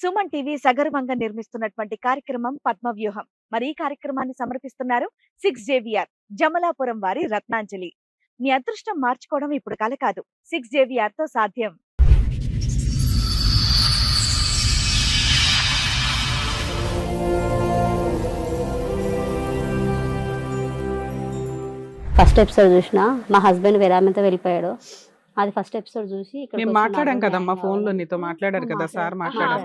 Suman TV సగర్వంగా నిర్మిస్తున్నటువంటి కార్యక్రమం పద్మవ్యూహం. మరి ఈ కార్యక్రమాన్ని సమర్పిస్తున్నారు 6JVR జమలాపురం వారి రత్నాంజలి. మీ అదృష్టం మార్చుకోవడం ఇప్పుడు కల కాదు, 6JVR తో సాధ్యం. ఫస్ట్ ఎపిసోడ్ చూసినా మా హస్బెండ్ వేరామెతో వెళ్ళిపోయాడు. అది ఫస్ట్ ఎపిసోడ్ చూసి మేము మాట్లాడాం కదమ్మా, ఫోన్ లో నీతో మాట్లాడారు కదా సార్, మాట్లాడారు.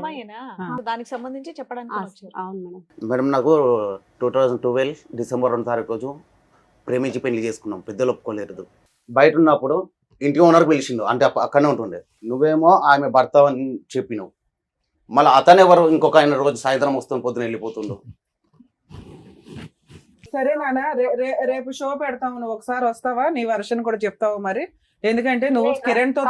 దానికి సంబంధించి చెప్పడానికి అవును మేడం. మేడం నాకు 2012 డిసెంబర్ 2 తారీఖు రోజు ప్రేమించి పెళ్లి చేసుకున్నాం. పెద్దలు ఒప్పుకోలేదు. బయట ఉన్నప్పుడు ఇంటి ఓనర్ పిలిచిండు, అంటే అక్కడనే ఉంటుండే. నువ్వేమో ఆమె భర్త అని చెప్పినావు. మళ్ళీ అతను ఎవరు ఇంకొక ఆయన రోజు సాయంత్రం వస్తుంది, పొద్దున వెళ్ళిపోతుండు. సరే నాన్న, రేపు షో పెడతాము, నువ్వు ఒకసారి వస్తావా? నీ వర్షన్ కూడా చెప్తావు మరి. ఎందుకంటే నువ్వు కిరణ్ తో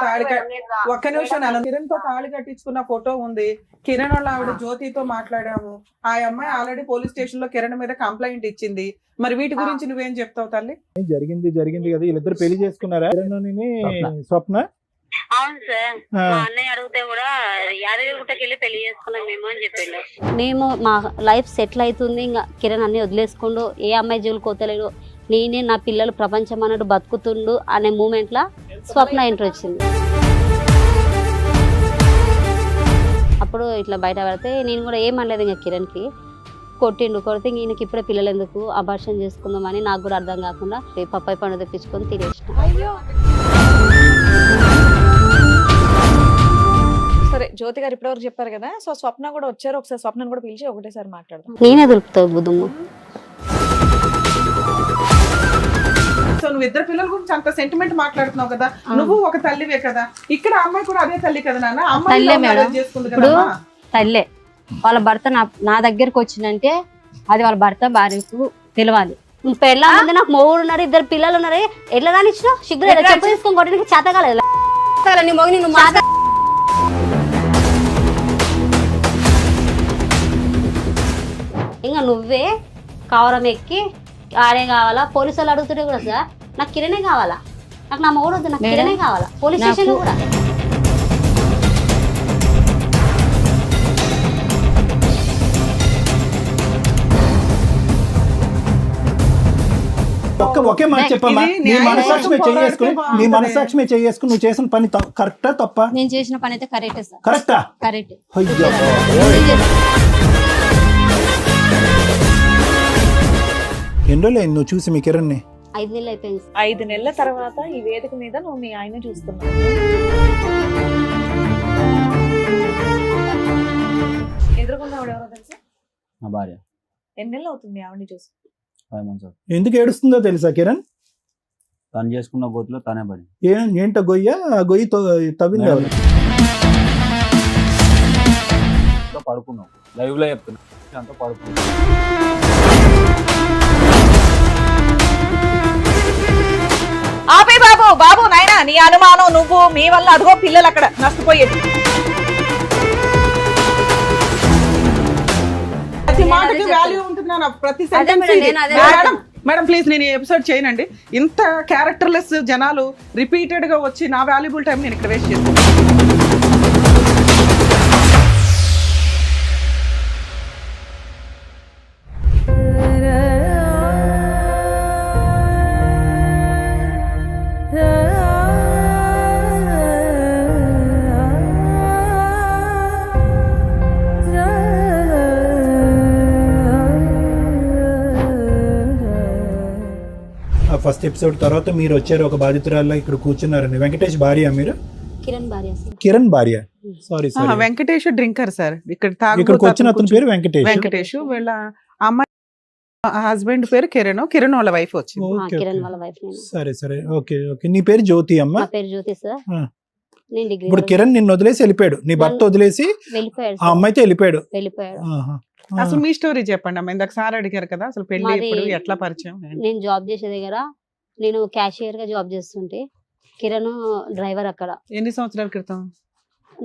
ఒక్క నిమిషం నాన్న, కిరణ్ తో తాళి కట్టించుకున్న ఫోటో ఉంది. కిరణ్ వాళ్ళ ఆవిడ జ్యోతితో మాట్లాడాము. ఆ అమ్మాయి ఆల్రెడీ పోలీస్ స్టేషన్ లో కిరణ్ మీద కంప్లైంట్ ఇచ్చింది. మరి వీటి గురించి నువ్వేం చెప్తావు తల్లి? జరిగింది కదా, వీళ్ళిద్దరు పెళ్లి చేసుకున్నారా? స్వప్న. అవును సార్, మా అన్నయ్య అడిగితే కూడా యాదగిరిగుట్టకి వెళ్ళి పెళ్లి చేసుకున్నాం మేము అని చెప్పిండు. మేము మా లైఫ్ సెటిల్ అవుతుంది, ఇంకా కిరణ్ అన్ని వదిలేసుకుండు, ఏ అమ్మాయి జోలు కోతలేడు, నేనే నా పిల్లలు ప్రపంచం అన్నట్టు బతుకుతుండు అనే మూమెంట్ లా స్వప్న ఎంట్రీ వచ్చింది. అప్పుడు ఇట్లా బయట పడితే నేను కూడా ఏమనలేదు, ఇంకా కిరణ్కి కొడితే ఈయనకి ఇప్పుడే పిల్లలు ఎందుకు అబార్షన్ చేసుకుందామని నాకు కూడా అర్థం కాకుండా పప్పాయి పండు తెప్పించుకొని తినేసిన. సరే, జ్యోతి గారు ఇప్పటివరకు చెప్పారు కదా, సో స్వప్న కూడా వచ్చారు. ఒకసారి స్వప్నను కూడా పిలిచి ఒకటేసారి మాట్లాడదాం. నేనే దొరుకుతావు బుద్ధమ్మ. సో నువ్వు ఇద్దరు పిల్లల గురించి అంత సెంటిమెంట్ మాట్లాడుతున్నావు కదా, నువ్వు ఒక తల్లివే కదా. ఇక్కడ అమ్మాయి కూడా అదే తల్లి కదా నాన్న, అమ్మాయి చేసుకుంది కదా. తల్లే, వాళ్ళ భర్త నా దగ్గరకు వచ్చిందంటే అది వాళ్ళ భర్త భార్యకు తెలవాలి. పెళ్ళ ముందు నాకు మొగుడు ఉన్నారు, ఇద్దరు పిల్లలు ఉన్నారు, ఎట్లా రానిచ్చిన సిగ్గు చెప్పు తీసుకొని కొట్టడానికి చేత కాలేదు. నీ మొగుని నువ్వు మాట ఇంకా నువ్వే కవరం ఎక్కి ఆడే కావాలా, పోలీసు వాళ్ళు అడుగుతుంటే కూడా సార్ నాకు కిరణే కావాలా, నాకు నా మొగుడు వద్దు, నాకు కిరణే కావాలా, పోలీస్ స్టేషన్ కూడా. ఒకే మాట చెప్పమ్మా, నీ మనసాక్షి చేసుకుని నువ్వు చేసిన పని కరెక్టా తప్ప? నేను చేసిన పని అయితే కరెక్టే సార్. కరెక్టా? కరెక్ట్. ఎన్ని రోజులు నువ్వు చూసి మీ కిరణ్ని? 5 నెలలు అయిపోయింది. 5 నెలల తర్వాత ఈ వేదిక మీద నువ్వు మీ ఆయన చూస్తున్నావు. ఎదురుకున్న ఆవిడ ఎవరో తెలుసా? నా భార్య. ఎన్ని నెలలు అవుతుంది ఆవిడని చూసి? 5 months. ఎందుకు ఏడుస్తుందో తెలుసా కిరణ్? తను చేసుకున్న గోతులో తనే పడి. ఏంట గొయ్యి తవ్వింది ఎవరు? పడుకున్నావు, లైవ్ లో చెప్తున్నా, అంతా పడుకున్నావు. ఆపే బాబు నాయనా, నీ అనుమానం నువ్వు, మీ వల్ల అదిగో పిల్లలు అక్కడ నష్టపోయేది. ప్రతి మాటకి వాల్యూ ఉంటున్నాను, ప్రతి సెంటెన్స్. మేడం ప్లీజ్, నేను ఈ ఎపిసోడ్ చేయనండి. ఇంత క్యారెక్టర్లెస్ జనాలు రిపీటెడ్ గా వచ్చి నా వాల్యుబుల్ టైం నేను ఇక్కడ వేస్ట్ చేస్తాను. ఫస్ట్ ఎపిసోడ్ తర్వాత మీరు వచ్చారు, ఒక బాధితురాల్లో ఇక్కడ కూర్చున్నారండి. వెంకటేష్ భార్య మీరు? కిరణ్ భార్య. Sorry, Venkatesh drinker sir. ఇక్కడికి వచ్చిన అతని పేరు వెంకటేష్. వీళ్ళ అమ్మాయి హస్బెండ్ పేరు కిరణ్ వాళ్ళ వైఫ్ వచ్చింది. సరే ఓకే. నీ పేరు జ్యోతి అమ్మ? పేరు జ్యోతి సార్. ఇప్పుడు కిరణ్ నిన్ను వదిలేసి వెళ్ళిపోయాడు, నీ భర్త వదిలేసి ఆ అమ్మాయితో వెళ్ళిపోయాడు. అసలు మీ స్టోరీ చెప్పండి అమ్మ. ఇందాక సార్ అడిగారు కదా, అసలు పెళ్లి ఎప్పుడు, ఎట్లా పరిచయం? నేను జాబ్ చేసే దగ్గర నేను క్యాషియర్ గా జాబ్ చేస్తుంటే కిరణ్ డ్రైవర్ అక్కడ. ఎన్ని సంవత్సరాల క్రితం?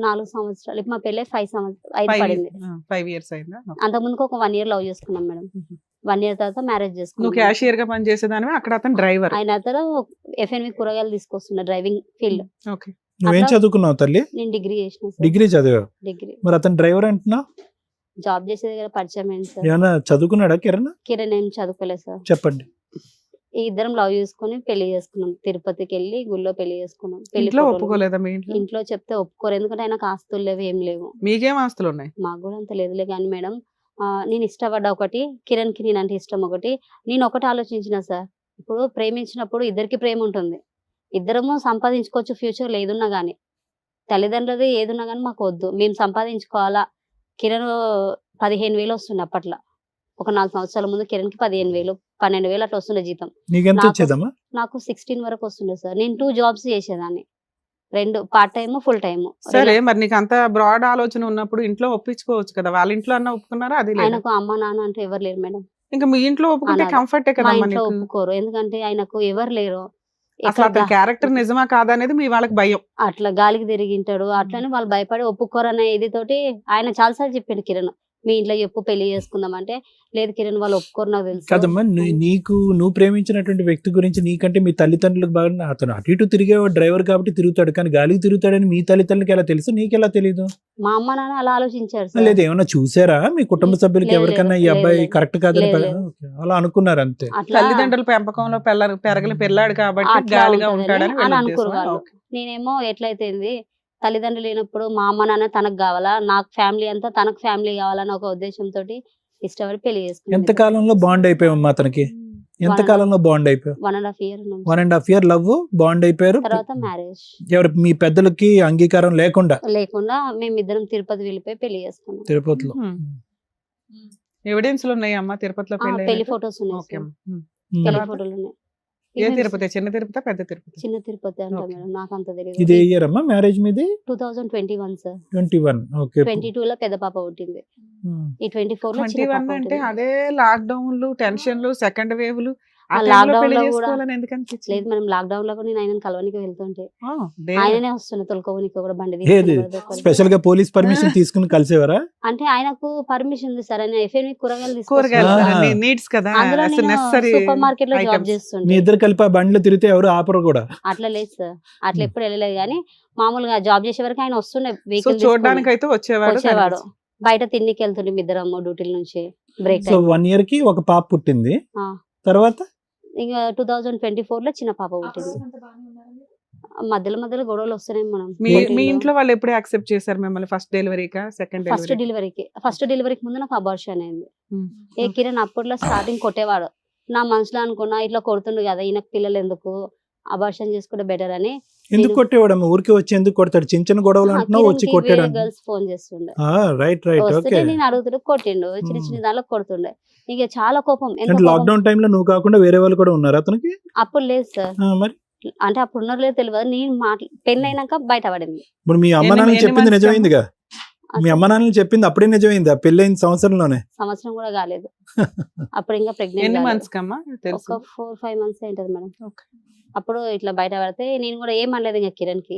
4 సంవత్సరాలు. ఇప్పుడు మా పెళ్ళి 5 పడింది. 5 years అయిందా? అంతకుముందుకు ఒక 1 year లవ్ చేసుకున్నాం మేడం. 1 year తర్వాత మ్యారేజ్ చేసుకున్నాం. నువ్వు క్యాషియర్ గా పని చేసేదానివి, అక్కడ అతను డ్రైవర్. ఆయన అతను FNV కూరగాయలు తీసుకొస్తున్నా, డ్రైవింగ్ ఫీల్డ్. ఓకే. నువ్వేం అట్లా- చదువుకున్నావు తల్లి? నేను డిగ్రీ చేసిన సార్. డిగ్రీ చదివావు. డిగ్రీ మరి అతను డ్రైవర్ అంటున్నావు, జాబ్ చేసే దగ్గర పరిచయం అయింది సార్. ఏమన్నా చదువుకున్నాడా కిరణ్? కిరణ్ ఏం చదువుకోలేదు సార్. చెప్పండి. ఈ ఇద్దరం లవ్ చేసుకుని పెళ్లి చేసుకున్నాం. తిరుపతికి వెళ్ళి గుళ్ళో పెళ్లి చేసుకున్నాం. పెళ్లి ఇంట్లో ఫోటోలు ఒప్పుకోలేదా మీ ఇంట్లో? ఇంట్లో చెప్తే ఒప్పుకోరు, ఎందుకంటే ఆయనకు ఆస్తులు లేవు, ఏం లేవు. మీకేం ఆస్తులు ఉన్నాయి? మాకు కూడా అంత లేదులే కానీ మేడం, నేను ఇష్టపడ్డ ఒకటి, కిరణ్ కి నేనంటే ఇష్టం ఒకటి. నేను ఒకటి ఆలోచించిన సార్, ఇప్పుడు ప్రేమించినప్పుడు ఇద్దరికి ప్రేమ ఉంటుంది, ఇద్దరము సంపాదించుకోవచ్చు ఫ్యూచర్ లో ఏదున్నా గానీ. తల్లిదండ్రులది ఏదున్నా గానీ మాకు వద్దు, మేము సంపాదించుకోవాలా. కిరణ్ 15,000 వస్తుండే అప్పట్లో. ఒక 4 సంవత్సరాల ముందు కిరణ్ కి 15,000, 12,000 అట్లా వస్తుండే జీతం. నీకెంత నాకు- వచ్చేదమ్మా? నాకు 16 వరకు వస్తుండే సార్. నేను 2 జాబ్స్ చేసేదాన్ని, 2 పార్ట్ టైమ్ ఫుల్ టైమ్. సరే, మరి నీకు అంత బ్రాడ్ ఆలోచన ఉన్నప్పుడు ఇంట్లో ఒప్పించుకోవచ్చు కదా. వాళ్ళ ఇంట్లో అన్న ఒప్పుకున్నారా? అది లేదు. ఆయనకు అమ్మ నాన్న అంటే ఎవరు లేరు మేడం. ఇంకా మీ ఇంట్లో ఒప్పుకుంటే అనాథ. కంఫర్టే మా కదా ఇంట్లో నీకు. ఒప్పుకోరు, ఎందుకంటే ఆయనకు ఎవరు లేరు. అసలు ఎక్కడ అతని క్యారెక్టర్ నిజమా కాదా అనేది మీ వాళ్ళకి భయం. అట్లా గాలికి తిరిగింటాడు, అట్లనే వాళ్ళు భయపడి ఒప్పుకోరు అనే ఇది తోటి ఆయన చాలాసార్లు చెప్పిండు కిరణ్, మీ ఇంట్లో చెప్పు పెళ్లి చేసుకుందాం అంటే, లేదు కిరణ్ వాళ్ళు ఒప్పుకోరు నాకు తెలుసు. కదమ్మా, నువ్వు ప్రేమించినటువంటి వ్యక్తి గురించి నీకంటే మీ తల్లిదండ్రులకు బాగా, అతను అటు ఇటు తిరిగేవాడు డ్రైవర్ కాబట్టి తిరుగుతాడు, కానీ గాలికి తిరుగుతాడని మీ తల్లిదండ్రులకి ఎలా తెలుసు, నీకెలా తెలీదు? మా అమ్మ నాన్న అలా ఆలోచించారు సార్. లేదు, ఏమన్నా చూసారా మీ కుటుంబ సభ్యులకి లేదు, ఎవరికన్నా ఈ లేదు, అబ్బాయి లేదు. కరెక్ట్ కాదని లేదు, లేదు. ఓకే, అలా అనుకున్నారు అంతే. అట్లా తల్లిదండ్రుల పెంపకంలో పెరగని పిల్లాడు కాబట్టి అట్లా గాలిగా ఉంటుందని ఉంటాడని అని వీళ్ళ అనుకోరు ఉద్దేశమా? వాళ్ళు. ఓకే. నేనేమో ఎట్లయితేంది, తల్లిదండ్రులు లేనప్పుడు మా అమ్మ నాన్న తనకు కావాలా, నాకు ఫ్యామిలీ అంతా తనకు ఫ్యామిలీ కావాలని ఒక ఉద్దేశంతో ఇష్టపడి పెళ్లి చేసుకున్నాను. ఎంత కాలంలో బాండ్ అయిపోయావమ్మా అతనికి? ఎంత కాలంలో బాండ్ అయిపోయావు? 1.5 year ఉన్నాం. 1.5 year లవ్, బాండ్ అయిపోయారు. తర్వాత మ్యారేజ్ ఎవరు మీ పెద్దలకి అంగీకారం లేకుండా లేకుండా మేమిద్దరం తిరుపతి వెళ్ళిపోయి పెళ్లి చేసుకున్నాం. తిరుపతిలో? ఎవిడెన్స్లు ఉన్నాయి అమ్మా తిరుపతిలో పెళ్లి పెళ్లి ఫొటోస్ ఉన్నాయి ఓకే సార్. అమ్మా. ఉమ్. పెళ్లి తర్వాత? ఫోటోలు ఉన్నాయి. ఏ ఇది తిరుపతి? చిన్న తిరుపతి, పెద్ద తిరుపతి? చిన్న తిరుపతి అంట ఓకే. మేడం, నాకు అంత ఇది తెలియదు. ఏ ఇయర్ అమ్మా మ్యారేజ్ మీది? 2021 సార్. 21. ఓకే. 22 లో పెద్ద పాప పుట్టింది, ఉమ్. ఈ 24 లో చిన్న 21 పాప అంటే పుట్టింది. అదే లాక్డౌన్లు, టెన్షన్లు, సెకండ్ వేవ్లు, ఆ ఆ టైంలో lockdown పెళ్లి లో కూడా- చేసుకోవాలని ఎందుకు అనిపించింది? లేదు మేడం, లాక్డౌన్ లో కూడా నేను ఆయనను కలవనికి వెళ్తుంటే ఆ, దేవుడు. ఆయననే వస్తుండే తొలకోవనికి కూడా బండి ఏది తీసుకుని ఎవరిదో స్పెషల్ గా పోలీస్ పర్మిషన్ తీసుకుని కలిసేవారా? అంటే ఆయనకు పర్మిషన్ ఉంది సార్, ఆయన ఎఫ్ఎంఈ కూరగాయలు కూరగాయలు ఆ. నీడ్స్ కదా, అందులో నేను నెసరీ సూపర్ మార్కెట్ లో జాబ్ మీ చేస్తుంటే. ఇద్దరు కలిపి ఆ బండ్లు తిరిగితే ఎవరు ఆపరు కూడా. అట్లా లేదు సార్, అట్లా ఎప్పుడు వెళ్ళలేదు కానీ మామూలుగా జాబ్ చేసే వరకు ఆయన వస్తుండే సో వెహికల్ చూడడానికి అయితే వచ్చేవాడు వచ్చేవాడు. కనిపించు. బయట తిండికి వెళ్తుండే ఇద్దరం డ్యూటీల నుంచి బ్రేక్ సో టైం. 1 year కి ఒక పాప పుట్టింది. ఆ. తర్వాత ఇంకా 2024 లో చిన్న పాప పుట్టింది. మధ్యలో మధ్యలో గొడవలు వస్తున్నాయి మనం. మీ ఇంట్లో వాళ్ళు ఎప్పుడు యాక్సెప్ట్ చేశారు మిమ్మల్ని? ఫస్ట్ డెలివరీకా, సెకండ్ ఫస్ట్ డెలివరీ? డెలివరీకి ముందు నాకు అబార్షన్ అయింది. ఉమ్. ఏ కిరణ్ అప్పట్లో స్టార్టింగ్ కొట్టేవాడు, నా మనసులో అనుకున్నా ఇట్లా కొడుతుండు కదా ఈయనకు పిల్లలు ఎందుకు, అబార్షన్ చేసుకుంటే బెటర్ అని. ఎందుకు కొట్టేవాడమ్మా? ఊరికి వచ్చి ఎందుకు కొడతాడు? చిన్న చిన్న గొడవలు అంటున్నావు, వచ్చి కొట్టాడు. గర్ల్స్ ఫోన్ చేస్తుండే, రైట్ రైట్ ఓకే. వస్తుంటే నేను అడుగుతుండే కొట్టిండు, చిన్న చిన్న దానిలో కొడుతుండే. ఇక చాలా కోపం, ఎంత అంటే కోపం. లాక్డౌన్ టైంలో నువ్వు కాకుండా వేరే వాళ్ళు కూడా ఉన్నారు అతనికి? అప్పుడు లేదు సార్, మరి అంటే అప్పుడు ఉన్నది లేదు తెలియదు. నేను పెళ్లి అయినాక బయట పడింది. ఇప్పుడు మీ అమ్మ నాన్న ఎన్ని చెప్పింది months నిజమైందిగా? మీ అమ్మ నాన్న చెప్పింది అప్పుడే నిజమైందా? పెళ్ళైన సంవత్సరంలోనే? సంవత్సరం కూడా కాలేదు, అప్పుడు ఇంకా ఎన్ని ప్రెగ్నెంట్. మంత్స్ కమ్మా తెలుసు? ఒక 4-5 months ఏంటది మేడం. Okay. అప్పుడు ఇట్లా బయట పడితే నేను కూడా ఏమనలేదు ఇంకా కిరణ్ కి.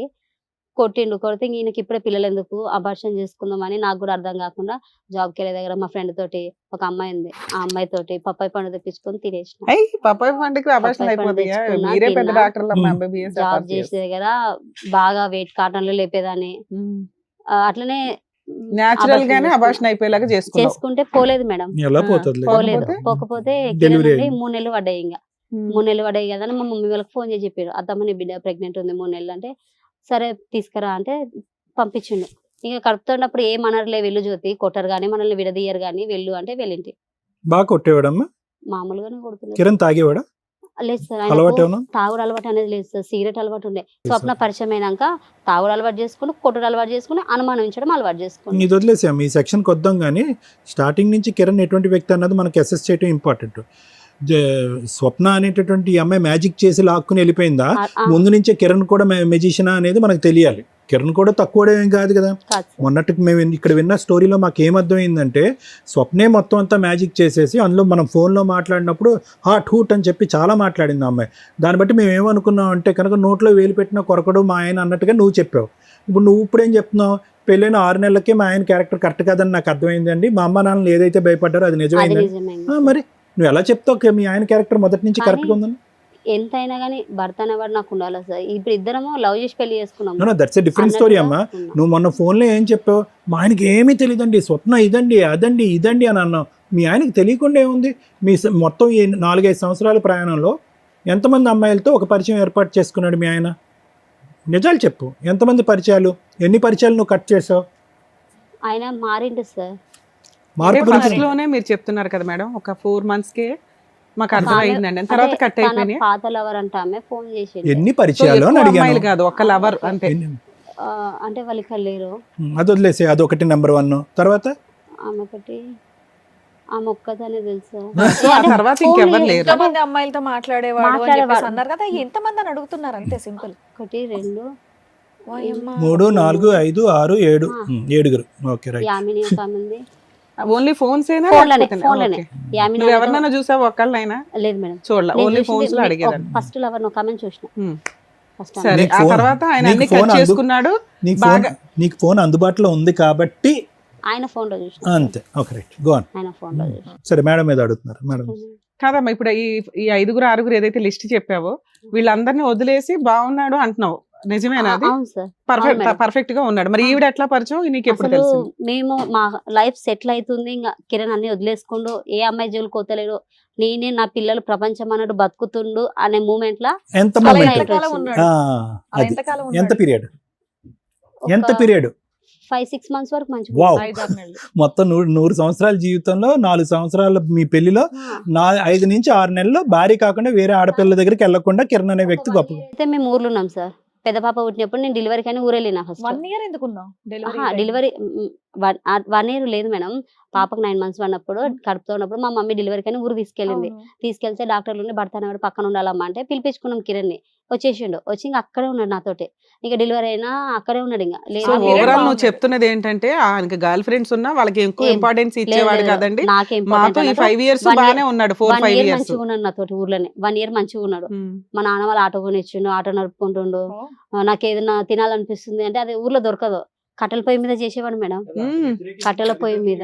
కొట్టిండు, కొడితే ఈయనకి ఇప్పుడే పిల్లలు ఎందుకు, అబార్షన్ చేసుకుందాం అని నాకు కూడా అర్థం కాకుండా జాబ్కి వెళ్ళే దగ్గర మా ఫ్రెండ్ తోటి ఒక అమ్మాయి ఉంది, ఆ అమ్మాయి తోటి పప్పాయి పండు తెప్పించుకొని తినేసిన. అయ్యి పప్పాయి పండుగ అబార్షన్ పప్పాయి పండు అయిపోతాయా? తెచ్చుకున్నా, మీరే పెద్ద తిన్నా. డాక్టర్లు అమ్మా, MBBS జాబ్ చేసే దగ్గర బాగా వెయిట్ కాటన్లు లేపేదాన్ని. అట్లనే న్యాచురల్ గానే చేసుకున్నా. అబార్షన్ అయిపోయేలాగా చేసుకున్నావు. చేసుకుంటే పోలేదు మేడం, ఎలా ఆ. పోతుంది? పోలేదు. పోకపోతే? పోకపోతే Delivery కిరణ్ అయింది. 3 నెలలు పడ్డాయి. ఇంకా 3 నెలలు పడ్డాయి కదా అని మా మమ్మీ వాళ్ళకి ఫోన్ చేసి చెప్పారు, అత్తమ్మ నీ బిడ్డ ప్రెగ్నెంట్ ఉంది 3 నెలలు అంటే, సరే తీసుకురా అంటే పంపించిండు. ఇంకా కడుపుతున్నప్పుడు ఏమనర్లే, వెళ్ళు జ్యోతి, కొట్టరు కానీ మనల్ని విడదీయరు కానీ వెళ్ళు అంటే వెళ్ళింటి. బాగా కొట్టేవాడమ్మా? మామూలుగానే కొడుతున్నారు. కిరణ్ తాగేవాడా? లేదు సార్, అలవాటు ఆయనకు ఏమన్నా? తాగుడు అలవాటు అనేది లేదు సార్, సిగరెట్ అలవాటు ఉండే. స్వప్న పరిచయం అయినాక తాగుడు అలవాటు చేసుకుని, కొట్టుడు అలవాటు చేసుకుని, అనుమానించడం అలవాటు చేసుకుని. ఇది వదిలేసాం, ఈ సెక్షన్కి వద్దాం. కానీ స్టార్టింగ్ నుంచి కిరణ్ ఎటువంటి వ్యక్తి అన్నది మనకి అసెస్ చేయడం ఇంపార్టెంట్. స్వప్న అనేటటువంటి ఈ అమ్మాయి మ్యాజిక్ చేసి లాక్కుని వెళ్ళిపోయిందా, ముందు నుంచే కిరణ్ కూడా మెజిషియనా అనేది మనకు తెలియాలి. కిరణ్ కూడా తక్కువ ఏం కాదు కదా. కాదు సార్. మొన్నటికి మేము ఇక్కడ విన్న స్టోరీలో మాకు ఏమర్థమైందంటే, స్వప్నే మొత్తం అంతా మ్యాజిక్ చేసేసి అందులో మనం ఫోన్లో మాట్లాడినప్పుడు హాట్ హూట్ అని చెప్పి చాలా మాట్లాడింది ఆ అమ్మాయి. దాన్ని బట్టి మేము ఏమనుకున్నాం అంటే కనుక నోట్లో వేలు పెట్టిన కొరకడు మా ఆయన అన్నట్టుగా నువ్వు చెప్పావు. ఇప్పుడు నువ్వు ఇప్పుడేం చెప్తున్నావు? పెళ్ళైన 6 నెలలకే మా ఆయన క్యారెక్టర్ కరెక్ట్ కాదని నాకు అర్థమైందండి, మా అమ్మ నాన్నలు ఏదైతే భయపడ్డారో అది అది నిజమైంది. నిజమైంది. మరి నువ్వు ఎలా చెప్తావు మీ ఆయన క్యారెక్టర్ మొదటి నుంచి కానీ కరెక్ట్గా ఉందని? ఎంతైనా కానీ భర్త అనేవాడు నాకు ఉండాలి సార్. ఇప్పుడు ఇద్దరము లవ్ చేసి పెళ్లి చేసుకున్నాము. దట్స్ ఎ డిఫరెంట్ స్టోరీ అమ్మా. నువ్వు మొన్న ఫోన్లో ఏం చెప్పావు, మా ఆయనకి ఏమీ తెలియదండి, స్వప్న ఇదండి అదండి ఇదండి అని అన్నావు. మీ ఆయనకి తెలియకుండా ఏముంది? మీ మొత్తం ఈ 4-5 సంవత్సరాల ప్రయాణంలో ఎంతమంది అమ్మాయిలతో ఒక పరిచయం ఏర్పాటు చేసుకున్నాడు మీ ఆయన? నిజాలు చెప్పు, ఎంతమంది పరిచయాలు, ఎన్ని పరిచయాలు నువ్వు కట్ చేసావు? ఆయన మారిండు సార్. మార్పు ఫస్ట్ గురించి లోనే మీరు చెప్తున్నారు కదా మేడం, ఒక 4 months కే మాకు అర్థమైందండి, తర్వాత కట్ తన అయిపోయినాయి. పాత లవర్ అంటే ఆమె ఫోన్ చేసింది. ఎన్ని సో పరిచయాలు ఎక్కువ అని అమ్మాయిలు అడిగాను. కాదు, ఒక లవర్ అంతే. అంటే వాళ్ళు ఇక్కడ లేరు. అది వదిలేసే, అదొకటి నెంబర్ 1. తర్వాత ఆమె ఒకటి, ఆమె ఒక్కదానే తెలుసు. సో ఆ తర్వాత ఇంకెవరు లేరు. ఎంతమంది అమ్మాయిలతో మాట్లాడేవాడు అని చెప్పేసి మాట్లాడేవాడు. అన్నారు కదా, ఎంతమంది అని అడుగుతున్నారు అంతే, సింపుల్. 1 2 వాయమ్మా. 3 4 5 6 7 7. Okay right. యామిని ఒక ఆమె ఉంది. ఓన్లీ ఫోన్స్ ఏనా? ఫోన్లోనే లేకపోతే- ఫోన్లోనే ఓకే. యామిని నువ్వు ఎవరినైనా చూసావు ఒక్కళ్ళైనా? లేదు మేడం. చూడలే, ఓన్లీ ఫోన్స్ లో అడిగేదాన్ని. ఫస్ట్ లవర్ ఒక ఆమెను చూసిన. ఉమ్. ఫస్ట్ సరే, నీకు ఆ ఫోన్- తర్వాత ఆయన నీకు అన్ని ఫోన్ కట్ చేసుకున్నాడు. నీకు ఫోన్ అందుబాటులో ఉంది కాబట్టి ఆయన ఫోన్ లో చూసిన. అంతే. Okay right, go on. ఆయన ఫోన్ లో చూసిన. సరే, మేడం మీద అడుగుతున్నారు. మేడం కాదమ్మా, ఇప్పుడు ఈ 5-6 ఏదైతే లిస్ట్ చెప్పావో వీళ్ళందరినీ వదిలేసి బాగున్నాడు అంటున్నావు, నిజమేనా? అది అవును సార్. అవును మేడం. పర్ఫెక్ట్ గా ఉన్నాడు. మరి ఈవిడ ఎట్లా పరిచయం నీకు ఎప్పుడు అసలు తెలిసింది? మేము మా లైఫ్ సెటిల్ అవుతుంది, ఇంకా కిరణ్ అన్ని వదిలేసుకుండు, ఏ అమ్మాయి జోలికి పోతలేడు, నేనే నా పిల్లలు ప్రపంచం అన్నట్టు బతుకుతుండు అనే మూమెంట్ లా ఎంత అలా మూమెంట్? ఎంతకాలం ఉన్నాడు? అలా ఎంతకాలం ఎంత ఉన్నాడు? పీరియడ్? ఎంత పీరియడ్? 5-6 months వరకు మంచిగా వావ్. 5-6 నెలలు. మొత్తం 100 సంవత్సరాల జీవితంలో 4 సంవత్సరాల మీ పెళ్లిలో 5 నుంచి 6 నెలల్లో భార్య కాకుండా వేరే ఆడపిల్ల దగ్గరికి వెళ్లకుండా కిరణ్ అనే వ్యక్తి గొప్ప. అయితే మేము ఊర్లో ఉన్నాం సార్. పెద్ద పాప పుట్టినప్పుడు నేను డెలివరీ కానీ ఊరెళ్ళినా ఫస్ట్. 1 year ఎందుకున్నావు డెలివరీ 1 year లేదు మేడం. పాపకు 9 months ఉన్నప్పుడు కడుపుతో ఉన్నప్పుడు మా మమ్మీ డెలివరీ కానీ ఊరు తీసుకెళ్ళింది. తీసుకెళ్తే డాక్టర్లు భర్త అనేవాడు పక్కన ఉండాలమ్మా అంటే పిలిపించుకున్నాం కిరణ్ ని. వచ్చేసిండు, వచ్చి ఇంకా అక్కడే ఉన్నాడు నాతోటి. ఇక డెలివరీ అయినా అక్కడే ఉన్నాడు. ఇంకా సో లేదు కిరణ్ ఓవరాల్ నువ్వు బాగున్నాడు. చెప్తున్నది ఏంటంటే ఆయనకి గర్ల్ ఫ్రెండ్స్ ఉన్నా వాళ్ళకి ఎక్కువ ఏం- ఇంపార్టెన్స్ ఇచ్చేవాడు కదండి. నాకే మాతో ఈ 5 years 1 బాగానే ఉన్నాడు, 4-5 year years. మంచిగా ఉన్నాడు నాతోటి ఊర్లోనే. 1 year మంచిగా ఉన్నాడు. మా నాన్న వాళ్ళు ఆటో కొనిచ్చిండు, ఆటో నడుపుకుంటుండు. నాకు ఏదైనా తినాలనిపిస్తుంది అంటే అది ఊర్లో దొరకదు, కట్టెల పొయ్యి మీద చేసేవాడు మేడం. కట్టెల పొయ్యి మీద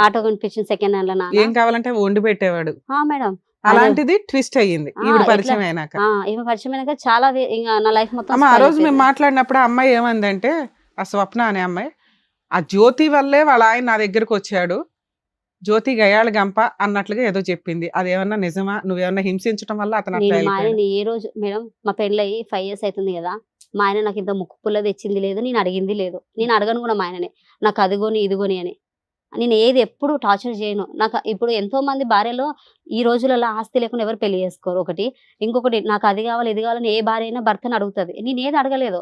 ఆటో కొనిపించింది సెకండ్ హ్యాండ్ లో ఏం నాన్న. కావాలంటే వండి పెట్టేవాడు. మేడం అలాంటిది ట్విస్ట్ అయ్యింది ఈవిడ ఎట్లా? పరిచయం అయినాక. ఈమె పరిచయం అయినాక చాలా ఇంకా నా లైఫ్ మొత్తం అమ్మ, ఆ spoil రోజు మేము అయిపోయింది. మాట్లాడినప్పుడు ఆ అమ్మాయి ఏమందంటే, ఆ స్వప్న అనే అమ్మాయి, ఆ జ్యోతి వల్లే వాళ్ళ ఆయన నా దగ్గరకు వచ్చాడు, జ్యోతి గయాళ గంప అన్నట్లుగా ఏదో చెప్పింది. అదేమన్నా నిజమా? నువ్వేమన్నా హింసించడం వల్ల అతను అట్లా నేను మా వెళ్ళిపోయాడా? ఆయనని ఏ రోజు మేడం, మా పెళ్ళయి 5 years అవుతుంది కదా, మా ఆయన నాకు ఇంత ముక్కు పుల్ల తెచ్చింది లేదు, నేను అడిగింది లేదు, నేను అడగను కూడా మా ఆయనని నాకు అదిగోని ఇదిగోని అని. నేను ఏది ఎప్పుడు టార్చర్ చేయను. నాకు ఇప్పుడు ఎంతో మంది భార్యలో ఈ రోజులలో ఆస్తి లేకుండా ఎవరు పెళ్లి చేసుకోరు. ఒకటి, ఇంకొకటి, నాకు అది కావాలి ఇది కావాలని ఏ భార్య అయినా భర్తను అడుగుతుంది. నేను ఏది అడగలేదు.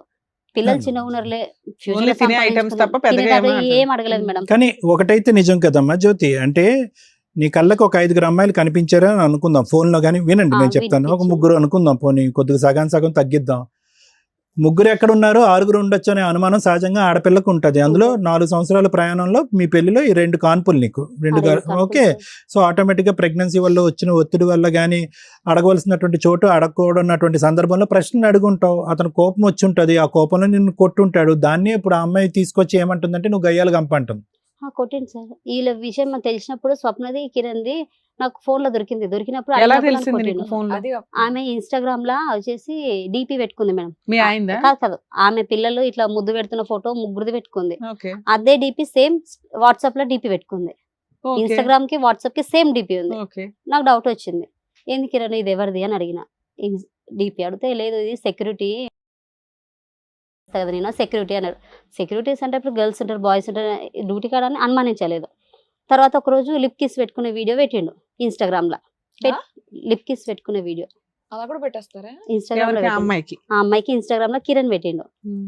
పిల్లలు చిన్నగా ఉన్నారులే, future Only లో తినే items తప్ప సంపాదించుకుందాం. పెద్దగా తినే తప్ప ఏమీ ఏం అడగలేదు మేడం. కానీ ఒకటైతే నిజం కదమ్మా జ్యోతి, అంటే నీ కళ్ళకు ఒక 5 అమ్మాయిలు కనిపించారా అని అనుకుందాం ఫోన్లో. కానీ వినండి, నేను చెప్తాను. ఒక వినిపించింది. 3 అనుకుందాం, పోనీ కొద్దిగా సగం తగ్గిద్దాం. 3 ఎక్కడ ఉన్నారు, 6 ఉండొచ్చు అనే అనుమానం సహజంగా ఆడపిల్లకు ఉంటుంది. అందులో 4 సంవత్సరాల ప్రయాణంలో మీ పెళ్లిలో ఈ 2 కాన్పులు నీకు 2 ఓకే. సో ఆటోమేటిక్గా ప్రెగ్నెన్సీ వల్ల వచ్చిన ఒత్తిడి వల్ల కానీ అడగవలసినటువంటి చోటు అడగకూడనటువంటి సందర్భంలో ప్రశ్నలు అడుగుంటావు. అతను కోపం వచ్చి ఉంటుంది, ఆ కోపంలో నిన్ను కొట్టుంటాడు. దాన్ని ఇప్పుడు ఆ అమ్మాయి తీసుకొచ్చి ఏమంటుందంటే నువ్వు గయ్యాలు గంప అంటుంది. కొట్టింది సార్. వీళ్ళ విషయం మనకు తెలిసినప్పుడు స్వప్నది కిరణ్ది నాకు ఫోన్ లో దొరికినప్పుడు ఎలా అడిగినప్పుడు నన్ను తెలిసింది నీకు కొట్టిండు. ఫోన్ లో? అది ఆమె ఇన్స్టాగ్రామ్ లా వచ్చేసి డిపి పెట్టుకుంది మేడం. మీ ఆయనదా? కాదు, ఆమె పిల్లలు ఇట్లా ముద్దు పెడుతున్న ఫోటో 3 పెట్టుకుంది. ఓకే, అదే డిపి సేమ్ వాట్సాప్ లో డిపి పెట్టుకుంది. ఓకే, ఇన్స్టాగ్రామ్ కి వాట్సాప్ కి సేమ్ డిపి ఉంది. ఓకే. నాకు డౌట్ వచ్చింది, ఏంది కిరణ్ ఇది ఎవరిది అని అడిగిన. డిపి అడిగితే లేదు ఇది సెక్యూరిటీ కదా, నేను సెక్యూరిటీ అన్నాడు. సెక్యూరిటీస్ అంటే ఇప్పుడు గర్ల్స్ ఉంటారు, బాయ్స్ ఉంటారు, డ్యూటీ కాడ అని అనుమానించలేదు. తర్వాత ఒక రోజు లిప్ కిస్ పెట్టుకునే వీడియో పెట్టిండు ఇన్స్టాగ్రామ్ లో. లిప్ కిస్ పెట్టుకునే వీడియో అలా కూడా పెట్టేస్తారా? ఇన్స్టాగ్రామ్ లో ఎవరికి? ఆ పెట్టిండు. అమ్మాయికి? ఆ అమ్మాయికి ఇన్స్టాగ్రామ్ లో కిరణ్ పెట్టిండు.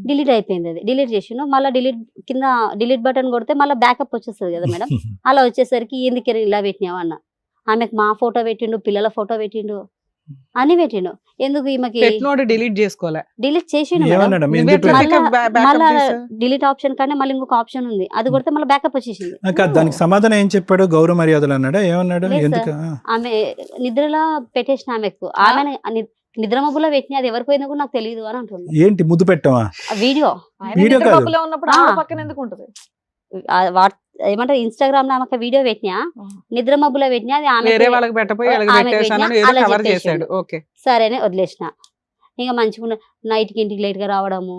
డిలీట్ అయిపోయింది. అది డిలీట్ చేసిండు. మళ్ళీ డిలీట్ కింద డిలీట్ బటన్ కొడితే మళ్ళీ బ్యాకప్ వచ్చేస్తుంది కదా మేడం. అలా వచ్చేసరికి ఏంది కిరణ్ ఇలా పెట్టినావు అన్న. ఆమెకు మా ఫోటో పెట్టిండు, పిల్లల ఫోటో పెట్టిండు, అన్ని పెట్టిండు. ఎందుకు ఈమెకి పెట్టినోడు డిలీట్ చేసుకోలే. డిలీట్ చేసిండు మేడం. ఏమన్నాడు? నువ్వు ఎందుకు ఎట్లా మళ్ళా- backup మళ్ళా చేసావు? డిలీట్ ఆప్షన్ కానీ మళ్ళీ ఇంకొక ఆప్షన్ ఉంది, అది కొడితే మళ్ళీ బ్యాకప్ వచ్చేసింది. కాదు, దానికి సమాధానం ఏం చెప్పాడు? గౌరవ మర్యాదలు అన్నాడా? ఏమన్నాడు? లేదు ఎందుకు? ఆమె నిద్రలో పెట్టేసిన ఆమెకు, ఆమె నిద్ర మబ్బులో పెట్టిన అది ఎవరికి పోయిందో కూడా నాకు తెలియదు అని అంటుంది. ఏంటి ముద్దు పెట్టావా? ఆ వీడియో ఆయన వీడియో నిద్ర కాదు. మబ్బులో ఉన్నప్పుడు ఆ. ఆవిడ పక్కన ఎందుకు ఉంటుంది? ఏమంటారు ఇన్స్టాగ్రామ్ లో ఆమె వీడియో పెట్టినా, నిద్ర మబ్బులో పెట్టినా, అది ఆమె వేరే వాళ్ళకి పెట్టపోయి వాళ్ళకి ఆమెకు పెట్టేశాను పెట్టినా, ఏదో అలా కవర్ చెప్పేసిండు. చేశాడు. ఓకే. సరే అని వదిలేసిన. ఇంకా మంచిగా నైట్ కి ఇంటికి లేట్ గా రావడము,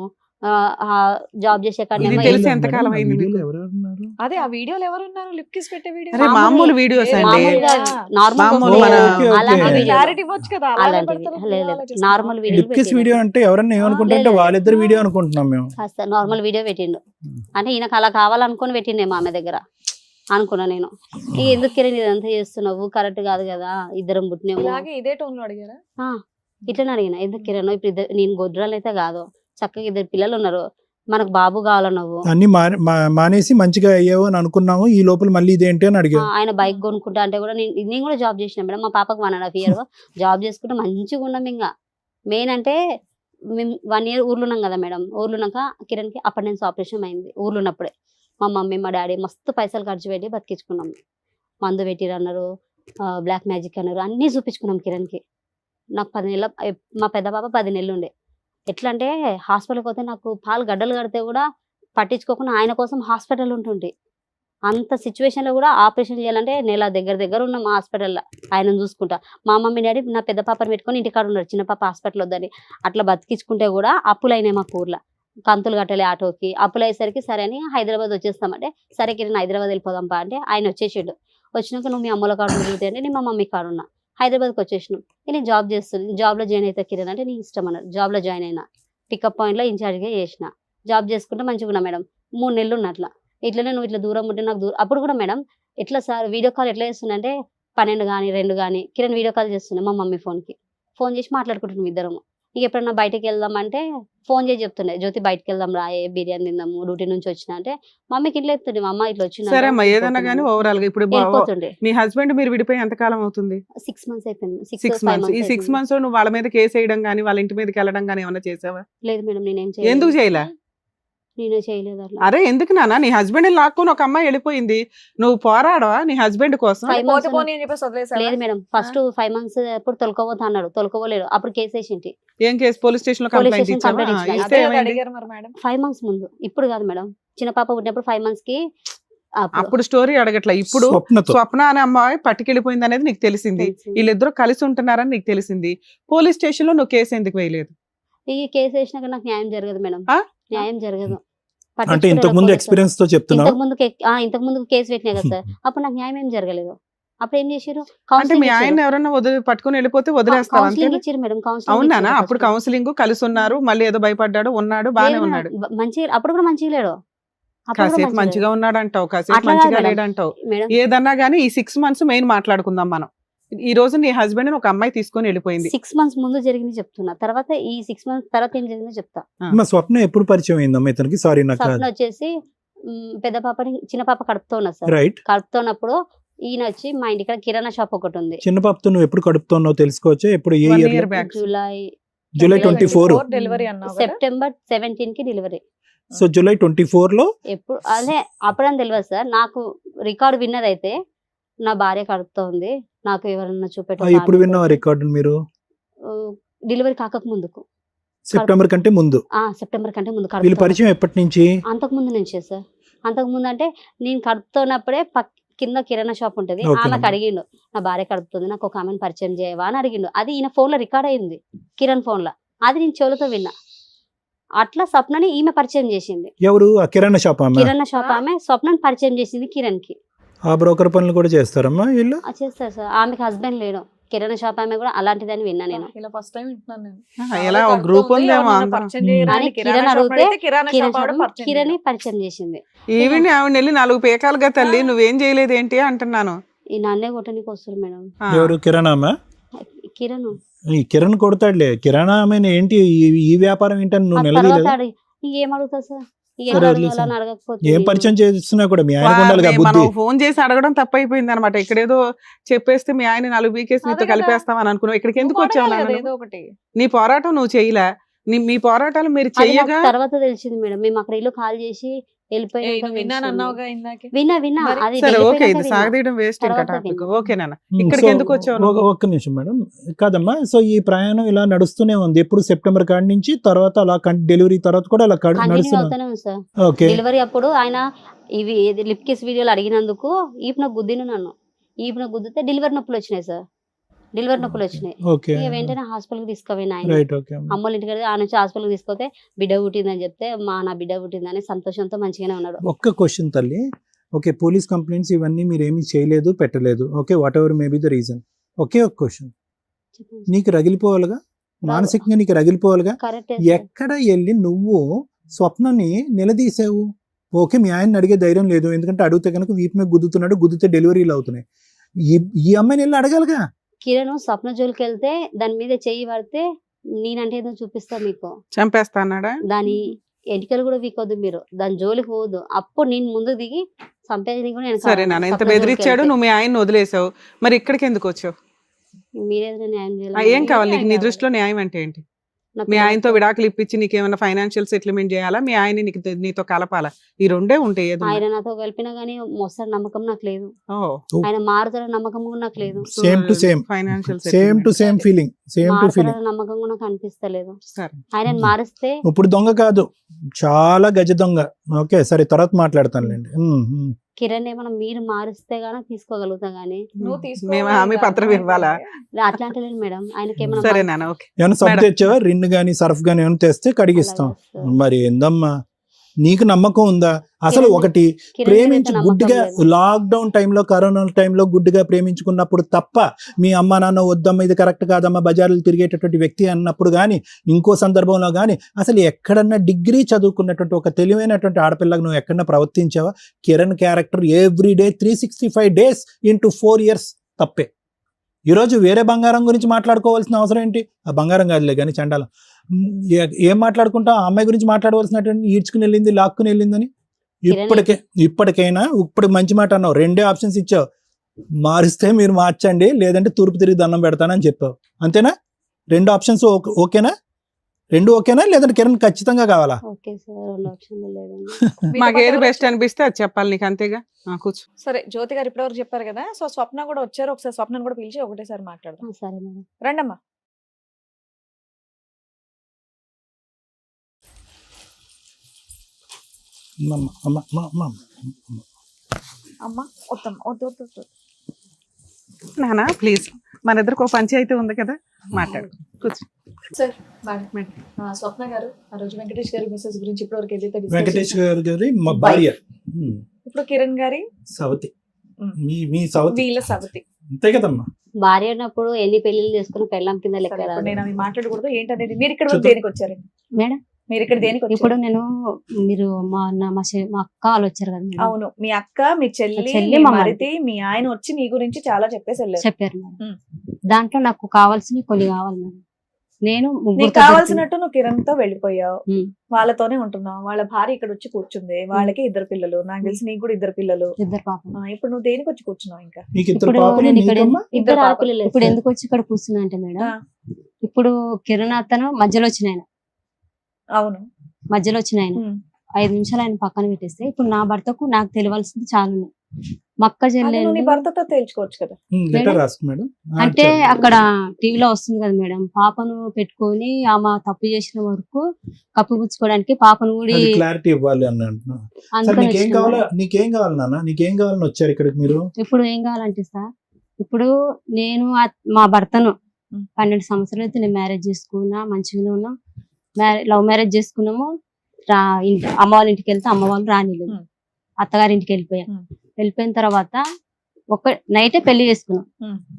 జాబ్ చేసే ఇది కాడనేమో తెలిసి వీడియోలో ఎంత మేడం, కాలం ఆ అయింది వీడియోలో మీకు? ఎవరెవరు ఉన్నారు? అదే ఆ వీడియోలు ఎవరున్నారు లిప్ కిస్ పెట్టే వీడియో అరే మామూలు వీడియోస్ అండి. మామూలుగా నార్మల్ మామూలు ఓ, మన- ఓకే, ఓకే. అలాంటి వీడియో క్లారిటీ ఇవ్వచ్చు కదా అలాగే అలాంటివి పెడతారు, లేదు ఆలోచిస్తున్నా. Normal video lip kiss video అంటే ఎవరన్నా ఏమనుకుంటుంటే లేదు. వాళ్ళిద్దరు వీడియో అనుకుంటున్నాం మేము. నార్మల్ వీడియో పెట్టిండు. అంటే ఈయనకు అలా కావాలనుకుని పెట్టిండేమో ఆమె దగ్గర అనుకున్నా నేను. ఇక ఎందుకు కిరణ్ ఇదంతా చేస్తున్నావు, కరెక్ట్ కాదు కదా, ఇద్దరం పుట్టినేమో ఇలాగే ఇదే టోన్ లో అడిగారా? ఇట్లా అడిగిన. ఎందుకు కిరణ్ ఇప్పుడు నేను గొడ్రాలు అయితే కాదు, చక్కగా 2 పిల్లలు ఉన్నారు, మనకు బాబు కావాల నువ్వు. అన్ని మానేసి మంచిగా అయ్యావు అని అనుకున్నాము, ఈ లోపల మళ్ళీ ఇదేంటి అని అడిగా. ఆయన బైక్ కొనుక్కుంటా అంటే కూడా నేను కూడా జాబ్ చేసిన మేడం. మా పాపకు 1.5 year జాబ్ చేసుకుంటే మంచిగా ఉన్నాం. ఇంకా మెయిన్ అంటే మేము 1 year ఊర్లో ఉన్నాం కదా మేడం. ఊర్లో ఉన్నాక కిరణ్కి అపెండిక్స్ ఆపరేషన్ అయింది. ఊర్లో ఉన్నప్పుడే మా మమ్మీ మా డాడీ మస్తు పైసలు ఖర్చు పెట్టి బతికించుకున్నాం. మందు పెట్టిరు అన్నారు, బ్లాక్ మ్యాజిక్ అన్నారు, అన్నీ చూపించుకున్నాం కిరణ్కి. నాకు 10 నెలల మా పెద్ద పాప 10 నెలలు ఉండే. ఎట్లా అంటే హాస్పిటల్కి పోతే నాకు పాలు గడ్డలు కడితే కూడా పట్టించుకోకుండా ఆయన కోసం హాస్పిటల్ ఉంటుంటే, అంత సిచ్యువేషన్లో కూడా ఆపరేషన్ చేయాలంటే నెల దగ్గర ఉన్నాం హాస్పిటల్లో ఆయనను చూసుకుంటా. మా మమ్మీ డాడీ నా పెద్ద పాపని పెట్టుకొని ఇంటికాడ ఉన్నారు, చిన్న పాప హాస్పిటల్ వద్దని. అట్లా బతికించుకుంటే కూడా అప్పులు అయినాయి మాకు ఊర్లో. కంతులు కట్టలే ఆటోకి, అప్పులు అయ్యేసరికి సరే అని హైదరాబాద్ వచ్చేస్తామంటే, సరే కిరణ్ హైదరాబాద్ వెళ్ళిపోదాంపా అంటే ఆయన వచ్చేసాడు. వచ్చినాక నువ్వు మీ అమ్మల కాడ తిరుగుతాయి అంటే నేను మా మమ్మీ కాడ ఉన్నా. హైదరాబాద్కి వచ్చేసినాం. నేను జాబ్ చేస్తున్నాను, జాబ్లో జాయిన్ అవుతా కిరణ్ అంటే నీ ఇష్టం అన్నారు. జాబ్లో జాయిన్ అయినా, పికప్ పాయింట్లో ఇన్ఛార్జ్గా చేసిన. జాబ్ చేసుకుంటే మంచిగా ఉన్నా మేడం. 3 నెలలు ఉన్నట్లా. ఇట్లనే నువ్వు ఇట్లా దూరం ఉంటే నాకు అప్పుడు కూడా మేడం ఎట్లా సార్ వీడియో కాల్ ఎట్లా చేస్తున్నా అంటే 12 కానీ 2 కానీ కిరణ్ వీడియో కాల్ చేస్తున్నా మా మమ్మీ ఫోన్ చేసి మాట్లాడుకుంటున్నాం ఇద్దరము. ఇక ఎప్పుడన్నా బయటకు వెళ్దామంటే ఫోన్ చేసి చెప్తుండే, జ్యోతి బయటకు వెళ్దాం రాయే, బిర్యానీ తిందాము, డ్యూటీ నుంచి వచ్చిన అంటే మమ్మీకి ఇంట్లో ఎత్తుండే, మా అమ్మ ఇట్లా వచ్చింది సరే అమ్మా, ఏదన్నా కానీ ఓవరాల్ గా ఇప్పుడు వెళ్ళిపోతుండే. మీ హస్బెండ్ మీరు విడిపోయి ఎంత కాలం అవుతుంది? 6 months అయిపోయింది. 6 months. ఈ 6 months లో నువ్వు వాళ్ళ మీద కేసు వేయడం కానీ వాళ్ళ ఇంటి మీదకి వెళ్ళడం కానీ ఏమన్నా చేసావా? లేదు మేడం, నేనేం ఎందుకు చేయలే? నేనే చేయలేదు అట్లా. అరే ఎందుకు నాన్న, నీ హస్బెండ్ లాక్కుని ఒక అమ్మాయి వెళ్ళిపోయింది, నువ్వు పోరాడవా నీ హస్బెండ్ కోసం? 5 పోతే months పోనీ అని చెప్పేసి వదిలేసారా? లేదు మేడం, ఫస్ట్ 5 months అప్పుడు తొలకపోతా అన్నాడు, తొలకపోలేదు. అప్పుడు కేసు వేసింటి. ఏం కేసు? పోలీస్ స్టేషన్ లో Police కంప్లైంట్ station ఇచ్చావా? complaint ఇచ్చిన. ఇస్తే అదే కదా ఏమైంది? అడిగారు మరి మేడం. 5 months ముందు, ఇప్పుడు కాదు మేడం. చిన్న పాప పుట్టినప్పుడు 5 months కి అప్పుడు స్టోరీ అడగట్లా, ఇప్పుడు స్వప్నతో స్వప్న అనే అమ్మాయి పట్టుకెళ్ళిపోయింది అనేది నీకు తెలిసింది, వీళ్ళిద్దరూ కలిసి ఉంటున్నారని నీకు తెలిసింది. పోలీస్ స్టేషన్ లో నువ్వు కేసు ఎందుకు వేయలేదు? ఈ కేసు వేసినాక నాకు న్యాయం జరగదు మేడం. ఆ? న్యాయం జరగదు. అంటే ఇంతకు ముందు ఎక్స్పీరియన్స్ తో చెప్తున్నావు. ఇంతకు ముందు కేసు పెట్టినా కదా సార్, అప్పుడు నాకు న్యాయం ఏం జరగలేదు. అప్పుడు ఏం చేశారు, అంటే మీ ఆయన ఎవరన్నా పట్టుకుని వెళ్ళిపోతే వదిలేస్తావు అంతే? కౌన్సిలింగ్ ఇచ్చారు మేడం. అవునా? అప్పుడు కౌన్సిలింగ్ కలిసి ఉన్నారు, మళ్ళీ ఏదో భయపడ్డాడు, ఉన్నాడు బానే ఉన్నాడు. మంచిగా అప్పుడు కూడా మంచిగా లేడు. కాసేపు మంచిగా ఉన్నాడు అంటావు, కాసేపు అట్లా మంచిగా కాదు లేడంటావు. మేడం. ఏదన్నా గానీ ఈ 6 months మెయిన్ మాట్లాడుకుందాం మనం. ఈ రోజు నీ హస్బెండ్ ఒక అమ్మాయి తీసుకొని వెళ్ళిపోయింది. 6 months ముందు జరిగింది చెప్తున్నా, తర్వాత ఈ 6 months తర్వాత ఏం జరిగిందో చెప్తా. మా స్వప్న ఎప్పుడు పరిచయం అయిందమ్మా ఇతనికి? సారీ నాకు స్వప్న వచ్చేసి పెద్ద పాపని, చిన్న పాప కడుపుతో ఉన్నా సార్. రైట్. కడుపుతున్నప్పుడు ఈయన వచ్చి మా ఇంటి ఇక్కడ కిరాణా షాప్ ఒకటి ఉంది. చిన్న పాపతో నువ్వు ఎప్పుడు కడుపుతున్నావు తెలుసుకోవచ్చు? ఎప్పుడు? ఏ 1 year? year back. July 24. Delivery అన్నావు కదా? సెప్టెంబర్ 17 కి డెలివరీ. సో జూలై 24 లో ఎప్పుడు అదే అప్పుడని తెలియదు సార్. నాకు రికార్డు విన్నదైతే నా భార్య కడుపుతో ఉంది, నాకు ఎవరన్నా ఎప్పుడు విన్నావా రికార్డు మీరు? డెలివరీ కాక ముందుకు, సెప్టెంబర్ కంటే ముందు. సెప్టెంబర్ కంటే ముందు. వీళ్ళు పరిచయం ఎప్పటి నుంచి? అంతకు ముందు నుంచే సార్. అంతకు ముందు అంటే నేను కడుపుతున్నప్పుడే కింద కిరాణా షాప్ ఉంటది, Okay. ఆమెకు అడిగిండు నా భార్య కడుపుతుంది, నాకు ఒక ఆమెను పరిచయం చేయవా అని అడిగిండు. అది ఈయన ఫోన్ లో రికార్డ్ అయింది, కిరణ్ ఫోన్ లో. అది నేను చెవులతో విన్నా. అట్లా స్వప్నని ఈమె పరిచయం చేసింది. ఎవరు? ఆ కిరాణా షాప్ ఆమె? కిరాణా షాప్ ఆమె స్వప్నని పరిచయం చేసింది కిరణ్ కి. ఆ బ్రోకర్ పనులు కూడా చేస్తారమ్మా వీళ్ళు? చేస్తారు సార్. ఆమెకి హస్బెండ్ లేడు. కిరాణా షాప్ ఆమె కూడా అలాంటిదని విన్నా నేను. ఇలా ఫస్ట్ టైం వింటున్నాను నేను. ఎలా ఒక గ్రూప్ ఉందేమో అందరం. పరిచయం చేయరా అని అని కిరాణా కిరణ్ షాప్ అడిగితే అడిగితే కిరాణా కిరణ్ షాప్ ఆవిడ పరిచయం కిరణ్ చేయరా? పరిచయం చేసింది. ఈవిని ఆవిడ వెళ్ళి 4 పేకాలుగా తల్లి నువ్వేం చేయలేదు ఏంటి అంటున్నాను. ఈ నాన్నే కొట్టనికి వస్తారు మేడం. ఎవరు? కిరాణా ఆమె? కిరణ్ ఈ కిరణ్ కొడతాడులే. కిరాణా ఆమె ఏంటి ఈ వ్యాపారం ఏంటని నువ్వు నిలదీయలేదు? ఇంకేం అడుగుతా సార్, సరే, వదిలేసి. ఏం పరిచయం చేస్తున్నా కూడా మీ ఆయన ఉండాలిగా మనం బుద్ధి. ఫోన్ చేసి అడగడం తప్పైపోయింది అనమాట. ఇక్కడేదో చెప్పేస్తే మీ ఆయన 4 బీకేసి అదే నీతో కదా. కలిపేస్తామని అనుకున్నావు. ఇక్కడికి ఎందుకు నువ్వు వచ్చావు అడగాలి కదా నాన్న? ఏదో ఒకటి. నీ పోరాటం నువ్వు చేయలే. మీ పోరాటాలు మీరు చెయ్యగా తర్వాత తెలిసింది మేడం. మేము అక్కడ ఇల్లు కాల్ చేసి వెళ్ళిపోయినాక విన్నాను తెలిసింది. అన్నావుగా ఇందాకే. విన్నా మరి అది సరే ఓకే, వెళ్ళిపోయినాక ఇది విన్నా. సాగదీయడం వేస్ట్ ఇంకా తర్వాత టాపిక్. విన్నా. ఓకే నాన్న, ఇక్కడికి ఎందుకు వచ్చావు నువ్వు? ఒక్క నిమిషం మేడం, కాదమ్మా. సో ఈ ప్రయాణం ఇలా నడుస్తూనే ఉంది ఎప్పుడు సెప్టెంబర్ కాడి నుంచి, తర్వాత అలా డెలివరీ తర్వాత కూడా అలా కంటిన్యూ నడుస్తున్నా. అవుతానే ఉంది సార్. ఓకే డెలివరీ అప్పుడు ఆయన ఇవి లిప్ కిస్ వీడియోలు అడిగినందుకు ఈపున గుద్దిను నన్ను. ఈపున గుద్దితే డెలివరీ నొప్పులు వచ్చినాయి సార్. డెలివరీ నొప్పులు వచ్చినాయి. ఓకే ఇక వెంటనే హాస్పిటల్కి తీసుకుపోయిన ఆయన. రైట్. ఓకే అమ్మోళ్ళ ఇంటికి ఆ నుంచి హాస్పిటల్కి తీసుకొస్తే బిడ్డ పుట్టిందని చెప్తే నా బిడ్డ పుట్టిందని సంతోషంతో మంచిగానే ఉన్నాడు. ఒక్క క్వశ్చన్ తల్లి. ఓకే, పోలీస్ కంప్లైంట్స్ ఇవన్నీ మీరు ఏమీ చేయలేదు, పెట్టలేదు. Okay, whatever maybe the reason. ఒకే ఒక క్వశ్చన్, నీకు రగిలిపోవాలిగా, మానసికంగా నీకు రగిలిపోవాలిగా. కరెక్ట్. ఎక్కడ వెళ్ళి నువ్వు స్వప్నని నిలదీసావు? ఓకే, మీ ఆయన అడిగే ధైర్యం లేదు, ఎందుకంటే అడిగితే కనుక వీపు మీద గుద్దుతున్నాడు, గుద్దితే డెలివరీలు అవుతున్నాయి. ఈ అమ్మాయిని వెళ్ళి అడగాలిగా. కిరణ్ స్వప్న జోలికి వెళ్తే దాని మీద చెయ్యి పడితే నేనంటే ఏదో చూపిస్తా మీకు, చంపేస్తా అన్నాడా? దాని ఎంటికలు కూడా వీకొద్దు, మీరు దాని జోలికి పోవద్దు. అప్పుడు నేను ముందు దిగి చంపేది కూడా నేను. సరే నాన్న, ఇంత బెదిరించాడు, నువ్వు మీ ఆయన్ని వదిలేసావు, మరి ఇక్కడికి ఎందుకు వచ్చావు? మీరేదో న్యాయం ఏం కావాలి నీకు? నీ దృష్టిలో న్యాయం అంటే ఏంటి? మీ ఆయనతో విడాకులు ఇప్పించి నీకేమైనా ఫైనాన్షియల్ సెటిల్మెంట్ చేయాలా, మీ ఆయన నీతో కలపాలా? ఈ రెండే ఉంటాయి. ఏదో ఆయన నాతో కలిపినా గానీ మోస్తాడు నమ్మకం నాకు లేదు. ఆయన మారుతాడు నమ్మకం కూడా నాకు లేదు. Same to same, financial same to same feeling, same to feeling. మారుతాడు నమ్మకం కూడా నాకు అనిపిస్తలేదు. సరే, ఆయన మారిస్తే ఇప్పుడు దొంగ కాదు, చాలా గజ దొంగ. ఓకే సరే, తర్వాత మాట్లాడతానులేండి. కిరణ్ ఏమన్నా మీరు మారిస్తే గానీ తీసుకోగలుగుతా గానీ మేము హామీ పత్రం ఇవ్వాలా? అట్లా అంటలేదు మేడం. ఆయనకి సరే నాన్న, ఓకే. ఏమైనా సబ్బు తెచ్చావా? రిన్ గానీ సర్ఫ్ గానీ ఏమైనా తెస్తే కడిగిస్తాం. మరి ఏందమ్మా, నీకు నమ్మకం ఉందా అసలు? ఒకటి ప్రేమించి గుడ్డిగా లాక్డౌన్ టైంలో, కరోనా టైంలో గుడ్డిగా ప్రేమించుకున్నప్పుడు తప్ప, మీ అమ్మ నాన్న వద్దమ్మ ఇది కరెక్ట్ కాదమ్మా బజార్లు తిరిగేటటువంటి వ్యక్తి అన్నప్పుడు కానీ, ఇంకో సందర్భంలో కానీ, అసలు ఎక్కడన్నా డిగ్రీ చదువుకున్నటువంటి ఒక తెలివైనటువంటి ఆడపిల్లకు నువ్వు ఎక్కడన్నా ప్రవర్తించావా? Kiran character everyday 365 days into 4 years తప్పే. ఈరోజు వేరే బంగారం గురించి మాట్లాడుకోవాల్సిన అవసరం ఏంటి? ఆ బంగారం కాదులే కానీ చండాలం. ఏం మాట్లాడుకుంటా? ఆ అమ్మాయి గురించి మాట్లాడవలసినటువంటి ఈడ్చుకుని వెళ్ళింది, లాక్కుని వెళ్ళిందని. ఇప్పటికైనా ఇప్పుడు మంచి మాట అన్నావు, 2 options ఇచ్చావు. మారిస్తే మీరు మార్చండి, లేదంటే తూర్పు తిరిగి దండం పెడతానని చెప్పావు. అంతేనా? 2 options ఓకేనా? 2 ఓకేనా, లేదంటే కిరణ్ ఖచ్చితంగా కావాలా? ఓకే సార్, 2 ఆప్షన్లు లేదండి. మాకు ఏది బెస్ట్ అనిపిస్తే అది చెప్పాలి నీకు, అంతేగా. కూర్చో. సరే, జ్యోతి గారు ఇప్పటివరకు చెప్పారు కదా, సో స్వప్న కూడా వచ్చారు. ఒకసారి స్వప్నను కూడా పిలిచి ఒకటేసారి మాట్లాడదాం. సరే మేడం. రండమ్మా. అమ్మా వద్దు. నానా ప్లీజ్, మన ఇద్దరికి ఒక పంచాయతీ ఉంది కదా, మాట్లాడు. కూర్చో. సార్ స్వప్న గారు ఆ రోజు వెంకటేష్ గారి మెసేజ్ గురించి ఇప్పటివరకు ఏదైతే వెంకటేష్ గారి మా భార్య, ఇప్పుడు కిరణ్ గారి సవతి, మీ సవతి, వీళ్ళ సవతి అంతే కదమ్మా. భార్య ఉన్నప్పుడు ఎన్ని పెళ్లిళ్ళు చేసుకుని పెళ్ళం కింద లెక్క రాదు. నేను అవి మాట్లాడకూడదు ఏంటనేది. మీరు ఇక్కడ దేనికి వచ్చారండి మేడం? మీరు ఇక్కడ దేనికి వచ్చారు? ఇప్పుడు నేను మీరు మా అక్క వాళ్ళు వచ్చారు కదా మేడం. అవును, మీ అక్క, మీ చెల్లి, చెల్లి, మీ మా మరిది, మీ ఆయన వచ్చి మీ గురించి చాలా చెప్పేసి వెళ్ళారు. చెప్పారు మేడం. దాంట్లో నాకు కావాల్సినవి కొన్ని కావాలి మేడం. నేను నీకు కావాల్సినట్టు నువ్వు కిరణ్ తో వెళ్ళిపోయావు, ఉమ్. వాళ్ళతోనే ఉంటున్నావు. వాళ్ళ భార్య ఇక్కడ వచ్చి కూర్చుంది, వాళ్ళకి 2 పిల్లలు. నాకు తెలిసి నీకు కూడా 2 పిల్లలు. 2 పాపం. ఇప్పుడు నువ్వు దేనికి వచ్చి కూర్చున్నావు? ఇంకా నీకు ఇద్దరు ఇప్పుడు పాపలు, నేను ఇక్కడ నీకమ్మా? 2 ఆడపిల్లలు. ఇప్పుడు ఎందుకు వచ్చి ఇక్కడ కూర్చున్నా అంటే మేడం, ఇప్పుడు కిరణ్ అతను మధ్యలో వచ్చిన ఆయన, అవును మధ్యలో వచ్చిన ఆయన 5 నిమిషాలు ఆయన పక్కన పెట్టేస్తే, ఇప్పుడు నా భర్తకు నాకు తెలియాల్సింది చాలా ఉన్నాయి. మక్క నీ చెల్లెలు భర్తతో తేల్చుకోవచ్చు కదా. లెటర్ రాసుకో మేడం. అంటే అక్కడ టీవీలో వస్తుంది కదా మేడం, పాపను పెట్టుకొని ఆమె తప్పు చేసిన వరకు కప్పుపుచ్చుకోవడానికి పాపను కూడా క్లారిటీ ఇవ్వాలి అని అంటున్నా. అందుకని నీకేం వచ్చిన కావాలా? మేడం. నీకేం కావాలి నాన్న? నీకేం కావాలని వచ్చారు ఇక్కడికి మీరు? ఇప్పుడు ఏం కావాలంటే సార్, ఇప్పుడు నేను మా భర్తను 12 సంవత్సరాలు అయితే నేను మ్యారేజ్ చేసుకున్నా, మంచిగానే ఉన్నా. లవ్ మ్యారేజ్ చేసుకున్నాము. అమ్మ వాళ్ళ ఇంటికి వెళ్తే అమ్మ వాళ్ళు రానిలేదు, అత్తగారి ఇంటికి వెళ్ళిపోయిన తర్వాత నైటే పెళ్లి చేసుకున్నాం.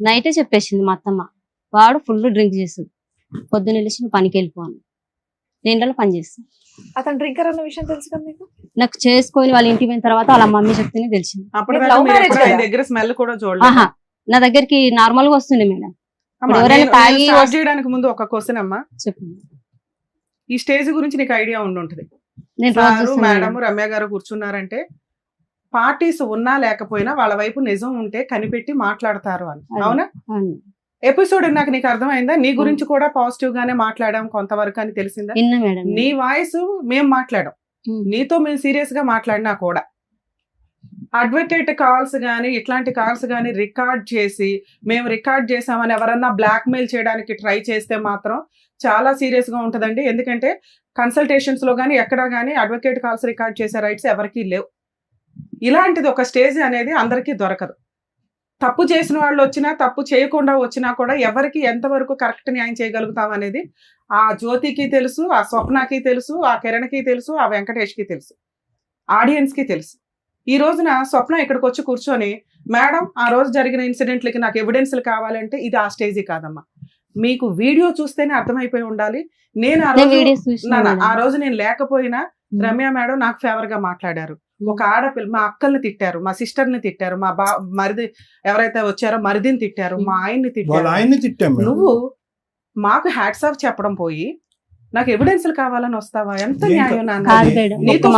నైటే చెప్పేసింది మా అత్తమ్మ, వాడు ఫుల్ డ్రింక్ చేస్తుంది, పొద్దున్న వెళ్ళి నువ్వు పనికి వెళ్ళిపోను, నేను పని చేస్తాను. అతను డ్రింకర్ అన్న విషయం తెలుసు కదా నీకు? నాకు చేసుకొని వాళ్ళ ఇంటికి పోయిన తర్వాత వాళ్ళ మమ్మీ చెప్తేనే తెలిసింది. దగ్గర స్మెల్ కూడా చూడలేదు. ఆహా, నా దగ్గరికి నార్మల్ గా వస్తుంది మేడం. ఎవరైనా తాగి చేయడానికి ముందు ఒక క్వశ్చన్ అమ్మా, చెప్పండి. ఈ స్టేజ్ గురించి నీకు ఐడియా ఉండుంటది. నేను సారు, మేడం, రమ్య గారు కూర్చున్నారంటే పార్టీస్ ఉన్నా లేకపోయినా వాళ్ళ వైపు నిజం ఉంటే కనిపెట్టి మాట్లాడతారు అని. అవునా? ఎపిసోడ్ నాకు నీకు అర్థమైందా? నీ గురించి కూడా పాజిటివ్ గానే మాట్లాడాం కొంతవరకు అని తెలిసిందా? నీ వాయిస్ మేము మాట్లాడాం, నీతో మేము సీరియస్ గా మాట్లాడినా కూడా అడ్వకేట్ కాల్స్ కానీ ఇట్లాంటి కాల్స్ కానీ రికార్డ్ చేసి మేము రికార్డ్ చేసామని ఎవరన్నా బ్లాక్ మెయిల్ చేయడానికి ట్రై చేస్తే మాత్రం చాలా సీరియస్ గా ఉంటదండి. ఎందుకంటే కన్సల్టేషన్స్ లో కానీ ఎక్కడా కానీ అడ్వకేట్ కాల్స్ రికార్డ్ చేసే రైట్స్ ఎవరికీ లేవు. ఇలాంటిది ఒక స్టేజ్ అనేది అందరికీ దొరకదు. తప్పు చేసిన వాళ్ళు వచ్చినా తప్పు చేయకుండా వచ్చినా కూడా ఎవరికి ఎంతవరకు కరెక్ట్ న్యాయం చేయగలుగుతాం అనేది ఆ జ్యోతికి తెలుసు, ఆ స్వప్నకి తెలుసు, ఆ కిరణ్కి తెలుసు, ఆ వెంకటేష్కి తెలుసు, ఆడియన్స్ కి తెలుసు. ఈ రోజున స్వప్న ఇక్కడికి వచ్చి కూర్చొని మేడం ఆ రోజు జరిగిన ఇన్సిడెంట్లకి నాకు ఎవిడెన్స్లు కావాలంటే ఇది ఆ స్టేజీ కాదమ్మా. మీకు వీడియో చూస్తేనే అర్థమైపోయి ఉండాలి. నేను ఆ రోజు నేను లేకపోయినా రమ్య మేడం నాకు ఫేవర్ గా మాట్లాడారు. ఒక ఆడపిల్ల మా అక్కల్ని తిట్టారు, మా సిస్టర్ ని తిట్టారు, మా మరిది ఎవరైతే వచ్చారో మరిదిని తిట్టారు, మా ఆయన్ని తిట్టారు. నువ్వు మాకు హ్యాట్స్ ఆఫ్ చెప్పడం పోయి నాకు ఎవిడెన్స్లు కావాలని వస్తావా? ఎంత న్యాయం నాన్న. నీతో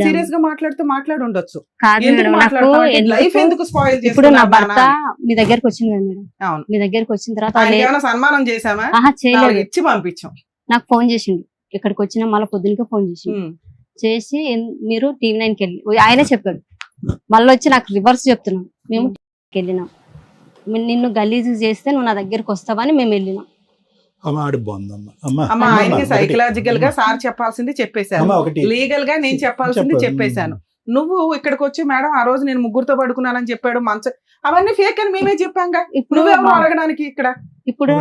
సీరియస్ గా మాట్లాడి ఉండొచ్చు. లైఫ్ ఎందుకు స్పాయిల్ ఇప్పుడు నా భర్త మీ దగ్గరకు వచ్చింది కదా మేడం. అవును, మీ దగ్గరకు వచ్చిన తర్వాత సన్మానం చేసామా? చేయలేదు, ఇచ్చి పంపించాం. నాకు ఫోన్ చేసిండు. ఇక్కడికి వచ్చిన మళ్ళీ పొద్దునకే ఫోన్ చేసి మీరు TV9కి వెళ్ళి ఆయనే చెప్పాడు. మళ్ళీ వచ్చి నాకు రివర్స్ చెప్తున్నాం. మేము వెళ్ళినాం, నిన్ను గలీజు చేస్తే నువ్వు నా దగ్గరకు వస్తావని మేము వెళ్ళినాం. సైకలాజికల్ గా సార్ చెప్పాల్సింది చెప్పేశాను, లీగల్ గా నేను చెప్పాల్సింది చెప్పేశాను. నువ్వు ఇక్కడికి వచ్చి మేడం ఆ రోజు నేను ముగ్గురుతో పడుకున్నానని చెప్పాడు అవన్నీ ఫేక్ అని మేమే చెప్పాంగా. ఇప్పుడు అడగడానికి ఇక్కడ ఇప్పుడు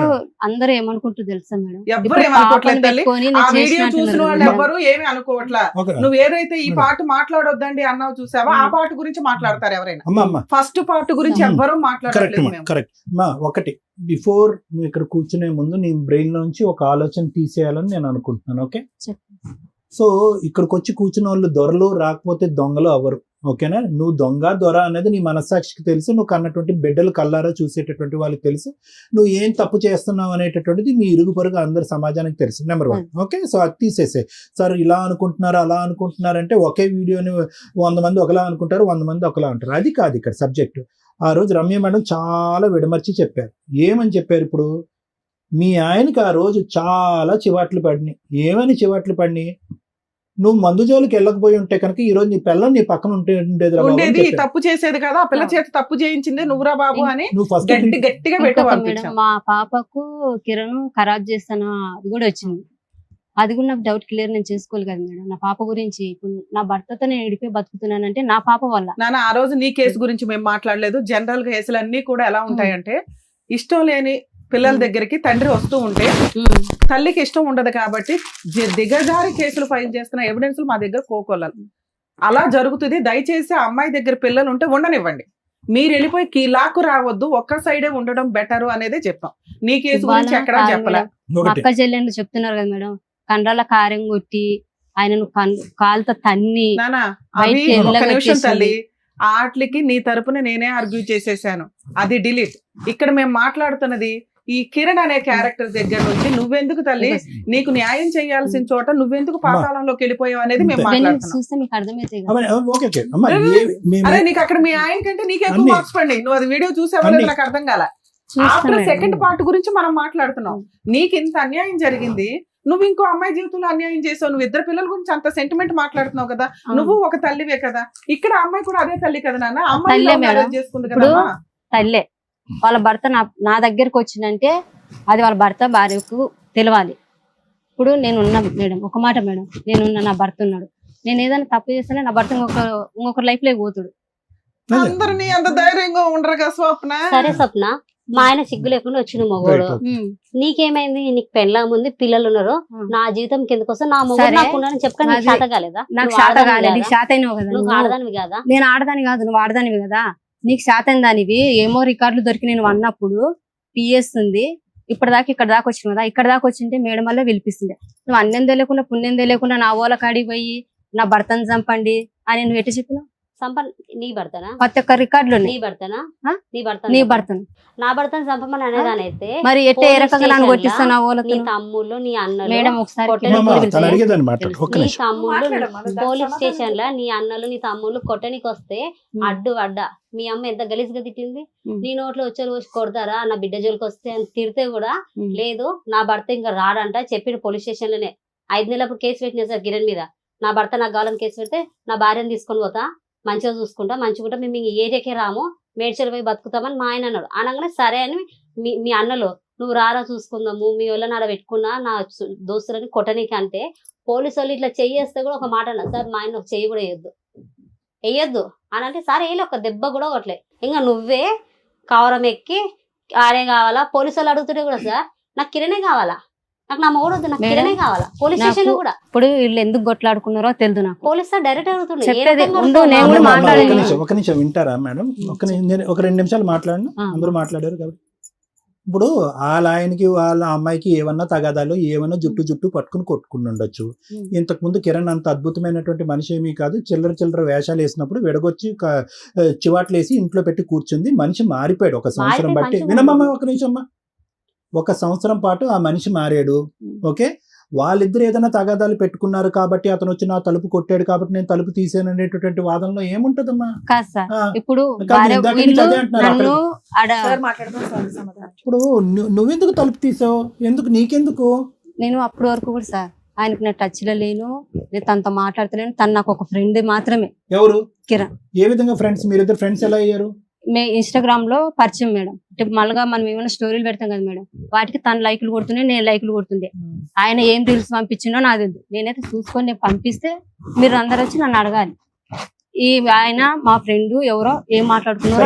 అందరూ ఏమనుకుంటారు తెలుసా మేడం? ఎవ్వరు ఏమనుకోవట్లేదు తల్లి. ఆ వీడియో చూసిన వాళ్ళు ఎవ్వరు ఏమి అనుకోవట్లా. నువ్వు ఏదైతే ఈ పాట మాట్లాడొద్దండి అన్నావు చూసావా, ఆ పాట గురించి మాట్లాడతారు ఎవరైనా. ఫస్ట్ పార్ట్ గురించి ఎవ్వరూ మాట్లాడలేదు. ఒకటి బిఫోర్ నువ్వు ఇక్కడ కూర్చునే ముందు నీ బ్రెయిన్ లోంచి ఒక ఆలోచన తీసేయాలని నేను అనుకుంటున్నాను. ఓకే, సో ఇక్కడికి వచ్చి కూర్చున్న వాళ్ళు దొరలు రాకపోతే దొంగలు అవరు. ఓకేనా? నువ్వు దొంగ దొర అనేది నీ మనస్సాక్షికి తెలుసు. నువ్వు కన్నటువంటి బిడ్డలు కల్లారా చూసేటటువంటి వాళ్ళకి తెలుసు. నువ్వు ఏం తప్పు చేస్తున్నావు అనేటటువంటిది మీ ఇరుగు పొరుగు అందరు సమాజానికి తెలుసు. నెంబర్ 1. ఓకే, సో అది తీసేసే. సార్ ఇలా అనుకుంటున్నారు అలా అనుకుంటున్నారు అంటే ఒకే వీడియోని 100 మంది ఒకలా అనుకుంటారు, 100 మంది ఒకలా అంటారు. అది కాదు ఇక్కడ సబ్జెక్టు. ఆ రోజు రమ్య మేడం చాలా విడమర్చి చెప్పారు. ఏమని చెప్పారు? ఇప్పుడు మీ ఆయనకి ఆ రోజు చాలా చివాట్లు పడినాయి. ఏమని చివాట్లు పడినాయి? నువ్వు మందు జోలికి వెళ్ళకపోయి ఉంటే కనుక ఈ రోజు నీ పిల్లలు నీ పక్కన ఉండేది. తప్పు చేసేది కదా, ఆ పిల్ల చేత తప్పు చేయించింది నువ్వురా బాబు అని నువ్వు ఫస్ట్ గట్టిగా మేడం. మా పాపకు కిరణ్ ఖరాబ్ చేస్తాను అది కూడా వచ్చింది. అది కూడా నాకు డౌట్ క్లియర్ నేను చేసుకోవాలి కదా మేడం. నా పాప గురించి ఇప్పుడు నా భర్తతో నేను ఎడిపోయి బతుకుతున్నానంటే నా పాప వల్ల. నాన్న ఆ రోజు నీ కేసు గురించి మేము మాట్లాడలేదు. జనరల్ గా కేసులు అన్ని కూడా ఎలా ఉంటాయంటే ఇష్టం లేని పిల్లల దగ్గరికి తండ్రి వస్తూ ఉంటే తల్లికి ఇష్టం ఉండదు కాబట్టి దిగజారి కేసులు ఫైల్ చేస్తున్న ఎవిడెన్స్ మా దగ్గర కోకొల్లలు అలా జరుగుతుంది. దయచేసి ఆ అమ్మాయి దగ్గర పిల్లలు ఉంటే ఉండనివ్వండి. మీరు వెళ్ళిపోయి లాక్కు రావద్దు, ఒక్క సైడే ఉండడం బెటర్ అనేది చెప్పాం. నీ కేసు గురించి ఎక్కడా చెప్పలే. అక్క చెల్లెళ్ళు చెప్తున్నారు కదా మేడం, కండ్రాల కారం కొట్టి ఆయనను కాలుతో తన్ని. తల్లి ఆటలకి నీ తరపున నేనే ఆర్గ్యూ చేసేసాను, అది డిలీట్. ఇక్కడ మేము మాట్లాడుతున్నది ఈ కిరణ్ అనే క్యారెక్టర్ దగ్గర నుంచి నువ్వెందుకు తల్లి నీకు న్యాయం చేయాల్సిన చోట నువ్వెందుకు పాతాళంలోకి వెళ్ళిపోయావు అనేది మేము మాట్లాడుతున్నాం. అరే నీకు అక్కడ మీ ఆయన కంటే నీకు ఎక్కువ మార్క్స్ పడి నువ్వు అది వీడియో చూసావనేది నాకు అర్థం కాల. ఆఫ్టర్ సెకండ్ పార్ట్ గురించి మనం మాట్లాడుతున్నాం. నీకు ఇంత అన్యాయం జరిగింది, నువ్వు ఇంకో అమ్మాయి జీవితంలో అన్యాయం చేసావు. నువ్వు ఇద్దరు పిల్లల గురించి అంత సెంటిమెంట్ మాట్లాడుతున్నావు కదా, నువ్వు ఒక తల్లివే కదా. ఇక్కడ అమ్మాయి కూడా అదే తల్లి కదా నాన్న, అమ్మాయి చేసుకుంది కదా. తల్లే వాళ్ళ భర్త నా దగ్గరకు వచ్చిందంటే అది వాళ్ళ భర్త భార్యకు తెలవాలి. ఇప్పుడు నేనున్నా మేడం, ఒక మాట మేడం, నేనున్నా, నా భర్త ఉన్నాడు, నేను ఏదైనా తప్పు చేస్తేనే నా భర్త ఇంకొకరి లైఫ్ లోకి పోతాడు. అందరినీ అంత ధైర్యంగా ఉండరు కదా స్వప్న. సరే స్వప్న, మా ఆయన సిగ్గు లేకుండా వచ్చిన మగోడు, నీకేమైంది? నీకు పెళ్ళాం ఉంది, పిల్లలు ఉన్నారు, నా జీవితం కిందకు వస్తే నా మొగుడు నాకు ఉన్నాడని చెప్పక నీకు శాత కాలేదా? నాకు శాత కాలేదు, నీకు శాత అయినావు కదా. నువ్వు ఆడదానివి కదా. నేను ఆడదాని కాదు, నువ్వు ఆడదానివి కదా. నీకు శాత అయిన దానివి ఏమో రికార్డులు దొరికి నేను అన్నప్పుడు పిఎస్ ఉంది. ఇప్పటిదాకా ఇక్కడ దాకా వచ్చిన కదా, ఇక్కడ దాకా వచ్చింటే మేడం వల్ల పిలిపిస్తుండే. నువ్వు అన్నం తెలియకుండా పుణ్యం తెలియకుండా నా ఓల కాడికి పోయి నా భర్తను చంపండి అని నువ్వు ఎట్లా చెప్పినావు? నీ భర్తనా? ప్రతి ఒక్క రికార్డులు నీ భర్తనా? నీ భర్తను నా భర్తను చంపమని అనేదానైతే మరి ఎట్లా ఏ రకంగా నన్ను కొట్టిస్తున్నా? నీ తమ్ముళ్ళు నీ అన్నలు మేడం ఒకసారి నీ తమ్ముళ్ళు పోలీస్ స్టేషన్ లో నీ అన్నలు నీ తమ్ముళ్ళు కొట్టనికి వస్తే అడ్డా మీ అమ్మ ఎంత గలీజ్గా తిట్టింది. నీ నోట్లో వచ్చే రోజు కొడతారా నా బిడ్డ జోలికి వస్తే అని తిడితే కూడా లేదు, నా భర్త ఇంకా రాడంట చెప్పిన పోలీస్ స్టేషన్ లోనే 5 నెలలప్పుడు కేసు పెట్టిన సార్ కిరణ్ మీద. నా భర్త నాకు కావాలని కేసు పెడితే నా భార్యను తీసుకొని పోతా, మంచిగా చూసుకుంటా, మంచిగా మేము ఈ ఏరియాకే రాము, మేడ్చల్ పోయి బతుకుతామని మా ఆయన అన్నాడు. అనగానే సరే అని మీ అన్నలో నువ్వు రారా చూసుకుందాము, మీ వాళ్ళని ఆడ పెట్టుకున్నా నా దోస్తులని కొట్టనీకి అంటే పోలీసు వాళ్ళు ఇట్లా చెయ్యేస్తే కూడా ఒక మాట అన్నారు, సార్ మా ఆయన ఒక చెయ్యి కూడా వేయొద్దు అని అంటే, సార్ వేయలే, ఒక దెబ్బ కూడా కొట్టలే. ఇంకా నువ్వే కవరం ఎక్కి ఆడే కావాలా, పోలీసు వాళ్ళు అడుగుతుంటే కూడా సార్ నాకు కిరణే కావాలా, నాకు నా మొగుడు వద్దు, నాకు కిరణే కావాలా. పోలీస్ స్టేషన్ కూడా ఇప్పుడు వీళ్ళు ఎందుకు కొట్లాడుకున్నారో తెలియదు నాకు. పోలీస్ సార్ డైరెక్ట్ అడుగుతుండే. చెప్పేది ఉండు, నేను కూడా మాట్లాడేది. ఒక నిమిషం వింటారా మేడం? ఒక 2 నిమిషాలు మాట్లాడను, అందరూ మాట్లాడారు కాబట్టి. ఇప్పుడు వాళ్ళ ఆయనకి వాళ్ళ అమ్మాయికి ఏమన్నా తగాదాలు, ఏమన్నా జుట్టు పట్టుకుని కొట్టుకుని ఉండొచ్చు. ఇంతకు ముందు కిరణ్ అంత అద్భుతమైనటువంటి మనిషి ఏమీ కాదు. చిల్లర వేషాలు వేసినప్పుడు విడగొచ్చి చివాట్లు వేసి ఇంట్లో పెట్టి కూర్చుంది. మనిషి మారిపోయాడు ఒక సంవత్సరం బట్టి. వినమ్మా ఒక నిమిషం అమ్మా. ఒక సంవత్సరం పాటు ఆ మనిషి మారాడు. ఓకే, వాళ్ళిద్దరు ఏదైనా తగాదాలు పెట్టుకున్నారు కాబట్టి అతను వచ్చి నా తలుపు కొట్టాడు కాబట్టి నేను తలుపు తీసాను అనేటటువంటి వాదనలో ఏముంటదమ్మా? కాదు సార్, ఇప్పుడు ఇప్పుడు నువ్వెందుకు తలుపు తీసావు? ఎందుకు? నీకెందుకు? నేను అప్పటి వరకు కూడా సార్ ఆయనకు నేను టచ్ లో లేను, నేను తనతో మాట్లాడతలేను. తను నాకు ఒక ఫ్రెండ్ మాత్రమే. ఎవరు? కిరణ్. ఏ విధంగా ఫ్రెండ్స్? మీరిద్దరు ఫ్రెండ్స్ ఎలా అయ్యారు? ఇన్స్టాగ్రామ్ లో పరిచయం మేడం. అంటే మళ్ళీ మనం ఏమైనా స్టోరీలు పెడతాం కదా మేడం, వాటికి తను లైకులు కొడుతుండే, నేను లైకులు కొడుతుండే. ఆయన ఏం రీల్స్ పంపించిండో నాకు తెలియదు. నేనైతే చూసుకొని నేను పంపిస్తే మీరు అందరు వచ్చి నన్ను అడగాలి. ఈ ఆయన మా ఫ్రెండ్ ఎవరో ఏం మాట్లాడుకున్నారో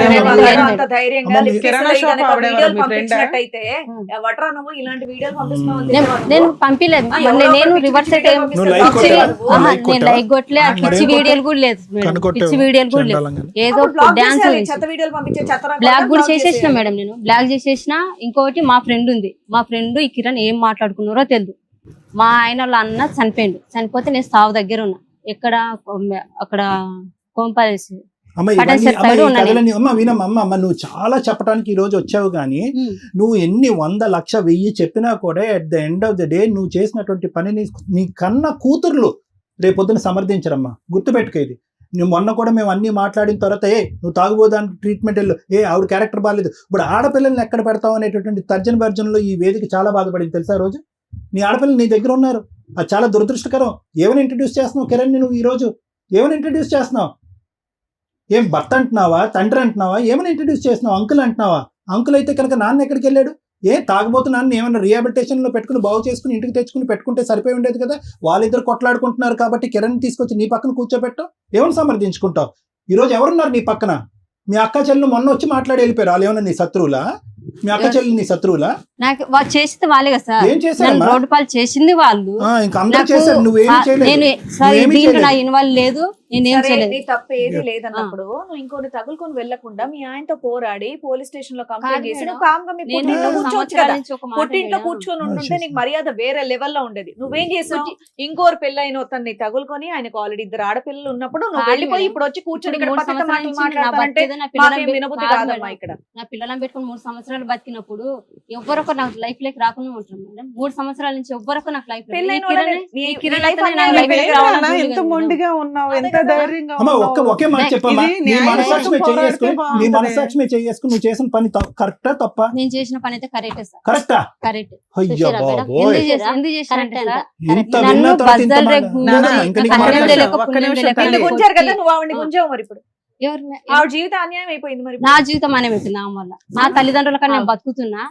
నేను పంపిలేదు. నేను రివర్స్ అయితే నేను లైక్ కొట్టలే, పిచ్చి వీడియోలు కూడా లేదు మేడం, పిచ్చి వీడియోలు కూడా లేదు. ఏదో డాన్స్ బ్లాక్ కూడా చేసేసిన మేడం, నేను బ్లాక్ చేసేసిన. ఇంకొకటి మా ఫ్రెండ్ ఉంది, మా ఫ్రెండ్ ఈ కిరణ్ ఏం మాట్లాడుకున్నారో తెలియదు. మా ఆయన వాళ్ళ అన్న చనిపోతే నేను సావు దగ్గర ఉన్నా. ఎక్కడ అక్కడ వినమ్మా, నువ్వు చాలా చెప్పడానికి ఈ రోజు వచ్చావు కానీ నువ్వు ఎన్ని 100, 1,00,000, 1000 చెప్పినా కూడా at the end of the day నువ్వు చేసినటువంటి పనిని నీ కన్న కూతుర్లు రేపొద్దున సమర్థించరమ్మా. గుర్తుపెట్టుకో ఇది. నువ్వు మొన్న కూడా మేము అన్ని మాట్లాడిన తర్వాత నువ్వు తాగుబోదానికి ట్రీట్మెంట్ వెళ్ళు, ఆవిడ క్యారెక్టర్ బాగాలేదు, ఇప్పుడు ఆడపిల్లల్ని ఎక్కడ పెడతావు అనేటటువంటి తర్జన భర్జనలో ఈ వేదిక చాలా బాధపడింది తెలుసా? రోజు నీ ఆడపిల్లలు నీ దగ్గర ఉన్నారు, అది చాలా దురదృష్టకరం. ఏమని ఇంట్రడ్యూస్ చేస్తున్నావు కిరణ్? నువ్వు ఈ రోజు ఏమని ఇంట్రడ్యూస్ చేస్తున్నావు? ఏం భర్త అంటున్నావా, తండ్రి అంటున్నావా, ఏమైనా ఇంట్రడ్యూస్ చేస్తున్నావు? అంకుల్ అంటున్నావా? అంకుల్ అయితే కనుక నాన్న ఎక్కడికి వెళ్ళాడు? తాగబోతున్నాను ఏమైనా రిహాబిలిటేషన్ లో పెట్టుకుని బాగు చేసుకుని ఇంటికి తెచ్చుకుని పెట్టుకుంటే సరిపోయి ఉండేది కదా. వాళ్ళిద్దరు కొట్లాడుకుంటున్నారు కాబట్టి కిరణ్ తీసుకొచ్చి నీ పక్కన కూర్చోబెట్టావు. ఏమని సమర్థించుకుంటావు? ఈరోజు ఎవరున్నారు నీ పక్కన? మీ అక్క చెల్లెలు మొన్న వచ్చి మాట్లాడి వెళ్ళిపోయారు. వాళ్ళు ఏమన్నా నీ శత్రువులా? మీ అక్క చెల్లెలు నీ శత్రువులా? నాకు వాళ్ళు చేసింది వాళ్ళే కదా సార్. ఏం చేశారు? రోడ్డు పాలు చేసింది వాళ్ళు. ఇంకా అందరూ చేశారు, నువ్వేం చేయలేదు. దీంట్లో నా ఇన్వాల్వ్ లేదు, నేనేం చేయలేదు. తప్ప ఏది లేదన్నప్పుడు నువ్వు ఇంకోటి తగులుకొని వెళ్లకుండా మీ ఆయనతో పోరాడి పోలీస్ స్టేషన్ లో కంప్లైంట్ చేసి నువ్వు కామ్గా మీ పుట్టింట్లో కూర్చోవచ్చు కదా. పుట్టింట్లో కూర్చొని ఉంటుంటే నీకు మర్యాద వేరే లెవెల్లో ఉండేది. నువ్వేం చేసావు? ఇంకోరు పెళ్ళైన తన్ని తగులుకొని, ఆయనకు ఆల్రెడీ 2 ఆడపిల్లలు ఉన్నప్పుడు నువ్వు వెళ్ళిపోయి ఇప్పుడు వచ్చి కూర్చొని ఇక్కడ పక్కన మాటలు మాట్లాడతానంటే వినబుద్ధి కాదమ్మా. ఇక్కడ నా పిల్లలను పెట్టుకుని 3 సంవత్సరాలు బతికినప్పుడు ఎవ్వరొక నాకు లైఫ్ లేక రాకుండా ఉంటాను మేడం. 3 సంవత్సరాల నుంచి ఎవ్వరొక నాకు లైఫ్ ఎంత మొండిగా ఉన్నావు, ఎంత ధైర్యంగా ఒకే మాట చెప్పమ్మా. నీ మనసాక్షి మీద చేసుకుని నువ్వు చేసిన పని కరెక్టా తప్ప? నేను చేసిన పని అయితే కరెక్టే సార్. కరెక్టా? కరెక్ట్. ఎందుకు చేశారంటే సార్ ఆవిడ జీవితం అన్యాయం అయిపోయింది. మరి నా జీవితం అనే పెట్టింది నా వల్ల. నా తల్లిదండ్రుల కన్నా నేను బతుకుతున్నా,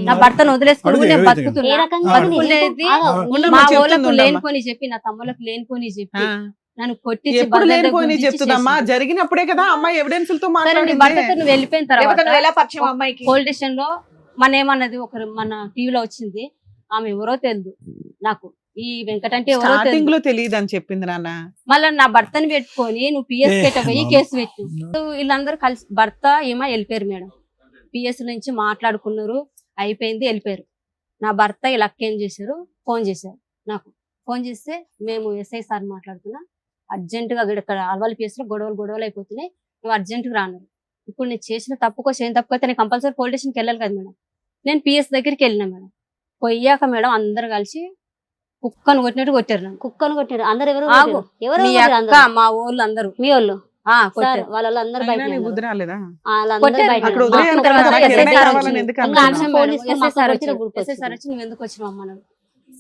నా భర్తను వదిలేసుకుని నేను బతుకుతున్నా. మా వాళ్ళకు లేనిపోని చెప్పి, నా తమ్ములకు లేనిపోని చెప్పి నన్ను కొట్టి చెప్తుందమ్మా. జరిగినప్పుడే కదా అమ్మాయి ఎవిడెన్స్ తో భర్తతో నువ్వు వెళ్ళిపోయిన తర్వాత పోలీస్ స్టేషన్ లో మన ఏమన్నది మన టీవీలో వచ్చింది. ఆమె ఎవరో తెలియదు నాకు. ఈ వెంకట అంటే ఎవరో తెలియదు అని చెప్పింది నాన్న. మళ్ళీ నా భర్తని పెట్టుకొని నువ్వు పిఎస్ పెట్టబోయి కేసు పెట్టు. వీళ్ళందరూ కలిసి భర్త ఏమో వెళ్ళిపోయారు మేడం. పిఎస్ నుంచి మాట్లాడుకున్నారు, అయిపోయింది, వెళ్ళిపోయారు. నా భర్త ఇలా ఏం చేశారు, ఫోన్ చేశారు నాకు. ఫోన్ చేస్తే మేము ఎస్ఐ సార్ మాట్లాడుతున్నా, అర్జెంటుగా ఇక్కడ అల్వాల్ పిఎస్ లో గొడవలు అయిపోతున్నాయి, నువ్వు అర్జెంటుగా రాన్నారు. ఇప్పుడు నేను చేసిన తప్పుకో చేయని తప్పుకైతే నేను కంపల్సరీ పోలీస్ స్టేషన్కి వెళ్ళాలి కదా మేడం. నేను పిఎస్ దగ్గరికి వెళ్ళినా మేడం. పోయాక మేడం అందరు కలిసి కుక్కను కొట్టినట్టు కొట్టారు. కుక్కను కొట్టారు అందరు. ఎవరు మా వాళ్ళు అందరూ. మీ వాళ్ళు వాళ్ళందరూ నువ్వు ఎందుకు వచ్చినావు అమ్మన్నాడు.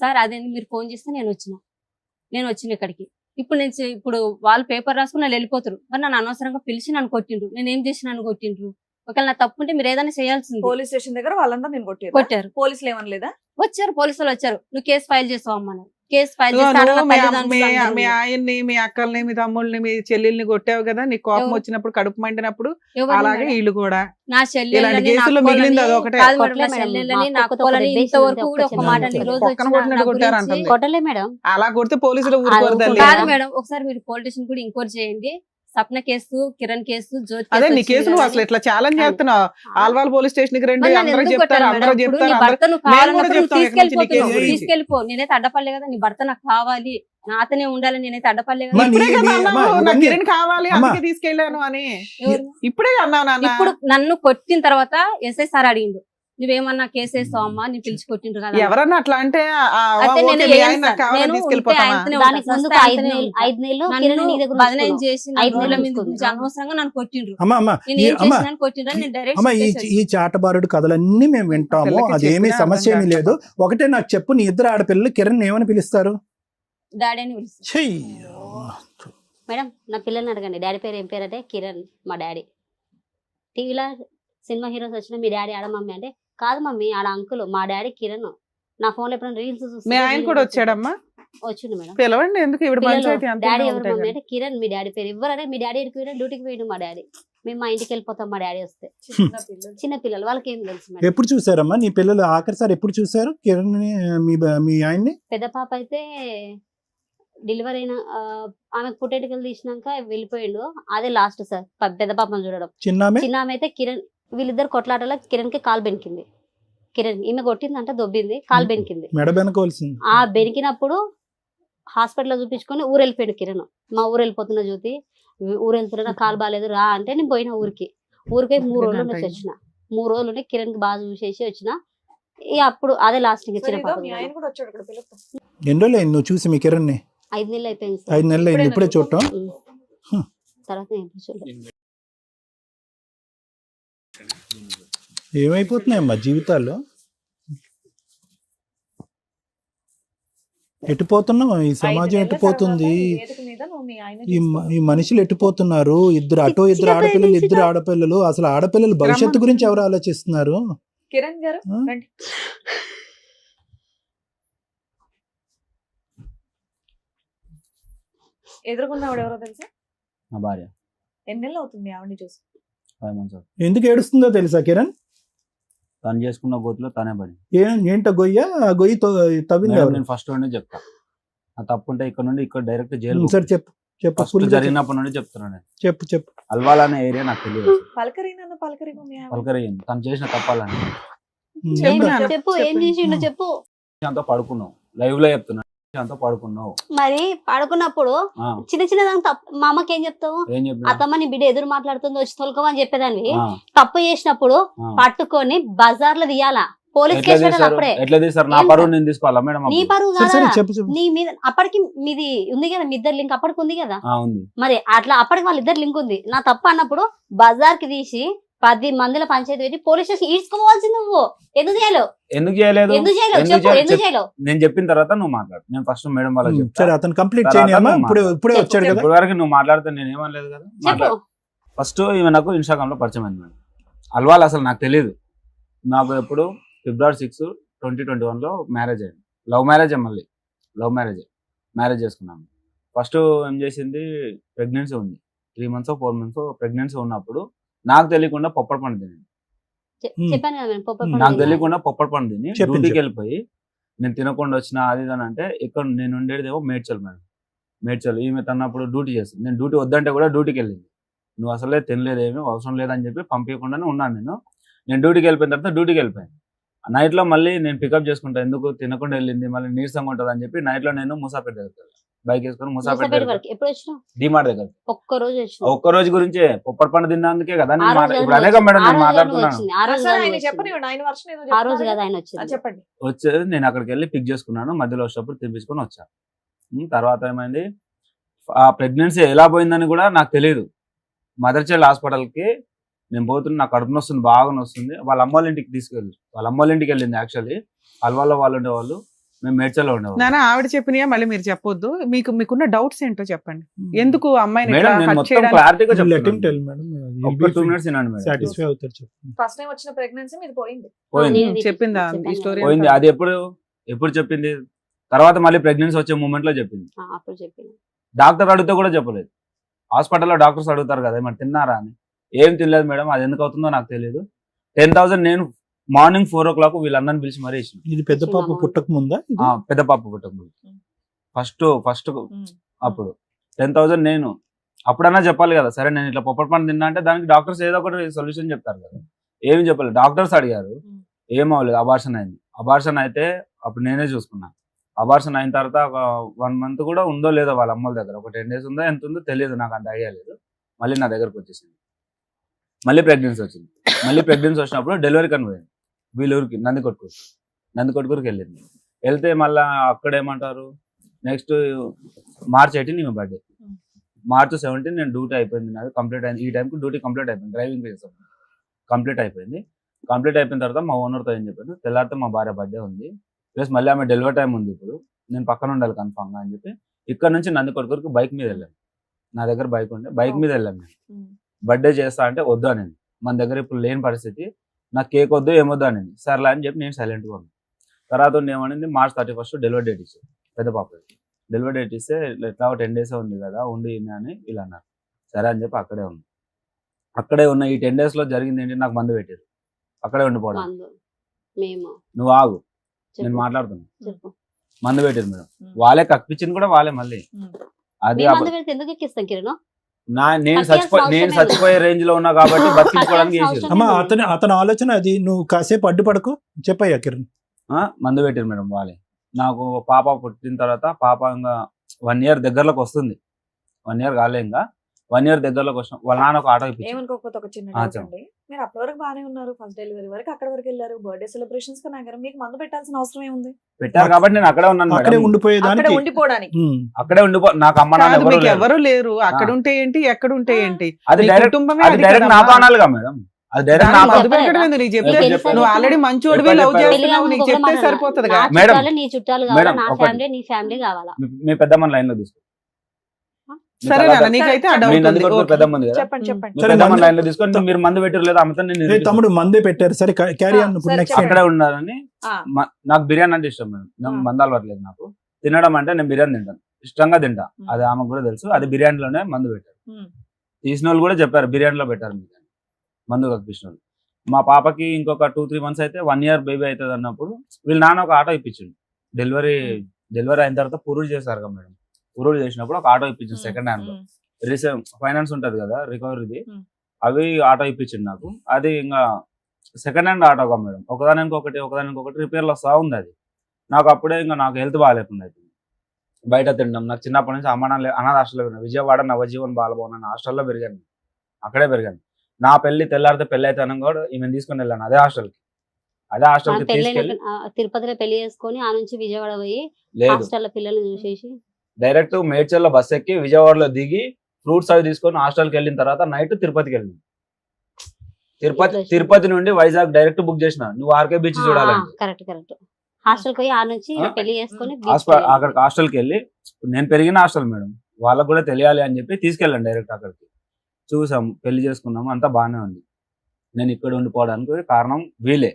సార్ అదేంది మీరు ఫోన్ చేస్తే నేను వచ్చిన ఇక్కడికి. ఇప్పుడు ఇప్పుడు వాళ్ళు పేపర్ రాసుకుని వాళ్ళు వెళ్ళిపోతారు. మరి నన్ను అనవసరంగా పిలిచి నన్ను కొట్టిండ్రు. నేను ఏం చేసి నన్ను కొట్టిండ్రు? ఒకవేళ నా తప్పు ఉంటే మీరు ఏదైనా చేయాల్సింది. పోలీస్ స్టేషన్ దగ్గర వాళ్ళందరూ నేను కొట్టారు. పోలీసులు ఏమనలేదా? వచ్చారు, పోలీసులు వచ్చారు. నువ్వు కేసు ఫైల్ చేసావు అమ్మ, కేసు ఫైల్ మీ ఆయన్ని, మీ అక్కల్ని, మీ తమ్ముళ్ళని, మీ చెల్లెల్ని కొట్టావు కదా, నీకు కోపం వచ్చినప్పుడు, కడుపు మండినప్పుడు. అలాగే వీళ్ళు కూడా నా ఇలాంటి కేసులు మిగిలింది అదొకటే. ఇంతవరకు కూడా ఒక మాట ఈ రోజు పక్కన కొట్టినట్టు కొట్టారు అంటుంది. కొట్టలే మేడం. అలా కొడితే పోలీసులు ఊరుకోరు తల్లి. కాదు మేడం, ఒకసారి మీరు పోలీస్ స్టేషన్ కూడా ఎంక్వైరీ చేయండి. సప్న కేసు, కిరణ్ కేసు, జ్యోతి అదే నీ కేసు నువ్వు అసలు ఇట్లా ఛాలెంజ్ చేస్తున్నావు. ఆల్వాల్ పోలీస్ స్టేషన్ కి రండి, అందరూ చెప్తారు, అందరూ తీసుకెళ్ళిపో. నేనైతే అడ్డపడలే కదా, నీ భర్త నాకు కావాలి, నాతోనే ఉండాలని నేనైతే అడ్డపడలే కదా. ఇప్పుడే కదా అన్నావు, నాకు కిరణ్ కావాలి అందుకే తీసుకెళ్ళాను అని. ఇప్పుడే అన్నావు నాన్న. ఇప్పుడు నన్ను కొట్టిన తర్వాత ఎస్ఐ సార్ అడిగిండు, నువ్వేమన్నా కేసు వేస్తావు అమ్మా, నీ పిలిచి కొట్టిండ్రు కదా. ఎవరన్నా అట్లా అంటే అనవసరంగా నన్ను కొట్టిండ్రు. ఈ చాటబారుడు కథలన్నీ మేము వింటాము, అదేమీ సమస్య ఏమీ లేదు. ఒకటే నాకు చెప్పు, నీ ఇద్దరు ఆడపిల్లలు కిరణ్ ఏమని పిలుస్తారు? డాడీ అని పిలుస్తారు. మేడం నా పిల్లల్ని అడగండి, డాడీ పేరు ఏం పేరు అంటే కిరణ్ మా డాడీ. టీవీలో సినిమా హీరోస్ వచ్చిన మీ డాడీ ఆడ మమ్మీ అంటే, కాదు మమ్మీ ఆడ అంకుల్, మా డాడీ కిరణ్. నా ఫోన్ లో ఎప్పుడైనా రీల్స్ చూస్తే ఆయన కూడా వచ్చాడమ్మా. వచ్చిండు మేడం. పిలవండి, ఎందుకు డాడీ ఎవరు మమ్మీ అంటే కిరణ్ మీ డాడీ పేరు. ఎవరంటే మీ డాడీ ఎక్కడికి డ్యూటీకి పోయిండు మా డాడీ, మేము మా ఇంటికి వెళ్ళిపోతాం మా డాడీ వస్తే. చిన్న పిల్లలు, వాళ్ళకి ఏం తెలుసు మేడం. ఎప్పుడు చూసారమ్మా నీ పిల్లలు ఆఖరిసారి ఎప్పుడు చూసారు కిరణ్ మీ ఆయన్ని? పెద్ద పాప అయితే డెలివరీ అయిన ఆమెకు పుట్టేటికలు తీసినాక వెళ్ళిపోయిండు, అదే లాస్ట్ సార్ పెద్ద పాపను చూడడం. చిన్న ఆమె అయితే కిరణ్, వీళ్ళిద్దరు కొట్లాటలో కిరణ్ కి కాలు బెనికింది. కిరణ్ ఈమె కొట్టిందంటే దొబ్బింది, కాలు బెనికింది. ఆ బెనికినప్పుడు హాస్పిటల్లో చూపించుకొని ఊరు వెళ్ళిపోయాడు కిరణ్. మా ఊరు వెళ్ళిపోతున్నా జ్యోతి, ఊరు వెళ్తున్నా, కాలు బాగాలేదు రా అంటే నేను పోయిన ఊరికి 3 రోజులు నుంచి వచ్చిన. 3 రోజులు కిరణ్ కి బాగా చూసేసి వచ్చిన. అప్పుడు అదే లాస్ట్ చిన్న పాప. ఎన్ని రోజులు అయింది నువ్వు చూసి మీ కిరణ్ ని? 5 నెలలు అయిపోయింది. 5 నెలలు అయింది ఇప్పుడే చూడటం. తర్వాత చూడలేదు. ఏమైపోతున్నాయమ్మా జీవితాల్లో, ఎటుపోతున్నాం, ఈ సమాజం ఎటుపోతుంది, ఈ మనుషులు ఎటుపోతున్నారు. ఇద్దరు ఆడపిల్లలు, ఇద్దరు ఆడపిల్లలు. అసలు ఆడపిల్లలు భవిష్యత్తు గురించి ఎవరు ఆలోచిస్తున్నారు? కిరణ్ గారు ఎదురుకున్నవాడు ఎవరో తెలుసా? నా భార్య. ఎన్ని నెలలు అవుతుంది ఆవిడని చూసి? 5 months. ఎందుకు ఏడుస్తుందో తెలుసా కిరణ్? తను చేసుకున్న గోతిలో తనే పడి. ఏంట గొయ్యి తవ్వింది? నేను ఫస్ట్ నుండి చెప్తా, ఆ తప్పు ఉంటే ఇక్కడ నుండి ఇక్కడ డైరెక్ట్ జైలు. సరే చెప్పు. జరిగినప్పటి నుండి చెప్తున్నాను. చెప్పు. అల్వాల్ అనే ఏరియా నాకు తెలియదు. పలకరి తను చేసిన తప్పాలని చెప్పు. ఏం చేసిండు చెప్పు. అంతా పడుకున్నావు, లైవ్ లో చెప్తున్నా, అంతా పడుకున్నావు. మరి పడుకున్నప్పుడు చిన్న దానికి మా అమ్మకి ఏం చెప్తావు? అత్తమ్మ నీ బిడ్డ ఎదురు మాట్లాడుతుంది వచ్చి తొలకమని చెప్పేదాన్ని. తప్పు చేసినప్పుడు పట్టుకొని బజార్ లో తీయాలా, పోలీస్ కేసు పెట్టాలి. అప్పుడే ఎట్లా తీస్తారు? నా పరువు నేను తీసుకోవాలా మేడం? నీ పరువు కాదా, నీ మీద అప్పటికి మీది ఉంది కదా, మీ ఇద్దరు లింక్ అప్పటికి ఉంది కదా. మరి అట్లా అప్పటికి వాళ్ళిద్దరు లింక్ ఉంది. నా తప్పు అన్నప్పుడు బజార్ కి తీసి 10 మందిలో పంచాయతీ పెట్టి పోలీస్ స్టేషన్ ఈడ్చుకోవాల్సింది. నువ్వు ఎందుకు చేయలేదు? నేను చెప్పిన తర్వాత నువ్వు మాట్లాడు. నేను ఫస్ట్ మేడం వాళ్ళకి అతను కంప్లీట్ చేయనియమ్మా. ఇప్పుడే వచ్చాడు కదా. ఇప్పుడు వరకు నువ్వు మాట్లాడితే నేను ఏమనలేదు కదా. ఫస్ట్ ఈమె నాకు ఇన్స్టాగ్రామ్ లో పరిచయం అయింది మేడం. అల్వాల్ అసలు నాకు తెలియదు. నాకు ఎప్పుడు February 6, 2021 లో మ్యారేజ్ అయింది. లవ్ మ్యారేజ్, మళ్ళీ లవ్ మ్యారేజ్ చేసుకున్నాను. ఫస్ట్ ఏం చేసింది, ప్రెగ్నెన్సీ ఉంది. 3 months 4 months ప్రెగ్నెన్సీ ఉన్నప్పుడు నాకు తెలియకుండా పొప్పడి పండు తిని, నాకు తెలియకుండా పొప్పడి పండు తిని డ్యూటీకి వెళ్ళిపోయి, నేను తినకుండా వచ్చిన అది అని అంటే, ఇక్కడ నేను ఉండేదేమో మేడ్చల్ మేడం. మేడ్చల్ ఈమె తన్నప్పుడు డ్యూటీ చేస్తుంది. నేను డ్యూటీ వద్దంటే కూడా డ్యూటీకి వెళ్ళింది. నువ్వు అసలే తినలేదేమీ అవసరం లేదని చెప్పి పంపించకుండానే ఉన్నాను. నేను డ్యూటీకి వెళ్ళిపోయిన తర్వాత డ్యూటీకి వెళ్ళిపోయాను. నైట్ లో మళ్ళీ నేను పికప్ చేసుకుంటా, ఎందుకు తినకుండా వెళ్ళింది, మళ్ళీ నీరసంగా ఉంటుంది అని చెప్పి నైట్ లో నేను ముసాపేట దగ్గర బైక్ వేసుకొని ముసాపేట డిమార్ట్ దగ్గర ఒక్క రోజు గురించే పొప్పడి పండు తిన్నందుకే కదా ఇప్పుడు అనేక మేడం నేను మాట్లాడుతున్నాను. వచ్చేది నేను అక్కడికి వెళ్ళి పిక్ చేసుకున్నాను. మధ్యలో వచ్చేటప్పుడు తినిపించుకొని వచ్చాను. తర్వాత ఏమైంది, ఆ ప్రెగ్నెన్సీ ఎలా పోయిందని కూడా నాకు తెలియదు. మదర్ చైల్డ్ హాస్పిటల్కి నేను పోతున్నా, నాకు కడుపు నొస్తుంది, బాగా నొస్తుంది. వాళ్ళ అమ్మ వాళ్ళ ఇంటికి తీసుకెళ్ళి, వాళ్ళ అమ్మ వాళ్ళ ఇంటికి వెళ్ళింది. యాక్చువల్లీ అల్వాలో వాళ్ళు ఉండేవాళ్ళు. మేము మేడ్చల్లో ఉండేవాళ్ళం. నాన్న ఆవిడ చెప్పినయా మళ్ళీ మీరు చెప్పొద్దు. మీకున్న డౌట్స్ ఏంటో చెప్పండి. ఎందుకు అమ్మాయిని మేడం ఇట్లా నేను hurt మొత్తం చేయడానికి- క్లారిటీగా Let him చెప్తున్నాను. tell, madam. ఒక్క 2 minutes వినండి మేడం. సాటిస్ఫై అవుతారు చెప్పండి. ఫస్ట్ టైం వచ్చిన ప్రెగ్నెన్సీ మీది పోయింది. పోయింది చెప్పిందా ఈ చెప్పాను. స్టోరీ? పోయింది. అది ఎప్పుడు చెప్పింది? తర్వాత మళ్ళీ ప్రెగ్నెన్సీ వచ్చే మూమెంట్ లో చెప్పింది. అప్పుడు చెప్పిన డాక్టర్ అడిగితే కూడా చెప్పలేదు. హాస్పిటల్లో డాక్టర్స్ అడుగుతారు కదా మరి తిన్నారా అని. ఏం తినలేదు మేడం, అది ఎందుకు అవుతుందో నాకు తెలియదు. 10,000 నేను మార్నింగ్ 4 o'clock వీళ్ళందరిని పిలిచి మరీ ఇచ్చిన. ఇది పెద్ద పాప పుట్టక ముందా ఇది? పెద్ద పాప పుట్టక ఫస్ట్ అప్పుడు 10,000 నేను అప్పుడన్నా చెప్పాలి కదా. సరే నేను ఇట్లా పొప్పటి పండు తిన్నా అంటే దానికి డాక్టర్స్ ఏదో ఒకటి సొల్యూషన్ చెప్తారు కదా. ఏమి చెప్పలేదు. డాక్టర్స్ అడిగారు, ఏమవ్వలేదు, అబార్షన్ అయింది. అబార్షన్ అయితే అప్పుడు నేనే చూసుకున్నా. అబార్షన్ అయిన తర్వాత ఒక 1 month కూడా ఉందో లేదో వాళ్ళ అమ్మల దగ్గర, ఒక 10 days ఉందో ఎంత ఉందో తెలియదు, నాకు అంత ఐడియా లేదు. మళ్ళీ నా దగ్గరకు వచ్చేసింది. మళ్ళీ ప్రెగ్నెన్సీ వచ్చింది. మళ్ళీ ప్రెగ్నెన్సీ వచ్చినప్పుడు డెలివరీ కని పోయింది వీళ్ళూరికి, నందికొట్కూరుకి వెళ్ళింది. వెళ్తే మళ్ళీ అక్కడ ఏమంటారు, నెక్స్ట్ March 18 ఈమె బర్త్డే, March 17 నేను డ్యూటీ అయిపోయింది, నాది కంప్లీట్ అయింది. ఈ టైంకి డ్యూటీ కంప్లీట్ అయిపోయింది, డ్రైవింగ్ చేసాను, కంప్లీట్ అయిపోయింది. కంప్లీట్ అయిపోయిన తర్వాత మా ఓనర్తో ఏం చెప్పాను, తెల్లారితే మా భార్య బర్త్డే ఉంది, ప్లస్ మళ్ళీ ఆమె డెలివరీ టైం ఉంది, ఇప్పుడు నేను పక్కన ఉండాలి కన్ఫామ్గా అని చెప్పి ఇక్కడ నుంచి నందికొట్కూరుకి బైక్ మీద వెళ్ళాను. నా దగ్గర బైక్ ఉండే, బైక్ మీద వెళ్ళాను నేను. బర్త్డే చేస్తా అంటే వద్దు అని, మన దగ్గర ఇప్పుడు లేని పరిస్థితి, నాకు కేక్ వద్దు ఏమొద్దు అని. సర్లే అని చెప్పి నేను సైలెంట్గా ఉన్నాను. తర్వాత ఏమనింది, March 31 డెలివరీ డేట్ ఇచ్చారు పెద్ద పాప. డెలివరీ డేట్ ఇస్తే ఎట్లా 10 days ఉంది కదా ఉండి అని ఇలా అన్నారు. సరే అని చెప్పి అక్కడే ఉన్న ఈ 10 days లో జరిగింది ఏంటి, నాకు మందు పెట్టారు, అక్కడే ఉండిపోవడం. మేము నువ్వు ఆగు, నేను మాట్లాడుతున్నా. చెప్పు. మందు పెట్టారు మేడం, వాళ్ళే కక్కిచ్చింది కూడా వాళ్ళే. మళ్ళీ అది మేము మందు పెడితే ఎందుకు ఎక్కిస్తాం కిరణ్? నేను అవసరం చచ్చిపోయే రేంజ్ లో ఉన్నా కాబట్టి బతికించుకోవడానికి చేసారు. అమ్మా అతని ఆలోచన అది, నువ్వు కాసేపు అడ్డుపడకు, చెప్పయ్యా కిరణ్. మందు పెట్టారు మేడం వాళ్ళే. నాకు పాప పుట్టిన తర్వాత పాప ఇంకా 1 year దగ్గరలోకి వస్తుంది, 1 year కాలే, ఇంకా 1 year దగ్గరలోకి వచ్చిన వాళ్ళ నాన్న ఒక ఆటో ఇప్పించారు. ఏమనుకోకపోతే ఒక చిన్న డౌట్ అండి, మీరు అప్పటి వరకు బాగానే ఉన్నారు, ఫస్ట్ డెలివరీ వరకు అక్కడ వరకు వెళ్ళారు, బర్త్డే సెలబ్రేషన్స్ కి నాకు మీకు మందు పెట్టాల్సిన అవసరం ఏముంది? పెట్టారు కాబట్టి నేను అక్కడే ఉన్నాను అక్కడే మేడం. ఉండిపోయేదానికి. అక్కడ ఉండిపోవడానికి అక్కడే నాకు అమ్మ నాన్న కాదు, ఎవరు మీకు లేరు. ఎవరు లేరు. అక్కడ ఉంటే ఏంటి, ఎక్కడ ఉంటే ఏంటి? అది నీ డైరెక్ట్ కుటుంబమే అది అది డైరెక్ట్ కదమ్మా. నాతో అనాలిగా మేడం, అది డైరెక్ట్ దాన్ని నాతో. మధు పెట్టడం ఎందుకు? నీకు చెప్తే చెప్పాను. నువ్వు ఆల్రెడీ మంచోడివి, చెప్పాను. లవ్ చెప్పాను. చేస్తున్నావు, నీకు చెప్తే సరిపోతుంది కదా. నా మేడం, చుట్టాలు నీ చుట్టాలు కావాలా, మేడం, నా ఒకటి. ఫ్యామిలీ నీ ఫ్యామిలీ కావాలా? మీ పెద్దమ్మ లైన్ లో తీసుకో. సరే నాన్న, నీకైతే ఆ మీ డౌట్ ఉంది. నందికొట్కూరు ఓకే. పెద్దమ్మ ఉంది కదా, చెప్పండి చెప్పండి. మీ సరే, పెద్దమ్మ మందు- లైన్ లో తీసుకొని మీరు మందు పెట్టారు లేదా అమ్మతో నేను ఏ నిరూపిస్తాను. తమ్ముడు మందే పెట్టారు, సరే క్యారీ ఆన్. ఇప్పుడు సరే, నెక్స్ట్ చెప్పండి. అక్కడే ఉండాలని ఆ. నాకు బిర్యానీ అంటే ఇష్టం మేడం. నాకు మందు అలవాట్లేదు. నాకు తినడం అంటే నేను బిర్యానీ తింటాను, ఇష్టంగా తింటా. అది ఆమెకు కూడా తెలుసు. అది బిర్యానీలోనే మందు పెట్టారు. తీసిన వాళ్ళు కూడా చెప్పారు బిర్యానీలో పెట్టారు మీకు మందు కప్పించిన వాళ్ళు. మా పాపకి ఇంకొక 2-3 months అయితే 1 year బేబీ అవుతుంది అన్నప్పుడు వీళ్ళ నాన్న ఒక ఆటో ఇప్పించిండు. డెలివరీ అయిన తర్వాత పురుడు చేశారు కదా మేడం, పురుడు చేసినప్పుడు ఒక ఆటో ఇప్పించింది సెకండ్ హ్యాండ్ లో. ఫైనాన్స్ ఉంటది కదా రికవరీది, అవి ఆటో ఇప్పించింది నాకు. అది ఇంకా సెకండ్ హ్యాండ్ ఆటోగా మేడం, ఒకదానికి రిపేర్లు వస్తా ఉంది. అది నాకు అప్పుడే ఇంకా నాకు హెల్త్ బాగాలేకుండా అయిపోయింది. బయట తినడం నాకు చిన్నప్పటి నుంచి అనాథ హాస్టల్లో పెరిగాను. విజయవాడ నవజీవన్ బాలభవన్ అనే హాస్టల్లో పెరిగాను, అక్కడే పెరిగాను. నా పెళ్లి తెల్లారితే పెళ్లి అయితే కూడా ఈమెను తీసుకుని వెళ్ళాను అదే హాస్టల్కి తీసుకెళ్ళి. తిరుపతిలో పెళ్లి చేసుకొని ఆ నుంచి విజయవాడ పోయి లేదు, హాస్టల్ పిల్లల్ని చూసేసి డైరెక్ట్ మేడ్చల్లో బస్ ఎక్కి విజయవాడలో దిగి ఫ్రూట్స్ అవి తీసుకొని హాస్టల్కి వెళ్ళిన తర్వాత నైట్ తిరుపతికి వెళ్ళింది. తిరుపతి నుండి వైజాగ్ డైరెక్ట్ బుక్ చేసిన, నువ్వు ఆర్కే బీచ్ చూడాలంటే. కరెక్ట్ హాస్టల్ పోయి ఆ నుంచి పెళ్లి చేసుకొని అక్కడికి హాస్టల్కి వెళ్ళి, నేను పెరిగిన హాస్టల్ మేడం, వాళ్ళకు కూడా తెలియాలి అని చెప్పి తీసుకెళ్ళాను డైరెక్ట్ అక్కడికి. చూసాము, పెళ్లి చేసుకున్నాము, అంతా బాగానే ఉంది. నేను ఇక్కడ ఉండిపోవడానికి కారణం వీలే.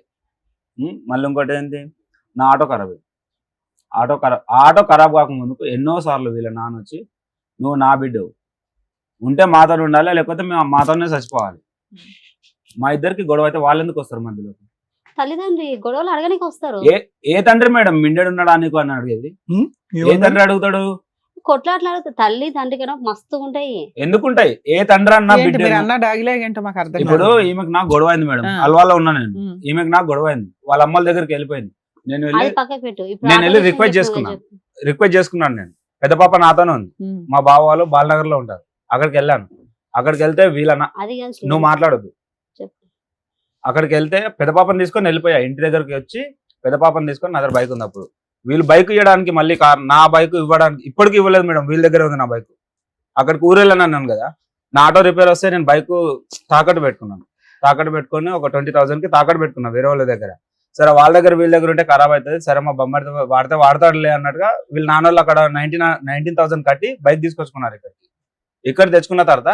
మళ్ళీ ఇంకోటి ఏంటి, నా ఆటో ఖరాబ్ అయింది. ఆటో ఖరాబ్ కాకముందుకు ఎన్నోసార్లు వీళ్ళ నాన్న వచ్చి, నువ్వు నా బిడ్డవు, ఉంటే మాతో ఉండాలి, లేకపోతే మేము మాతోనే చచ్చిపోవాలి. మా ఇద్దరికి గొడవ అయితే వాళ్ళు ఎందుకు వస్తారు మధ్యలో? తల్లిదండ్రి గొడవలు అడగడానికి వస్తారు. ఏ తండ్రి మేడం మిండెడు ఉన్నాడా నీకు అని అడిగేది? ఏ తండ్రి అడుగుతాడు? కొట్లాట్లాడుతూ తల్లి తండ్రి కన్నా మస్తు ఉంటాయి. ఎందుకుంటాయి? ఏ తండ్రి అన్నా ఏంటి బిడ్డ. మీరు అన్న డాగిలాగ్ ఏంటో మాకు అర్థం ఇప్పుడు కాదు. ఈమెకు నాకు గొడవ అయింది మేడం, ఆ. అల్వాలో ఉన్నా నేను. ఉమ్. ఈమెకు నాకు గొడవ అయింది, వాళ్ళ అమ్మల దగ్గరికి వెళ్ళిపోయింది. నేను అది వెళ్ళి పక్కకు పెట్టు. ఇప్పుడు నేను వెళ్ళి ఆటో రిక్వెస్ట్ విషయం చెప్పు. రిక్వెస్ట్ చేసుకున్నాను. నేను పెద్ద పాప నాతోనే ఉంది, ఉమ్. మా బావ వాళ్ళు బాలనగర్ లో ఉంటారు. అక్కడికి వెళ్ళాను. అక్కడికి వెళ్తే అది కాదు నువ్వు మాట్లాడొద్దు. చెప్పు. అక్కడికి వెళ్తే పెద్ద పాపని తీసుకొని వెళ్ళిపోయా. ఇంటి దగ్గరికి వచ్చి పెద్ద పాపని తీసుకొని నా దగ్గర బైక్ ఉంది. అప్పుడు వీళ్ళు బైక్ ఇవ్వడానికి మళ్ళీ నా బైక్ ఇవ్వడానికి ఇప్పటికి ఇవ్వలేదు మేడం, వీళ్ళ దగ్గర ఉంది నా బైక్. అక్కడికి ఊరు వెళ్ళాను అన్నాను కదా, నా ఆటో రిపేర్ వస్తే నేను బైక్ తాకట్టు పెట్టుకున్నాను. తాకట్టు పెట్టుకొని ఒక 20,000కి తాకట్టు పెట్టుకున్నా వేరే వాళ్ళ దగ్గర. సరే వాళ్ళ దగ్గర వీళ్ళ దగ్గర ఉంటే ఖరాబ్ అవుతుంది, సరే మా బొమ్మడితో వాడతాడులే అన్నట్టుగా వీళ్ళ నాన్న వాళ్ళు అక్కడ 19,000 కట్టి బైక్ తీసుకొచ్చుకున్నారు ఇక్కడ తెచ్చుకున్న తర్వాత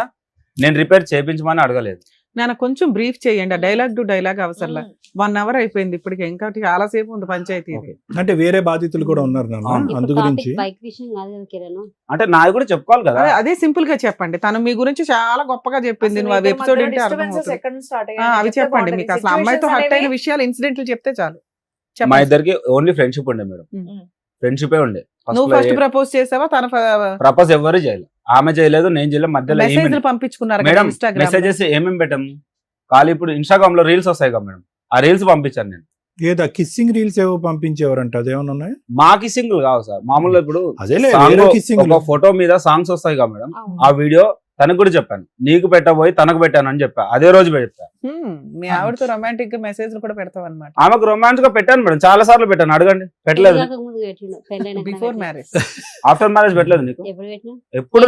నేను రిపేర్ చేయించమని అడగలేదు. నాన్న కొంచెం బ్రీఫ్ చేయండి, ఆ డైలాగ్ టు డైలాగ్ అవసరంలా. 1 hour అయిపోయింది ఇప్పటికి, ఇంకా చాలా సేపు ఉంది పంచాయతీ. అంటే వేరే బాధితులు కూడా ఉన్నారు నాన్న, అందు గురించి బైక్ విషయం కాదు కదా కిరణ్. అంటే నాది కూడా చెప్పుకోవాలి కదా. అదే సింపుల్ గా చెప్పండి, తను మీ గురించి చాలా గొప్పగా చెప్పింది, నువ్వు అవి ఎపిసోడ్ ఏంటి అవి చెప్పండి. మీకు అసలు అమ్మాయితో హర్ట్ అయిన విషయాలు, ఇన్సిడెంట్లు చెప్తే చాలు. మా ఇద్దరికి ఓన్లీ ఫ్రెండ్షిప్ ఉండే మేడం, ఫ్రెండ్షిపే ఉండే. నువ్వు ఫస్ట్ ప్రపోజ్ చేసావా? తన ప్రపోజ్ ఎవరు చేయలేదు, ఆమె చేయలేదు, నేను చేయలేదు. మధ్యలో మెసేజ్లు పంపించుకున్నారు మేడం, మెసేజెస్ ఏమేమి పెట్టాము ఖాళీ. ఇప్పుడు ఇన్స్టాగ్రామ్ లో రీల్స్ వస్తాయి కదా మేడం, ఆ రీల్స్ పంపించాను నేను. ఏదా కిస్సింగ్ రీల్స్ ఏవో పంపించేవారంట, అదేమన్నా ఉన్నాయి? మా కిస్సింగ్ కావు సార్, మామూలుగా ఇప్పుడు ఒక ఫోటో మీద సాంగ్స్ వస్తాయి కదా మేడం, ఆ వీడియో తనకు కూడా చెప్పాను, నీకు పెట్టబోయి తనకు పెట్టాను అని చెప్పా, అదే రోజు పెట్టా. మీ ఆవిడతో రొమాంటిక్ గా మెసేజ్లు కూడా పెడతావు అనమాట? ఆమెకు రొమాన్స్ గా పెట్టాను మేడం, చాలా సార్లు పెట్టాను, అడగండి. పెట్టలేదు. బిఫోర్ మ్యారేజ్, ఆఫ్టర్ మ్యారేజ్ పెట్టలేదు నీకు? ఎప్పుడు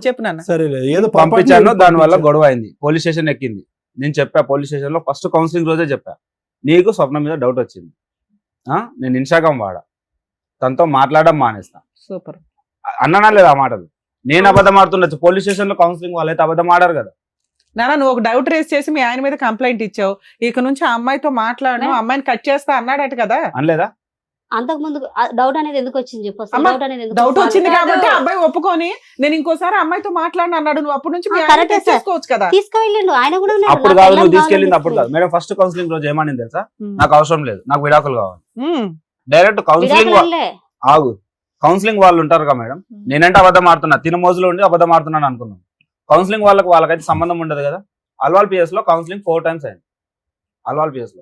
చెప్పు నాన్న. సరే ఏదో పంపించాను, దాని వల్ల గొడవ అయింది, పోలీస్ స్టేషన్ ఎక్కింది. నేను చెప్పా పోలీస్ స్టేషన్ లో, ఫస్ట్ కౌన్సిలింగ్ రోజే చెప్పా, నీకు స్వప్న మీద డౌట్ వచ్చింది, నేను ఇన్స్టాగ్రామ్ వాడా, తనతో మాట్లాడడం మానేస్తా. సూపర్ అన్నానా లేదా ఆ మాటలు? నేను అబద్ధం ఆడుతుండొచ్చు, పోలీస్ స్టేషన్ లో కౌన్సిలింగ్ వాళ్ళైతే అబద్ధం ఆడారు కదా. నాన్న నువ్వు ఒక డౌట్ రేస్ చేసి మీ ఆయన మీద కంప్లైంట్ ఇచ్చావు, ఇక నుంచి ఆ అమ్మాయితో మాట్లాడను, అమ్మాయిని కట్ చేస్తా అన్నాడట కదా, అనలేదా? అంతకు ముందు డౌట్ అనేది ఎందుకు వచ్చింది చెప్పు. డౌట్ వచ్చింది కాబట్టి అబ్బాయి ఒప్పుకొని నేను ఇంకోసారి అమ్మాయితో మాట్లాడిన అన్నాడు, నువ్వు అప్పటి నుంచి తీసుకోవచ్చు కదా. తీసుకెళ్ళిండు ఆయన కూడా. అప్పుడు కాదు, నువ్వు తీసుకెళ్ళింది అప్పుడు కాదు మేడం. ఫస్ట్ కౌన్సిలింగ్ రోజు ఏమని తెలుసా, నాకు అవసరం లేదు, నాకు విడాకులు కావాలి. డైరెక్ట్ కౌన్సిలింగ్ ఆగు, కౌన్సిలింగ్ వాళ్ళు ఉంటారు కదా మేడం, నేనంటే అబద్ధం ఆడుతున్నా, తిన మోజులో ఉండి అబద్ధం ఆడుతున్నాను అనుకున్నాను. కౌన్సిలింగ్ వాళ్ళకైతే సంబంధం ఉండదు కదా. అల్వాల్ పిఎస్ లో కౌన్సిలింగ్ 4 times అయింది. అల్వాల్ పిఎస్ లో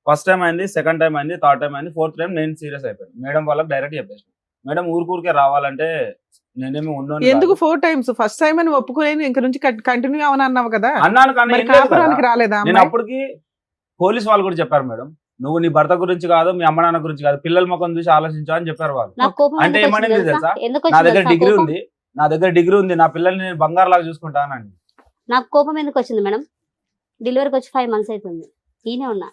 ఫస్ట్ టైం అయింది, సెకండ్ టైం అయింది, థర్డ్ టైం అయింది, ఫోర్త్ టైం నేను సీరియస్ అయిపోయాను. మేడం వాళ్ళకి డైరెక్ట్ చెప్పేసి, మేడం ఊరికే రావాలంటే నేనేమి ఉండను. ఎందుకు 4 times? ఫస్ట్ టైం అని ఒప్పుకోలేను, ఇంక నుంచి కంటిన్యూ అవని అన్నావు కదా. అన్నాను కానీ రాలేదా? నేను అప్పటికి పోలీస్ వాళ్ళు కూడా చెప్పారు, మేడం నువ్వు నీ భర్త గురించి కాదు, మీ అమ్మ నాన్న గురించి కాదు, పిల్లల ముఖం చూసి ఆలోచించు అని చెప్పారు వాళ్ళు. అంటే ఏమనేది తెలుసా, నా దగ్గర డిగ్రీ ఉంది, నా పిల్లల్ని నేను బంగారు లాగా చూసుకుంటానండి. నాకు కోపం ఎందుకు వచ్చింది మేడం? డెలివరీకి వచ్చి 5 months అవుతుంది, ఈయనే ఉన్నా,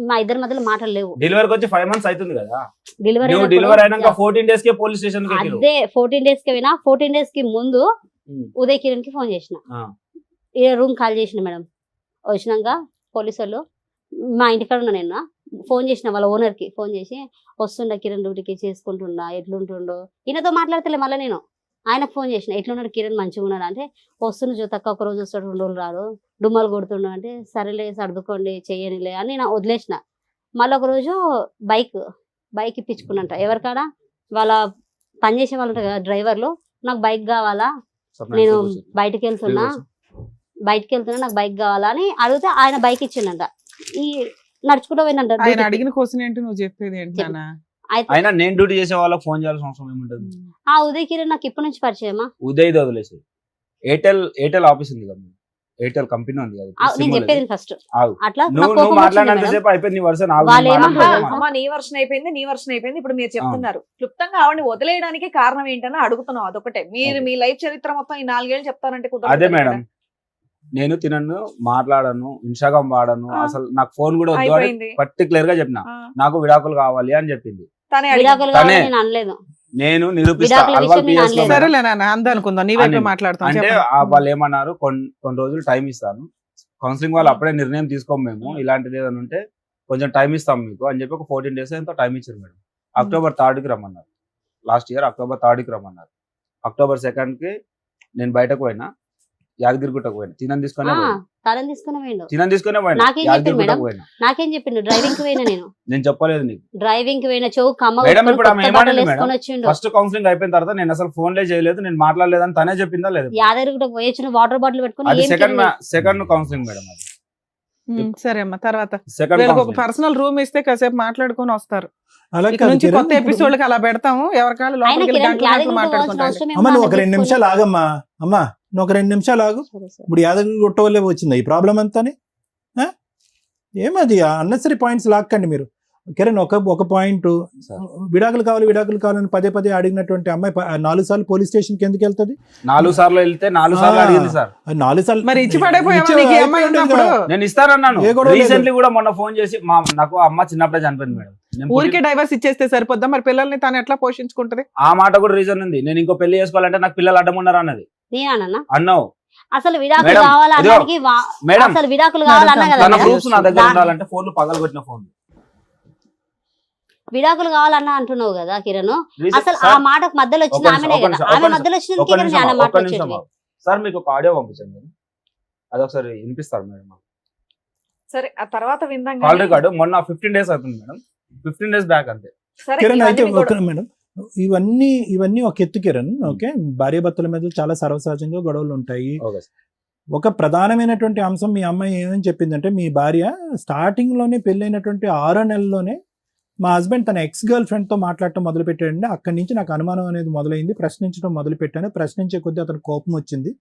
మా ఇద్దరి మధ్యలో మాటలు లేవు. డెలివరీకి వచ్చి 5 months అవుతుంది కదా. డెలివరీ అయినాక 14 days కే పోలీస్ స్టేషన్ కి అదే 14 days కి పోయినా, 14 days కి ముందు ఉదయ్ కిరణ్ కి ఫోన్ చేసిన, రూమ్ కాల్ చేసిన మేడం. వచ్చినాక పోలీసు వాళ్ళు మా ఇంటికాడ ఉన్నా, నేను ఫోన్ చేసిన వాళ్ళ ఓనర్ కి ఫోన్ చేసి, వస్తుండ కిరణ్ డ్యూటీకి చేసుకుంటుండా, ఎట్లుంటుండో, ఈయనతో మాట్లాడతలే. మళ్ళీ నేను ఆయనకు ఫోన్ చేసిన, ఎట్లున్నాడు కిరణ్, మంచిగా ఉన్నాడు అంటే, వస్తుండు జ్యోతక్క ఒక రోజు వస్తాడు, 2 రోజులు రాదు, డుమ్మలు కొడుతుండు అంటే, సరేలే సర్దుకోండి చెయ్యనిలే అని నేను వదిలేసిన. మళ్ళీ ఒక రోజు బైక్ ఇప్పించుకున్నంట ఎవరికాడ, వాళ్ళ పనిచేసే వాళ్ళు ఉంటారు కదా డ్రైవర్లు, నాకు బైక్ కావాలా, నేను బయటకు వెళ్తున్నా నాకు బైక్ కావాలా అని అడిగితే ఆయన బైక్ ఇచ్చిండంట. ఈ నడుచుకుంటూ పోయిందంట. ఆయన అడిగిన క్వశ్చన్ ఏంటి, నువ్వు చెప్పేది ఏంటి? అయినా నేను డ్యూటీ చేసే వాళ్ళకి ఫోన్ చేయాల్సిన అవసరం ఏముంటది? ఆ ఉదయ్ కిరణ్ నాకు ఇప్పటి నుంచి పరిచయమా? ఉదయ్ వదిలేసి ఎయిర్టెల్ ఆఫీస్ ఉంది కదా, ఎయిర్టెల్ కంపెనీ ఉంది కదా, నేను చెప్పేది ఫస్ట్ అట్లా నువ్వు మాట్లాడినంతసేపు అయిపోయింది నీ వర్షన్. నీ వర్షన్ అయిపోయింది. ఇప్పుడు మీరు చెప్తున్నారు క్లుప్తంగా ఆవిడని వదిలేయడానికి కారణం ఏంటని అడుగుతున్నాం. అదొకటే. మీరు మీ లైఫ్ చరిత్ర మొత్తం ఈ 4 ఏళ్ళు చెప్తారంటే అదే మేడం. నేను తినను, మాట్లాడను, ఇన్స్టాగ్రామ్ వాడను, అసలు నాకు ఫోన్ కూడా వద్దు అని పర్టికులర్ గా చెప్పిన. నాకు విడాకులు కావాలి అని చెప్పింది. నేను నిరూపిస్తా. అంటే వాళ్ళు ఏమన్నారు, కొన్ని రోజులు టైం ఇస్తాను, కౌన్సిలింగ్ వాళ్ళు అప్పుడే నిర్ణయం తీసుకోము మేము, ఇలాంటిది ఏదైనా ఉంటే కొంచెం టైం ఇస్తాం మీకు అని చెప్పి ఒక 14 days ఎంతో టైం ఇచ్చారు మేడం. October 3rd కి రమ్మన్నారు. లాస్ట్ ఇయర్ October 3rd కి రమ్మన్నారు. October 2nd కి నేను బయటకు పోయినా, యాదగిరిగుట్టకు పోయినా, తినం తీసుకునే పోయినా. నాకేం చెప్పిండు, డ్రైవింగ్ కి పోయినా నేను చెప్పలేదు నీకు. డ్రైవింగ్ కి పోయినా ఫస్ట్ కౌన్సిలింగ్ అయిపోయిన తర్వాత నేను అసలు ఫోన్ లే చేయలేదు, నేను మాట్లాడలేదని తనే చెప్పిందా లేదు? యాదగిరిగుట్టకు పోయి వాటర్ బాటిల్ పెట్టుకుని సెకండ్ కౌన్సిలింగ్ మేడం అది. సరే అమ్మా, తర్వాత ఒక పర్సనల్ రూమ్ ఇస్తే కాసేపు మాట్లాడుకొని వస్తారు. కొత్త ఎపిసోడ్ అలా పెడతాము, ఎవరికాలు ఒక 2 నిమిషాలు ఆగమ్మా. అమ్మా నువ్వు ఒక 2 నిమిషాలు ఆగు. ఇప్పుడు యాదగిరిగుట్ట వల్లే వచ్చిందా ఈ ప్రాబ్లం అంతా? ఏమది అన్నెసరీ పాయింట్స్ లాక్కండి మీరు. కిరణ్ ఒక పాయింట్, సార్. విడాకులు కావాలని పదే అడిగినటువంటి అమ్మాయి 4 సార్లు పోలీస్ స్టేషన్ కి ఎందుకు వెళ్తుంది? 4 సార్లు వెళ్తే 4 సార్లు అడిగింది సార్. 4 సార్లు మరి ఇచ్చి పడైపోయావా నీకు ఈ అమ్మాయి ఉన్నప్పుడు? నేను ఇస్తానన్నాను. ఏ గొడవ లేదు. రీసెంట్లీ కూడా మొన్న ఫోన్ చేసి నాకు అమ్మ చిన్నప్పుడే చనిపోయింది మేడం. నేను ఊరికే డైవర్స్ ఇచ్చేస్తే సరిపోద్దా? మరి పిల్లల్ని తాను ఎట్లా పోషించుకుంటది? ఆ మాట కూడా రీజన్ ఉంది. నేను ఇంకో పెళ్లి చేసుకోవాలంటే నాకు పిల్లలు అడ్డం ఉన్నారు అన్నది. నేనన్నా అన్నావు అసలు విడాకులు మేడం, కావాలన్నానికి మేడం, అసలు విడాకులు కావాలన్నా కదా తన మేడం? ప్రూఫ్స్ నా దగ్గర ఉండాలంటే ఫోన్లు పగలగొట్టిన ఫోన్. విడాకులు కావాలన్నా అంటున్నావు కదా కిరణ్, అసలు ఆ మాటకు మధ్యలో వచ్చింది ఒక్క ఆమెనే నిమిషం, కదా, ఆమె మధ్యలో వచ్చింది కిరణ్ అన్న మాట వచ్చేది. సార్ మీకు ఒక ఆడియో పంపించండి మేడం, అదొకసారి వినిపిస్తారు మేడం. సరే ఆ తర్వాత విందాం కాల్ గానీ. రికార్డు మొన్న 15 days అవుతుంది మేడం, 15 days బ్యాక్ అంతే. సరే, కిరణ్ అయితే ఇవన్నీ కూడా- మేడం ఇవన్నీ ఒక ఎత్తు కిరణ్. ఓకే, భార్యాభర్తల మీద చాలా సర్వసహజంగా గొడవలు ఉంటాయి. Okay sir. ఒక ప్రధానమైనటువంటి అంశం మీ అమ్మాయి ఏమని చెప్పిందంటే, మీ భార్య స్టార్టింగ్ లోనే పెళ్ళైనటువంటి 6 నెలల్లోనే మా హస్బెండ్ తన ఎక్స్ గర్ల్ ఫ్రెండ్ తో మాట్లాడటం మొదలు పెట్టాడండి. అక్కడి నుంచి నాకు అనుమానం అనేది మొదలైంది, ప్రశ్నించడం మొదలు పెట్టాను. ప్రశ్నించే కొద్దీ అతను కోపం వచ్చింది.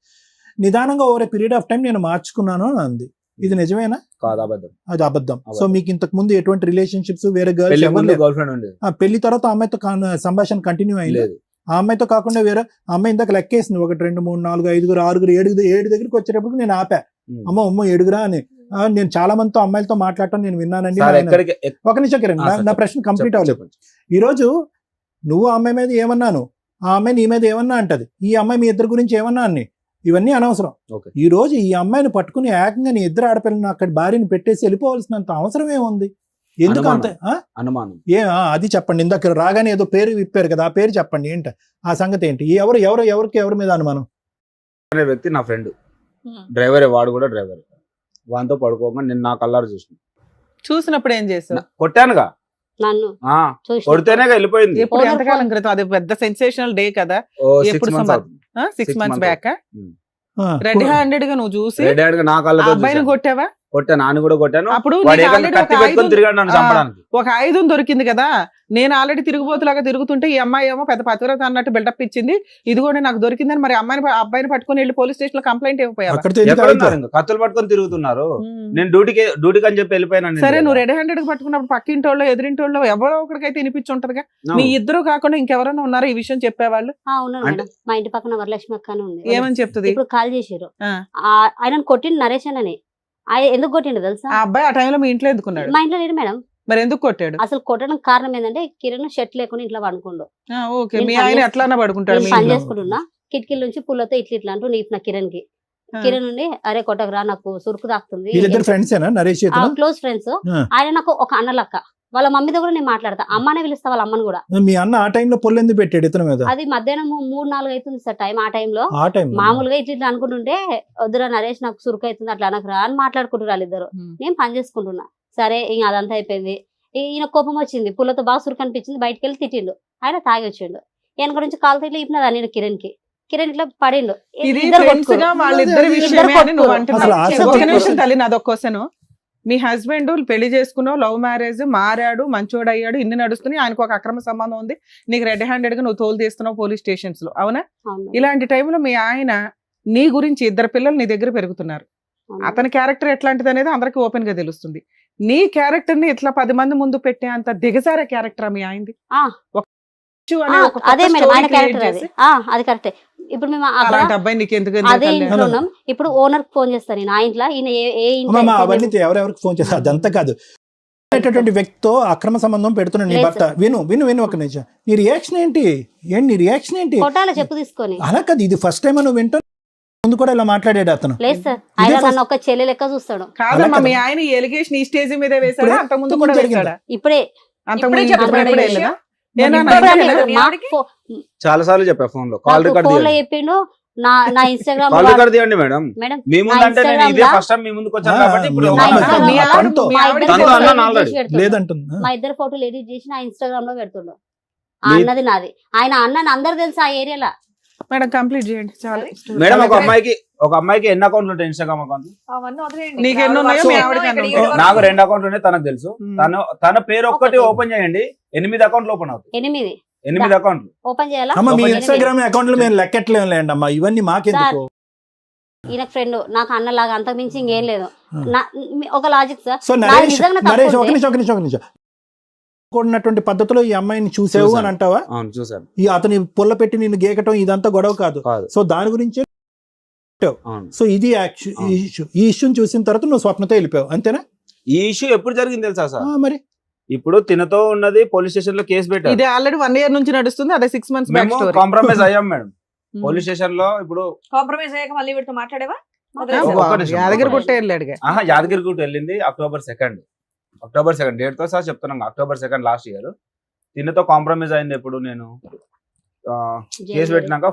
నిదానంగా over a period of time నేను మార్చుకున్నాను అని అంది. ఇది నిజమేనా? కాదు, అబద్ధం. అది అబద్ధం. సో మీకు ఇంతకు ముందు ఎటువంటి రిలేషన్షిప్స్ వేరే పెళ్లి ముందు గర్ల్స్ గర్ల్ ఫ్రెండ్ ఉండేది పెళ్లి తర్వాత ఆ అమ్మాయితో సంభాషణ కంటిన్యూ అయింది? లేదు. ఆ అమ్మాయితో కాకుండా వేరే ఆ అమ్మాయి ఇందాక లెక్కేసింది 1 2 3 4 5 6 7 దగ్గరికి వచ్చేటప్పుడు నేను ఆపా. అమ్మో 7 అని. నేను చాలా మందితో అమ్మాయిలతో మాట్లాడటం నేను విన్నానండి. సార్ ఎక్కడికి ఒక నిమిషం కిరణ్, నా ప్రశ్న కంప్లీట్ అవ్వలేదు. ఈ రోజు నువ్వు ఆ అమ్మాయి మీద ఏమన్నాను, ఆ అమ్మాయి నీ మీద ఏమన్నా అంటది, ఈ అమ్మాయి మీ ఇద్దరి గురించి ఏమన్నా అని, ఇవన్నీ అనవసరం. ఓకే. ఈ రోజు ఈ అమ్మాయిని పట్టుకుని ఏకంగా నీ ఇద్దరు ఆడపిల్లని అక్కడ భార్యని పెట్టేసి వెళ్ళిపోవాల్సినంత అవసరం ఏముంది? ఎందుకు అంత అనుమానం? అది చెప్పండి. ఇందాక రాగానే ఏదో పేరు విప్పారు కదా, ఆ పేరు చెప్పండి. ఏంటి ఆ సంగతి? ఏంటి ఎవరి మీద అనుమానం? అనే వ్యక్తి నా ఫ్రెండ్, ఉమ్. డ్రైవరే, వాడు కూడా డ్రైవర్. వాంతో పడుకోగా నేను నా కల్లారు చూసిన, చూసినప్పుడు ఏం చేసావు? కొట్టానుగా. నన్ను ఆ, చూసి కొడితేనే వెళ్ళిపోయింది. ఎప్పుడు Owner ఎంతకాలం phone. క్రితం? అది పెద్ద సెన్సేషనల్ డే కదా. ఓ 6 ఎప్పుడు months సంబంధం? అవుతుంది. 6 Six months months బ్యాక్ ఆ, రెడ్ హ్యాండెడ్ గా నువ్వు చూసి రెడ్ హ్యాండ్ గా నా ఆ కళ్ళతో అబ్బాయిని చూశాను. కొట్టావా? కొట్టాను, నాన్న కూడా కొట్టాను. అప్పుడు వాడు నీకు ఏకంగా already కత్తి ఒక పెట్టుకొని ఆయుధం- తిరిగాడు నన్ను చంపడానికి. ఒక ఆయుధం దొరికింది కదా. నేను ఆల్రెడీ తిరుగుబోతులాగా తిరుగుతుంటే ఈ అమ్మాయి ఏమో పెద్ద పతివ్రత అన్నట్టు బిల్డప్ ఇచ్చింది. ఇది కూడా నాకు దొరికిందని మరి అబ్బాయిని పట్టుకొని వెళ్ళి పోలీస్ స్టేషన్ లో కంప్లైంట్ ఇవ్వకపోయావా? అక్కడితో ఎందుకు ఎక్కడ ఆగిపోయావు? ఉన్నారు ఇంకా? కత్తులు పట్టుకొని తిరుగుతున్నారు. ఉమ్. నేను డ్యూటీకి అని చెప్పి వెళ్ళిపోయాను. సరే, నువ్వు రెడ్ హ్యాండెడ్ పట్టుకున్నప్పుడు పక్కింటోళ్ళు ఎదురింటోళ్ళు ఎవరో ఒకరికైతే వినిపించి ఉంటదిగా. మీ ఇద్దరు కాకుండా ఇంకెవరైనా ఉన్నారో ఈ విషయం చెప్పేవాళ్ళు? ఉన్నారు అంటే- మేడం, మా ఇంటి పక్కన వరలక్ష్మి అక్క అని ఉంది. ఏమని చెప్తుంది? ఇప్పుడు కాల్ చేసారు. ఆ. ఆయన కొట్టిండు నరేష్ అని. ఆయన ఎందుకు కొట్టిండు తెలుసా? ఆ అబ్బాయి ఆ టైంలో మీ ఇంట్లో ఎందుకున్నాడు? మా ఇంట్లో లేడు మేడం. మరి ఎందుకు కొట్టాడు? అసలు కొట్టడానికి కారణం ఏంటంటే కిరణ్ షర్ట్ లేకుండా ఇంట్లో పడుకోండు. ఓకే, నేను మీ పని ఆయన చేస్తా- ఎట్లానా పడుకుంటాడు నేను మీ పని ఇంట్లో? చేసుకుంటున్నా, కిటికీల నుంచి పుల్లతో ఇట్లా అంటూ నీకు నా కిరణ్ కి. ఆ. కిరణ్ నుండి అరే కొట్టకరా నాకు సురుకు తాకుతుంది. వీళ్ళిద్దరు ఫ్రెండ్స్ ఏనా నరేష్ ఇతను? Close friends. ఆ. ఆయన నాకు ఒక అన్నలక్క. వాళ్ళ మమ్మీతో కూడా నేను మాట్లాడతా, అమ్మనే పిలుస్తా వాళ్ళ అమ్మని కూడా. మీ అన్న ఆ టైంలో పొల్లెందుకు పెట్టాడు ఇతని మీద? అది మధ్యాహ్నం 3-4 అవుతుంది సార్ టైం. ఆ టైంలో ఆ టైం మామూలుగా ఇట్లా అనుకుంటుంటే వద్దురా నరేష్ నాకు సురుకు అవుతుంది అట్లా అనకరా అని మాట్లాడుకుంటారు వాళ్ళిద్దరు. ఉమ్. నేను పని చేసుకుంటున్నా. సరే ఇంక అదంతా అయిపోయింది. ఈయన కోపం వచ్చింది, పుల్లతో బాగా సురుకు అనిపించింది, బయటకు వెళ్ళి తిట్టిండు. ఆయన తాగి వచ్చిండు. వెనక నుంచి కాలు ఇట్లా ఇప్పినదా నేను కిరణ్ కి. కిరణ్ ఇట్లా పడిండు. ఇది ఇద్దరు ఫ్రెండ్స్ గా కొట్టుకోరు. వాళ్ళిద్దరి ఇద్దరు విషయమే అని నువ్వు అంటున్నావు. అసలు ఆశ ఒక కొట్టుకోరు. నిమిషం తల్లి, నాదొక క్వశ్చన్. మీ హస్బెండ్ పెళ్లి చేసుకున్నావు, లవ్ మ్యారేజ్, మారాడు, మంచోడు అయ్యాడు, ఇన్ని నడుస్తున్నాయి, ఆయనకు ఒక అక్రమ సంబంధం ఉంది, నీకు రెడ్ హ్యాండెడ్ గా నువ్వు తోలు తీస్తున్నావు పోలీస్ స్టేషన్స్ లో, అవునా? అవును. ఇలాంటి టైంలో మీ ఆయన నీ గురించి 2 పిల్లలు నీ దగ్గర పెరుగుతున్నారు. అవును. అతని క్యారెక్టర్ ఎట్లాంటిది అనేది అందరికి ఓపెన్ గా తెలుస్తుంది. నీ క్యారెక్టర్ ని ఇట్లా 10 మంది ముందు పెట్టే అంత దిగజారే క్యారెక్టర్ మీ ఆయనది. ఆ. ఒక అనే ఒక కొత్త అదే మేడం story ఆయన create క్యారెక్టర్ అది. చేసి, అది కరెక్టే. ఇప్పుడు మేము అక్కడ అలాంటి అబ్బాయి నీకు ఎందుకు అదే కళ్యాణ్? ఇంట్లో ఉన్నాం. ఇప్పుడు ఓనర్ ఫోన్ చేస్తాను నేను. ఆ ఇంట్లో ఈయన ఏ ఇంట్లో అమ్మా అయితే అవన్నీ ఎవరెవరికి ఫోన్ చేస్తారు అదంతా కాదు. అనేటటువంటి వ్యక్తితో అక్రమ సంబంధం పెడుతున్నాడు నీ లేదు భర్త. విను ఒక నిమిషం. నీ రియాక్షన్ ఏంటి? నీ రియాక్షన్ ఏంటి? కొట్టాల చెప్పు తీసుకొని. అలా కాదు, ఇది ఫస్ట్ టైం నువ్వు వింటూ ముందు కూడా ఇలా మాట్లాడాడు అతను. లేదు సార్, ఆయన నన్ను ఒక చెల్లె లెక్క చూస్తాడు. కాదమ్మా, అలా మీ కదా. ఆయన ఈ ఎలిగేషన్ ఈ స్టేజ్ మీద వేసాడా? ఇప్పుడే- అంత ముందు ఇంతకు కూడా ముందు వేసాడా? ఇప్పుడే అంత ఇప్పుడే ముందు చెప్పాడా ఎప్పుడే ఈ వెళ్ళదా? విషయం? ఏనా మరి నా ఇప్పుడే దగ్గర చెప్పాడా? లేదా? చాలా సార్లు చెప్పా ఫోన్ లో. కాల్ రికార్డ్ ఫోన్ లో తీయండి, చెప్పిండు. నా ఇన్స్టాగ్రామ్ కాల్ రికార్డ్ తీయండి మేడం. మేడం మీ ముందు అంటే నేను Instagram ఇదే లా- ఫస్ట్ టైం మీ ముందుకు వచ్చాను ఆ, కాబట్టి ఇప్పుడు నా నా ఏమన్నా Instagram మీ లో ఆవిడ- తనతో. మీ మా ఆవిడ ఇద్దరి తనతో ఫోటోలు అన్నాను edit already. చేసి పెడుతుండు. లేదంటుంది. మా ఇద్దరు ఫోటోలు ఎడిట్ చేసి నా ఇన్స్టాగ్రామ్ లో పెడుతుండు. ఆ మీ- అన్నది నాది. ఆయన అన్నని అందరు తెలుసు ఆ ఏరియాలో. మేడం కంప్లీట్ చేయండి చాలు. మేడం ఒక అమ్మాయికి ఎన్ని అకౌంట్లు ఉంటాయి ఇన్స్టాగ్రామ్ అకౌంట్? అవన్నీ వదిలేయండి. నీకు ఎన్ని ఉన్నాయో మీ ఆవిడకి ఎన్ని ఇక్కడ ఉంటాయో. నాకు 2 అకౌంట్లు ఉన్నాయి, తనకు తెలుసు. తన పేరు ఒక్కటి ఒకటి. ఓపెన్ చేయండి, 8 అకౌంట్లు ఓపెన్ అవుతాయి. 8 అకౌంట్లు. ఓపెన్ చేయాలా? అమ్మ మీ ఓపెన్ ఇన్స్టాగ్రామ్ అకౌంట్ లో మేము లెక్కట్లేండి అమ్మా, ఇవన్నీ మాకెందుకు? ఈయన ఫ్రెండ్ నాకు అన్నలాగా అంతకు మించి ఇంకేం లేదు. ఒక లాజిక్ సార్. సో నాకు నరేష్ నిజంగా నరేష్ తప్పు ఒక ఉంది. నిమిషం కూడినటువంటి పద్ధతిలో ఈ అమ్మాయిని చూసావు అని చూశాను. అంటావా? అవును చూసాను. ఈ అతని పుల్ల పెట్టి నిన్ను గేకటం ఇదంతా గొడవ కాదు. కాదు. సో దాని గురించే అవును. సో ఇది ఈ ఇష్యూని చూసిన తర్వాత నువ్వు స్వప్నతో వెళ్ళిపోయావు అంతేనా? ఈ ఇష్యూ ఎప్పుడు జరిగింది తెలుసా సార్? మరి ఇప్పుడు తినతో ఉన్నది పోలీస్ స్టేషన్ లో కేసు పెట్టారు. ఇది ఆల్రెడీ 1 year నుంచి నడుస్తుంది, అదే 6 months బ్యాక్ మేము స్టోరీ. కాంప్రమైజ్ అయ్యాం మేడం పోలీస్ స్టేషన్ లో. ఇప్పుడు కాంప్రమైజ్ అయ్యాక మళ్ళీ వీటితో మాట్లాడేవా? ఒక్క నిమిషం. యాదగిరి గుట్ట వెళ్ళాడుగా. యాదగిరిగుట్ట వెళ్ళింది October 2nd డేట్ తో సార్ చెప్తున్నాను. October 2nd లాస్ట్ ఇయర్ తినతో కాంప్రమైజ్ అయింది. ఎప్పుడు నేను కేసు పెట్టినాక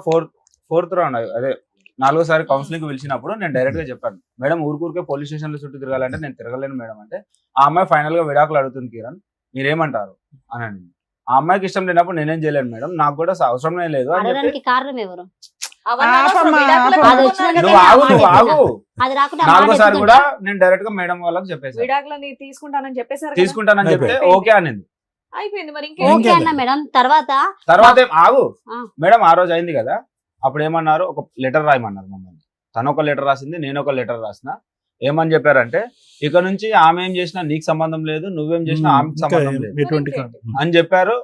ఫోర్త్ రౌండ్ అదే 4వ కౌన్సిలింగ్ పిలిచినప్పుడు నేను డైరెక్ట్ గా చెప్పాను, మేడం ఊరికే పోలీస్ స్టేషన్ లో చుట్టూ తిరగాలంటే నేను తిరగలేను మేడం అంటే, ఆ అమ్మాయి ఫైనల్ గా విడాకులు అడుగుతుంది కిరణ్ మీరేమంటారు అని అడిగింది. ఆ అమ్మాయికి ఇష్టం లేనప్పుడు నేనేం చేయలేను మేడం, నాకు కూడా అవసరం లేదు అని చెప్పి. అడగడానికి కారణం ఎవరు? నువ్వు ఆగు. అది రాకుండా 4వ కూడా నేను డైరెక్ట్ గా మేడం వాళ్ళకి చెప్పేసి విడాకులని తీసుకుంటానని చెప్పేశారు. తీసుకుంటానని చెప్తే ఓకే అనింది. అయిపోయింది మరి ఓకే అన్న మేడం. తర్వాత ఆగు ఆ. మేడం ఆ రోజు అయింది కదా, అప్పుడు ఏమన్నారు, ఒక లెటర్ రాయమన్నారు మమ్మల్ని. తను ఒక లెటర్ రాసింది, నేను ఒక లెటర్ రాసిన. ఏమని చెప్పారంటే, ఇక నుంచి ఆమె ఏం చేసినా నీకు సంబంధం లేదు, నువ్వేం చేసినా ఆమెకు సంబంధం లేదు ఎటువంటి అని చెప్పారు.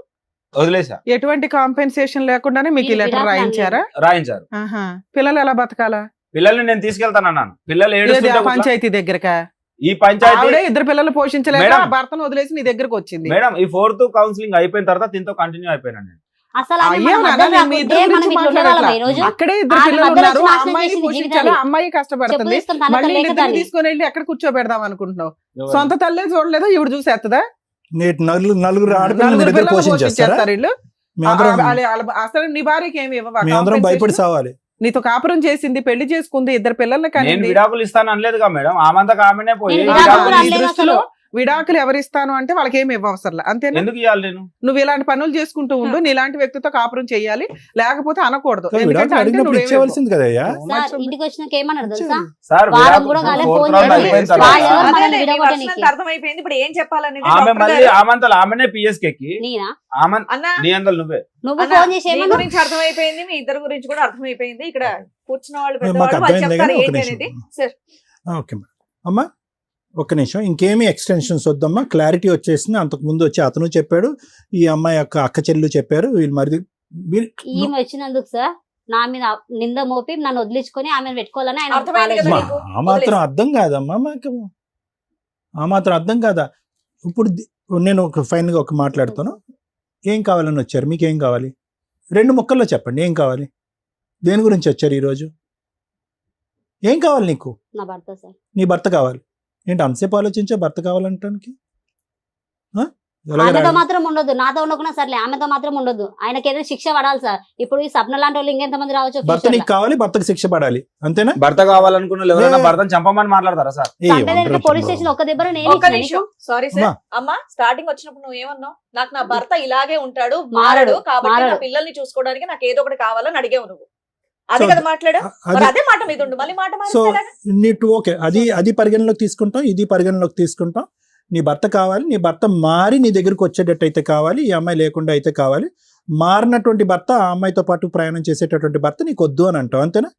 వదిలేసా. ఎటువంటి కాంపెన్సేషన్ లేకుండానే మీకు ఈ లెటర్ రాయించారా? రాయించారు. ఆహా. పిల్లలు ఎలా బతకాలా? పిల్లల్ని నేను తీసుకెళ్తానన్నాను. పిల్లలు ఏది, ఆ ఏడుస్తుంటే పంచాయతీ దగ్గరకా? ఈ పంచాయతీ ఆవిడే 2 పిల్లలు పోషించలేక మేడం. ఆ భర్తను వదిలేసి నీ దగ్గరకు వచ్చింది. మేడం ఈ 4th కౌన్సిలింగ్ అయిపోయిన తర్వాత దీంతో కంటిన్యూ అయిపోయినాను నేను. అసలు ఆమె అయ్యో మన నాన్న, మధ్యలో మీ రాకుంటే ఇద్దరి మనం గురించి ఇట్లా ఉండగలమా మాట్లాడట్లా. ఈ రోజు? అక్కడే 2 ఆమె పిల్లలు మధ్యలో ఉన్నారు, వచ్చి ఆ నాశనం అమ్మాయిని చేసింది పోషించాలి, జీవితాన్ని. ఆ అమ్మాయి కష్టపడుతుంది. చెప్పు తీసుకొని తన మళ్ళీ తల్లి ఇద్దరిని లేకదాన్ని. తీసుకొని వెళ్ళి ఎక్కడ కూర్చోబెడదాం అనుకుంటున్నావు? సొంత తల్లే చూడలేదా? ఈవిడ చూసేస్తుందా? నలుగురు ఆడపిల్లలు నలుగురు దగ్గర పిల్లలు పోషించేస్తారా? పోషించేస్తారు వీళ్ళు. అసలు నీ భార్యకి ఏమి ఇవ్వవా? మేమందరం భయపడి సావాలి. నీతో కాపురం చేసింది, పెళ్లి చేసుకుంది, 2 పిల్లల్ని నేను కనింది. విడాకులు ఇస్తాను అనలేదుగా మేడం, ఆమంతా ఆమెనే పోయి నేను విడాకులు విడాకులు నీ అనలేదు దృష్టిలో అసలు. విడాకులు ఎవరిస్తాను అంటే వాళ్ళకి ఏమి ఇవ్వవసరం అంతేనా? ఎందుకు ఇవ్వాలి నేను? నువ్వు ఇలాంటి పనులు చేసుకుంటూ ఉండు, నీలాంటి వ్యక్తితో కాపురం చేయాలి, లేకపోతే అనకూడదు. విడాకులు ఎందుకంటే అంటే అడిగినప్పుడు నువ్వేమి ఇచ్చేవలసింది కదయ్యా. సార్ ఇంటికి వచ్చినాక ఏమన్నారు తెలుసా? సార్ వారం విడాకులు కూడా కాలే, 4th ఫోన్ round చేసి అయిపోయిన వాళ్ళు తర్వాత ఎవరు మనల్ని అదేలే, మీ విడగొట్టనీకి? వర్షం అర్థమైపోయింది. ఇప్పుడు ఏం చెప్పాలనేది ఆమె డాక్టర్ మళ్ళీ గారు. ఆమంతలు ఆమెనే పిఎస్కి ఎక్కి నేనా? ఆమె అన్నా, నీ అందరు నువ్వే. నువ్వు అన్నా, ఫోన్ చేసి మీ ఏమన్నా? గురించి అర్థమైపోయింది, మీ ఇద్దరు గురించి కూడా అర్థమైపోయింది. ఇక్కడ కూర్చున్న వాళ్ళు మాకు పెద్దవాళ్ళు వాళ్ళు అర్థమైంది చెప్తారు కానీ ఒక ఏంటి అనేది. నిమిషం. Sir okay madam. అమ్మా ఒక్క నిమిషం, ఇంకేమీ ఎక్స్టెన్షన్స్ వద్దమ్మా, క్లారిటీ వచ్చేసింది. అంతకు ముందు వచ్చి అతను చెప్పాడు, ఈ అమ్మాయి యొక్క అక్క చెల్లెలు చెప్పారు, వీళ్ళు మరి ఈమె వచ్చినందుకు సార్ నా మీద నింద మోపి నన్ను వదిలించుకొని ఆమెను పెట్టుకోవాలని ఆయన అర్థమైంది కదా ఆలోచన. నీకు? ఆ మాత్రం అర్థం కాదమ్మా మాకు, ఆ మాత్రం అర్థం కాదా? ఇప్పుడు నేను ఒక ఫైనల్గా ఒక మాట్లాడతాను. ఏం కావాలని వచ్చారు? మీకు ఏం కావాలి? 2 ముక్కల్లో చెప్పండి, ఏం కావాలి? దేని గురించి వచ్చారు ఈరోజు? ఏం కావాలి నీకు? నా భర్త సార్. నీ భర్త కావాలి. ఏంటి అంతసేపు ఆలోచించే భర్త కావాలంటానికి? ఆమెతో మాత్రం ఉండదు, నాతో ఉండకుండా సర్లే, ఆమెతో మాత్రం ఉండదు. ఆయనకి ఏదైనా శిక్ష పడాలి సార్. ఇప్పుడు ఈ సప్న లాంటి వాళ్ళు ఇంకెంత మంది రావచ్చు? భర్త నీకు కావాలి, భర్తకు శిక్ష పడాలి, అంతేనా? భర్త కావాలనుకున్న వాళ్ళు ఎవరైనా భర్తను చంపమని మాట్లాడతారా సార్? పోలీస్ స్టేషన్ ఒక్క దెబ్బ ఒక్క నిమిషం, సారీ సార్. అమ్మా స్టార్టింగ్ వచ్చినప్పుడు నువ్వు ఏమన్నావు? నాకు నా భర్త ఇలాగే ఉంటాడు, మారడు, కాబట్టి నా పిల్లల్ని చూసుకోవడానికి నాకు ఏదో ఒకటి కావాలని అడిగావు నువ్వు. అదే కదా మాట్లాడా? మరి అదే మాట మీద ఉండు, మళ్ళీ మాట సో మాట్లాడా? నీకు ఓకే, అది పరిగణలోకి తీసుకుంటాం, ఇది పరిగణలోకి తీసుకుంటాం. నీ భర్త కావాలి, నీ భర్త మారి నీ దగ్గరకు వచ్చేటట్టు అయితే కావాలి, ఈ అమ్మాయి లేకుండా అయితే కావాలి. మారినటువంటి భర్త, ఆ అమ్మాయితో పాటు ప్రయాణం చేసేటటువంటి భర్త నీకు వద్దు అని అంటావు, అంతేనా?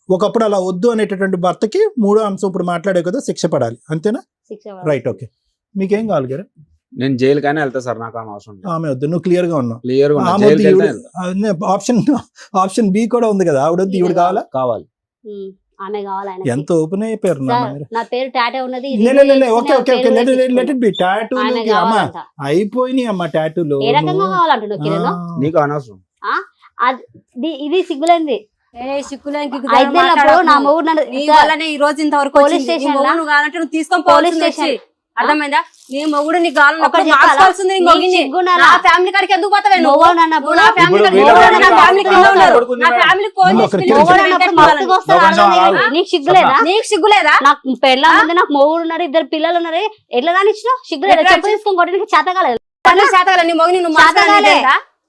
ఒకప్పుడు అలా వద్దు అనేటటువంటి భర్తకి 3వ అంశం ఇప్పుడు మాట్లాడే కదా, శిక్ష పడాలి, అంతేనా? Right, okay. మీకేం కావాలి గారు? నేను జైలుకైనా వెళ్తా సార్, నాకు అవసరం లేదు. ఆమె వద్దు, నువ్వు క్లియర్ గా ఉన్నావు. క్లియర్ ఆప్షన్ బి కూడా ఉంది కదా, ఆవిడ వద్దు, ఈవిడ కావాలా? కావాలి. ఆమె కావాలి. ఎంత ఓపెన్ అయిపోయారు. నా పేరు టాటూ ఉన్నది. Okay okay okay, let it be. Tattoo అయిపోయినాయి అమ్మా, టాటూలు ఏ రకంగా కావాలంటున్నావు కిరణ్? నీకు అనవసరం. ఇది సిగ్గులేంది. నా మొగుడు నన్ను ఈ రోజు ఇంతవరకు పోలీస్ స్టేషన్ నువ్వు తీసుకొని పోలీస్ స్టేషన్ అర్థమైందా? నీ మొగుడు నీ గాలి ఒకటి మార్చుకోవాల్సింది. నా ఫ్యామిలీ కాడికి ఎందుకు పోతావే నువ్వు? నా ఫ్యామిలీ కాడికి నీకు సిగ్గులేదా? నీకు సిగ్గులేదా? నాకు పెళ్ళ ఉంది, నాకు మొగుడు ఉన్నారు, 2 పిల్లలు ఉన్నారు. ఎట్లా రానిచ్చినావు? సిగ్గులేదా? చెప్పు తీసుకొని కొట్టడానికి చేత కాలేదు. నీ మొగుడు నువ్వు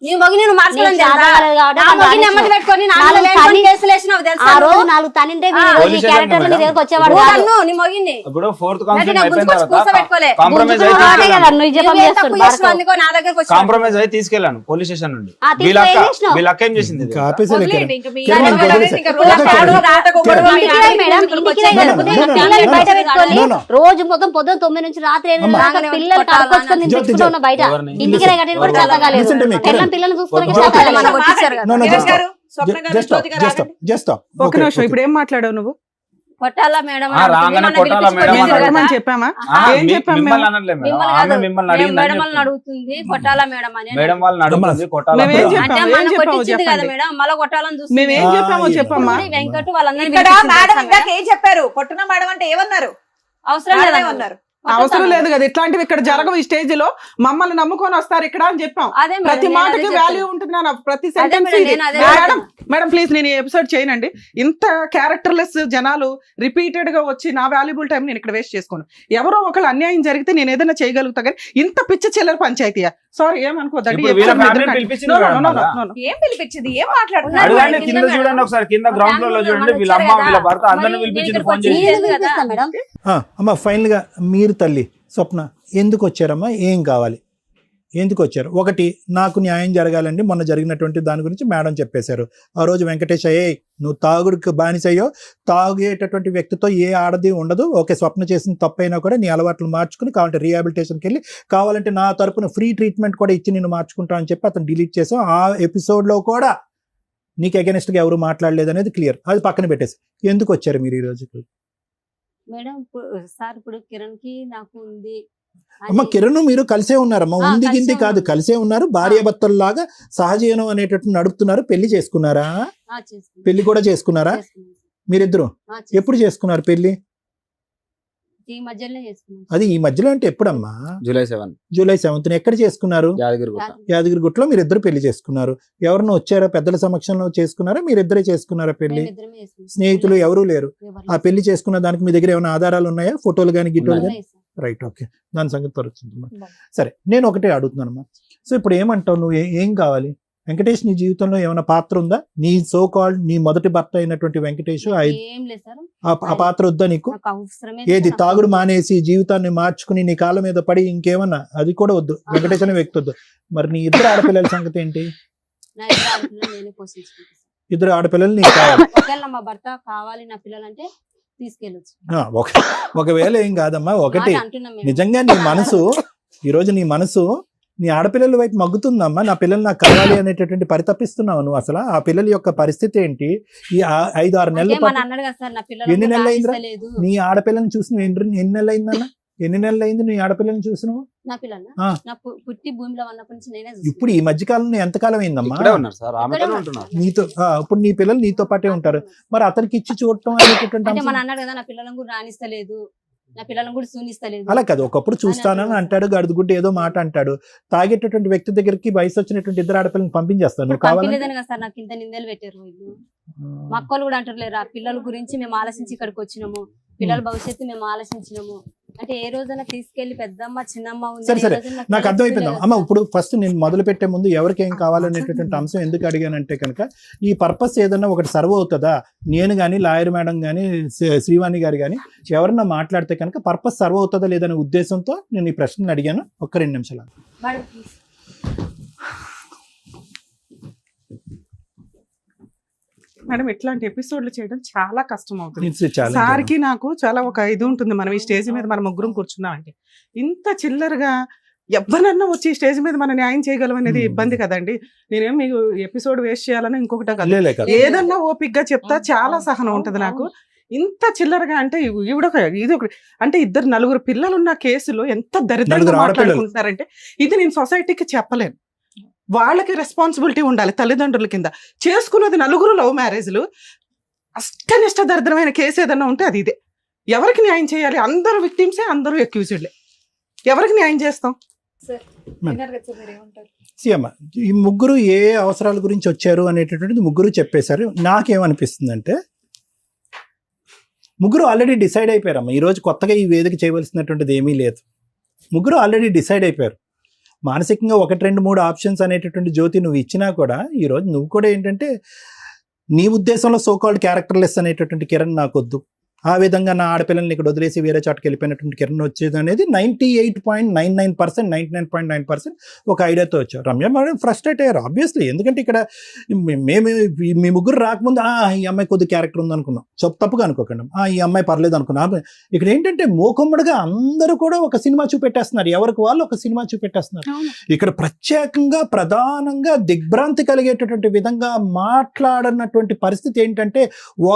నీ మొగి నేను మార్చుకోలేను నీకు తెలుసా? చేత కాలేదు కాబట్టి నా నన్ను మొగి అనేసినావు. నెమ్మది పెట్టుకొని నా నాలుగు మీద లేనిపోని తని- కేసులు వేసినావు తెలుసా ఆ రోజు నువ్వు? 4 తనింటే పోలీస్ క్యారెక్టర్ నీ స్టేషన్ దగ్గరకు వచ్చేవాడు నువ్వు కాదు. నన్ను, నీ మొగిని ఇప్పుడు 4th అంటే కౌన్సిలింగ్ నాకు అయిపోయిన గుంజుకొచ్చి తర్వాత కూర్చోబెట్టుకోలే. కాంప్రమైజ్ గుంజుకున్న వాడే కదా అయితే నువ్వు జపం నువ్వేం చేస్తాడు తప్పు చేసినావు అందుకో నా దగ్గరకు వచ్చినావు. కాంప్రమైజ్ అయితే తీసుకెళ్ళాను పోలీస్ స్టేషన్ నుండి. ఆ, తీసుకెళ్ళి వీళ్ళ ఏం చేసినావు? వీళ్ళ అక్క ఏం చేసింది ఇంకా తెలుసా? ఆపేసేలే వదిలేయండి, ఇంకా మీ కిరణ్, గొడవ వదిలేసే. ఇంకా ఓకే, రోజు కిరణ్. ఆటకు గొడవ, కిరణ్. ఇంటికి రాయి మేడం, ఇంటికి రాయి. No, no, లేకపోతే no, no, పిల్లల్ని no, బయట no, పెట్టుకొని no, no. రోజు మొత్తం పొద్దున్న 9 నుంచి రాత్రి 8 అమ్మా. దాకా పిల్లలు కడుకొచ్చుకొని నేను జ్యోతి, తెచ్చుకుంటా ఉన్నా బయట. ఎవరిని? ఇంటికి రాయి కట్టిన కూడా Listen చేత కాలేదు. to me, పిల్లల్ని కిరణ్. పిల్లల్ని చూసుకోవడానికి జ్యోతి, చేత కాలేదు. మనకు వచ్చేసారు కదా. No, no, కిరణ్ just గారు, స్వప్న గారు, just stop, జ్యోతి గారు just stop, ఆగండి. just stop. ఒక Okay, నిమిషం, okay. ఇప్పుడు ఏం మాట్లాడావు నువ్వు? కొట్టాలా మేడం ఆ, రాగానే కొట్టాలా మేడం మేము అన్నాడు. చెప్పమని చెప్పామా? ఏం చెప్పాం మేము? మిమ్మల్ని అనట్లేదు మేడం. ఆమె మిమ్మల్ని అడిగిందని మేడం వాళ్ళని చెప్తుంది. అడుగుతుంది కొట్టాలా మేడం అని. మేడం వాళ్ళని అడుగుతుంది కొట్టాలా మేమేం మేడం. చెప్పాము? అంటే ఏం మనం చెప్పామో కొట్టించింది కదా చెప్పండి. మేడం, మళ్ళీ కొట్టాలని చూస్తుంది. మేమేం చెప్పామో చెప్పమ్మా. ఇప్పుడు వెంకట్ వాళ్ళందరినీ ఇక్కడ పిలిపించింది మేడం తెలుసా ఇందాక మేడం? ఏం చెప్పారు? కొట్టున మేడం అంటే ఏమన్నారు? అవసరం మేడమే లేదా ఉన్నారు. అవసరం లేదు కదా, ఇట్లాంటివి ఇక్కడ జరగవు. ఈ స్టేజ్ లో మమ్మల్ని నమ్ముకొని వస్తారు ఇక్కడ అని చెప్పాం. అదే మేడం, ప్రతి నేను మాటకి అదే వాల్యూ చెప్తున్నా. ఉంటుంది నాన్న, ప్రతి అదే సెంటెన్స్ మేడం, నేను అదే మేడం మేడం ప్లీజ్ నేను ఈ ఎపిసోడ్ చేయనండి. ఇంత క్యారెక్టర్లెస్ జనాలు రిపీటెడ్ గా వచ్చి నా వాల్యుబుల్ టైం నేను ఇక్కడ వేస్ట్ చేసుకోను. ఎవరో ఒకళ్ళు అన్యాయం జరిగితే నేను ఏదైనా చేయగలుగుతా కానీ ఇంత పిచ్చ చిల్లర పంచాయతీయా? సారీ ఏమనుకోదండి. ఇప్పుడు వీళ్ళ ఫ్యామిలీ పిలిపించింది మేడం మళ్ళా. ఏం పిలిపించింది? ఏం మాట్లాడుతున్నారు? అడగండి, కింద కింద మేడం. చూడండి ఒకసారి, కింద గ్రౌండ్ ఫ్లోర్ లో చూడండి. వీళ్ళ అమ్మ వీళ్ళ భర్త అందరిని మరి పిలిపించింది నేను ఫోన్ ఇక్కడికి చేసి. నేను ఎందుకు పిలిపిస్తా మేడం? అమ్మ ఫైనల్ గా మీరు తల్లి స్వప్న ఎందుకు వచ్చారమ్మా? ఏం కావాలి? ఎందుకు వచ్చారు? ఒకటి, నాకు న్యాయం జరగాలండి. మొన్న జరిగినటువంటి దాని గురించి మేడం చెప్పేశారు. ఆ రోజు వెంకటేష్ అయ్యే నువ్వు తాగుడికి బానిసయ్యో, తాగేటటువంటి వ్యక్తితో ఏ ఆడది ఉండదు. ఓకే, స్వప్న చేసిన తప్పైనా కూడా నీ అలవాట్లు మార్చుకుని కావాలంటే రీహాబిలిటేషన్కి వెళ్ళి కావాలంటే నా తరపున ఫ్రీ ట్రీట్మెంట్ కూడా ఇచ్చి నేను మార్చుకుంటా అని చెప్పి అతను డిలీట్ చేసాం. ఆ ఎపిసోడ్లో కూడా నీకు అగెనిస్ట్గా ఎవరు మాట్లాడలేదు అనేది క్లియర్. అది పక్కన పెట్టేసి ఎందుకు వచ్చారు మీరు ఈ రోజు? మేడం సార్ ఇప్పుడు కిరణ్ కి నాకు ఉంది అని- అమ్మ కిరణ్ మీరు కలిసే ఉన్నారమ్మా. ఆ, ఉంది కలిసే గింది కాదు, ఉన్నాం. కలిసే ఉన్నారు. భార్యాభర్తల్లాగా సహజీవనం అనేటట్టు నడుపుతున్నారు. పెళ్లి చేసుకున్నారా? ఆ, చేసుకున్నాం. పెళ్లి కూడా చేసుకున్నారా చేసుకున్నాం. మీరిద్దరు? ఆ, చేసుకున్నాం. ఎప్పుడు చేసుకున్నారు పెళ్లి? ఈ మధ్యలోనే చేసుకున్నాం. అది ఈ మధ్యలో అంటే ఎప్పుడమ్మా? జూలై 7 జూలై 7th ఎక్కడ చేసుకున్నారు? యాదగిరిగుట్ట. యాదగిరిగుట్టలో మీరిద్దరు పెళ్లి చేసుకున్నారు. ఎవరినో వచ్చారా? పెద్దల సమక్షంలో చేసుకున్నారా? మీరిద్దరే చేసుకున్నారా పెళ్లి? మేమిద్దరమే చేసుకున్నాం. స్నేహితులు ఎవరూ లేరు. ఎవరు ఆ పెళ్లి చేసుకున్న దానికి మీ దగ్గర ఏమైనా ఆధారాలు ఉన్నాయా? ఫోటోలు కానీ గిట్టోలు కానీ? లేదు సార్. రైట్, ఓకే, దాని సంగతి తరుచుందమ్మా. సరే, నేను ఒకటే అడుగుతున్నానమ్మా. సో ఇప్పుడు ఏమంటావు నువ్వు? ఏం కావాలి? వెంకటేష్ నీ జీవితంలో ఏమైనా పాత్ర ఉందా? నీ సో కాల్డ్ నీ మొదటి భర్త అయినటువంటి వెంకటేష్ ఏం లేదు సార్, ఆ పాత్ర వద్దా నీకు? నాకు అవసరమే ఏది లేదు. తాగుడు మానేసి జీవితాన్ని మార్చుకుని నీ కాళ్ళ మీద పడి ఇంకేమన్నా అది కూడా వద్దు. వెంకటేష్ అనే వ్యక్తి వద్దు. మరి నీ ఇద్దరు ఆడపిల్లల సంగతి ఏంటి? నా ఇద్దరు ఆడపిల్లలు నేనే పోషించుకుంటాను. ఇద్దరు ఆడపిల్లలు నీకు కావాలి. ఒకవేళ మా భర్త కావాలి నా పిల్లలంటే తీసుకెళ్ళొచ్చు. ఒకవేళ ఏం కాదమ్మా. ఒకటి, మాట అంటున్నాం మేము. నిజంగా నీ మనసు ఈరోజు నీ మనసు నీ ఆడపిల్లల వైపు మగ్గుతుందమ్మా. నా పిల్లలు నాకు కావాలి అనేటటువంటి పరితపిస్తున్నావు నువ్వు. అసలు ఆ పిల్లల యొక్క పరిస్థితి ఏంటి? ఈ 5-6 నెలల అంటే మన పాటు అన్నాడు కదా సార్, నా ఎన్ని నెలలు అయిందిరా? లేదు. నీ ఆడపిల్లని చూసి నువ్వు ఎన్ని నెలలు అయిందన్న? ఎన్ని నెలలు అయింది నీ ఆడపిల్లని చూసి నువ్వు? నా పిల్లలు ఆ. నా పుట్టి భూమిలో ఉన్నప్పటి నుంచి నేనే ఇప్పుడు ఈ మధ్య కాలంలో ఎంతకాలం అయిందమ్మా? ఇక్కడే ఉన్నారు సార్, ఆమెతోనే ఉంటున్నారు. నీతో ఇప్పుడు నీ పిల్లలు నీతో పాటే ఉంటారు. మరి అతనికి ఇచ్చి చూడటం అనేటటువంటి అంటే మన అంశం అన్నాడు కదా, నా పిల్లలను కూడా రాణిస్తలేదు, నా పిల్లలను కూడా సూనిస్తలేదు. అలా కాదు. ఒకప్పుడు చూస్తానని అంటాడు, గడుదుగుడ్డు ఏదో మాట అంటాడు. తాగేటటువంటి వ్యక్తి దగ్గరికి వయసు వచ్చినటువంటి ఇద్దరు ఆడపిల్లని పంపించేస్తాను. నువ్వు కావాలంటే పంపిలేదని కదా సార్ నాకు ఇంత నిందలు పెట్టారు వీళ్ళు. మా అక్కలు కూడా అంటారు లేరా, పిల్లల గురించి మేము ఆలోచించి ఇక్కడికి వచ్చినాము, పిల్లల భవిష్యత్తు మేము ఆలోచించినాము. అంటే ఏ రోజైనా తీసుకెళ్లి పెద్దమ్మ చిన్నమ్మ ఉంది, సరే ఏ సరే, రోజైనా నాకు అర్థమైపోయింది అమ్మ. ఇప్పుడు ఫస్ట్ నేను మొదలు పెట్టే ముందు ఎవరికి ఏం కావాలనేటటువంటి అంశం ఎందుకు అడిగానంటే కనుక ఈ పర్పస్ ఏదన్నా ఒకటి సర్వ్ అవుతుందా? నేను కానీ లాయర్ మేడం కానీ శ్రీవాణి గారు కానీ ఎవరన్నా మాట్లాడితే కనుక పర్పస్ సర్వ్ అవుతుందా లేదనే ఉద్దేశంతో నేను ఈ ప్రశ్నలు అడిగాను. ఒక్క 2 నిమిషాలు. Madam, please. మేడం ఇట్లాంటి ఎపిసోడ్లు చేయడం చాలా కష్టం అవుతుంది. It's a challenge. సార్కి నాకు చాలా ఒక ఇది ఉంటుంది. మనం ఈ స్టేజ్ మీద మనం ముగ్గురం కూర్చున్నాం అంటే ఇంత చిల్లరగా ఎవరినన్నా వచ్చి ఈ స్టేజ్ మీద మనం న్యాయం చేయగలం అనేది ఇబ్బంది కదండి. నేనేం మీకు ఎపిసోడ్ వేస్ట్ చేయాలని ఇంకొకటి కాదు. లేలే కాదు. ఏదన్నా ఓపిక్ గా చెప్తా చాలా సహనం ఉంటది నాకు. ఇంత చిల్లరగా అంటే ఈవిడొక ఇది ఒక అంటే 2-4 పిల్లలు ఉన్న కేసులో ఎంత దరిద్రంగా 4 ఆడపిల్లలు. మాట్లాడుకుంటున్నారంటే ఇది నేను సొసైటీకి చెప్పలేను. వాళ్ళకి రెస్పాన్సిబిలిటీ ఉండాలి తల్లిదండ్రుల కింద. చేసుకున్నది 4 లవ్ మ్యారేజ్లు. అష్టనిష్ట దరిద్రమైన కేసు ఏదన్నా ఉంటే అది ఇదే. ఎవరికి న్యాయం చేయాలి? అందరూ విక్టిమ్సే, అందరూ అక్యూజ్డ్లే. ఎవరికి న్యాయం చేస్తాం? అమ్మ, ఈ ముగ్గురు ఏ అవసరాల గురించి వచ్చారు అనేటటువంటిది ముగ్గురు చెప్పేశారు. నాకేమనిపిస్తుందంటే ముగ్గురు ఆల్రెడీ డిసైడ్ అయిపోయారమ్మా. ఈరోజు కొత్తగా ఈ వేదిక చేయవలసినటువంటిది ఏమీ లేదు. ముగ్గురు ఆల్రెడీ డిసైడ్ అయిపోయారు. మానసికంగా 1, 2, 3 ఆప్షన్స్ అనేటటువంటి జ్యోతి నువ్వు ఇచ్చినా కూడా ఈరోజు నువ్వు కూడా ఏంటంటే నీ ఉద్దేశంలో సోకాల్డ్ క్యారెక్టర్లెస్ అనేటటువంటి కిరణ్ నాకొద్దు, ఆ విధంగా నా ఆడపిల్లల్ని ఇక్కడ వదిలేసి వేరే చోటకి వెళ్ళిపోయినటువంటి కిరణ్ వచ్చేది అనేది 98.99%, 99.9% ఒక ఐడియాతో వచ్చారు. రమ్య మేడం ఫ్రస్ట్రేట్ అయ్యారు ఆబ్వియస్లీ. ఎందుకంటే ఇక్కడ మేము మీ ముగ్గురు రాకముందు ఈ అమ్మాయి కొద్ది క్యారెక్టర్ ఉంది అనుకున్నాం, తప్పుగా అనుకోకండి, ఈ అమ్మాయి పర్లేదు అనుకున్నాం. ఇక్కడ ఏంటంటే మోకమ్మడిగా అందరూ కూడా ఒక సినిమా చూపెట్టేస్తున్నారు, ఎవరికి వాళ్ళు ఒక సినిమా చూపెట్టేస్తున్నారు. ఇక్కడ ప్రత్యేకంగా ప్రధానంగా దిగ్భ్రాంతి కలిగేటటువంటి విధంగా మాట్లాడనటువంటి పరిస్థితి ఏంటంటే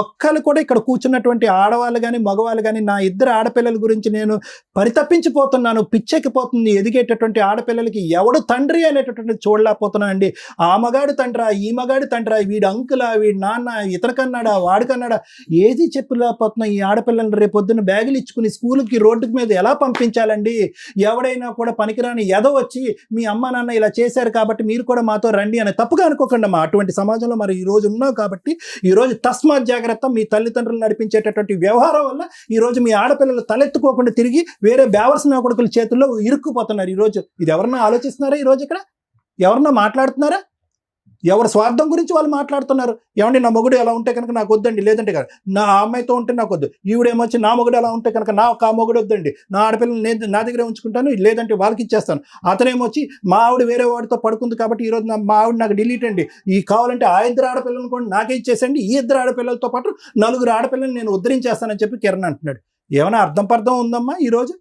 ఒక్కరు కూడా ఇక్కడ కూర్చున్నటువంటి ఆడవాళ్ళు కానీ మగవాళ్ళు కానీ నా ఇద్దరు ఆడపిల్లల గురించి నేను పరితపించిపోతున్నాను, పిచ్చెక్కిపోతుంది. ఎదిగేటటువంటి ఆడపిల్లలకి ఎవడు తండ్రి అనేటటువంటి చూడలేకపోతున్నా అండి. ఆ మగాడు తండ్రా, ఈ మగాడు తండ్రా, వీడు అంకులా, వీడి నాన్న, ఇతరకన్నాడా, వాడికన్నాడా, ఏది చెప్పలేకపోతున్నా. ఈ ఆడపిల్లలు రేపొద్దున బ్యాగులు ఇచ్చుకుని స్కూల్కి రోడ్డు మీద ఎలా పంపించాలండి? ఎవడైనా కూడా పనికిరాని ఎదో వచ్చి మీ అమ్మ నాన్న ఇలా చేశారు కాబట్టి మీరు కూడా మాతో రండి అని తప్పుగా అనుకోకండి అమ్మా. అటువంటి సమాజంలో మరి ఈ రోజు ఉన్నావు కాబట్టి ఈరోజు తస్మాత్ జాగ్రత్త. మీ తల్లిదండ్రులు నడిపించేటటువంటి వ్యవహారం వల్ల ఈరోజు మీ ఆడపిల్లలు తలెత్తుకోకుండా తిరిగి వేరే బేవర్సిన కొడుకుల చేతుల్లో ఇరుక్కుపోతున్నారు. ఈరోజు ఇది ఎవరన్నా ఆలోచిస్తున్నారా? ఈరోజు ఇక్కడ ఎవరన్నా మాట్లాడుతున్నారా? ఎవరి స్వార్థం గురించి వాళ్ళు మాట్లాడుతున్నారు. ఏమండి నా మొగుడు ఎలా ఉంటే కనుక నాకు వద్దండి, లేదంటే కదా నా అమ్మాయితో ఉంటే నాకు వద్దు, ఈవిడేమొచ్చి నా మొగుడు ఎలా ఉంటే కనుక నాకు ఆ మొగుడు వద్దండి, నా ఆడపిల్లలు నేను నా దగ్గరే ఉంచుకుంటాను, లేదంటే వాళ్ళకి ఇచ్చేస్తాను. అతనేమొచ్చి మా ఆవిడ వేరే వాడితో పడుకుంది కాబట్టి ఈరోజు మా ఆవిడ నాకు డిలీట్ అండి, ఈ కావాలంటే ఆ ఇద్దరు ఆడపిల్లలను కూడా నాకే ఇచ్చేసండి, ఈ ఇద్దరు ఆడపిల్లలతో పాటు 4 ఆడపిల్లలు నేను ఉద్ధరించేస్తానని చెప్పి కిరణ్ అంటున్నాడు. ఏమైనా అర్థం ఉందమ్మా? ఈరోజు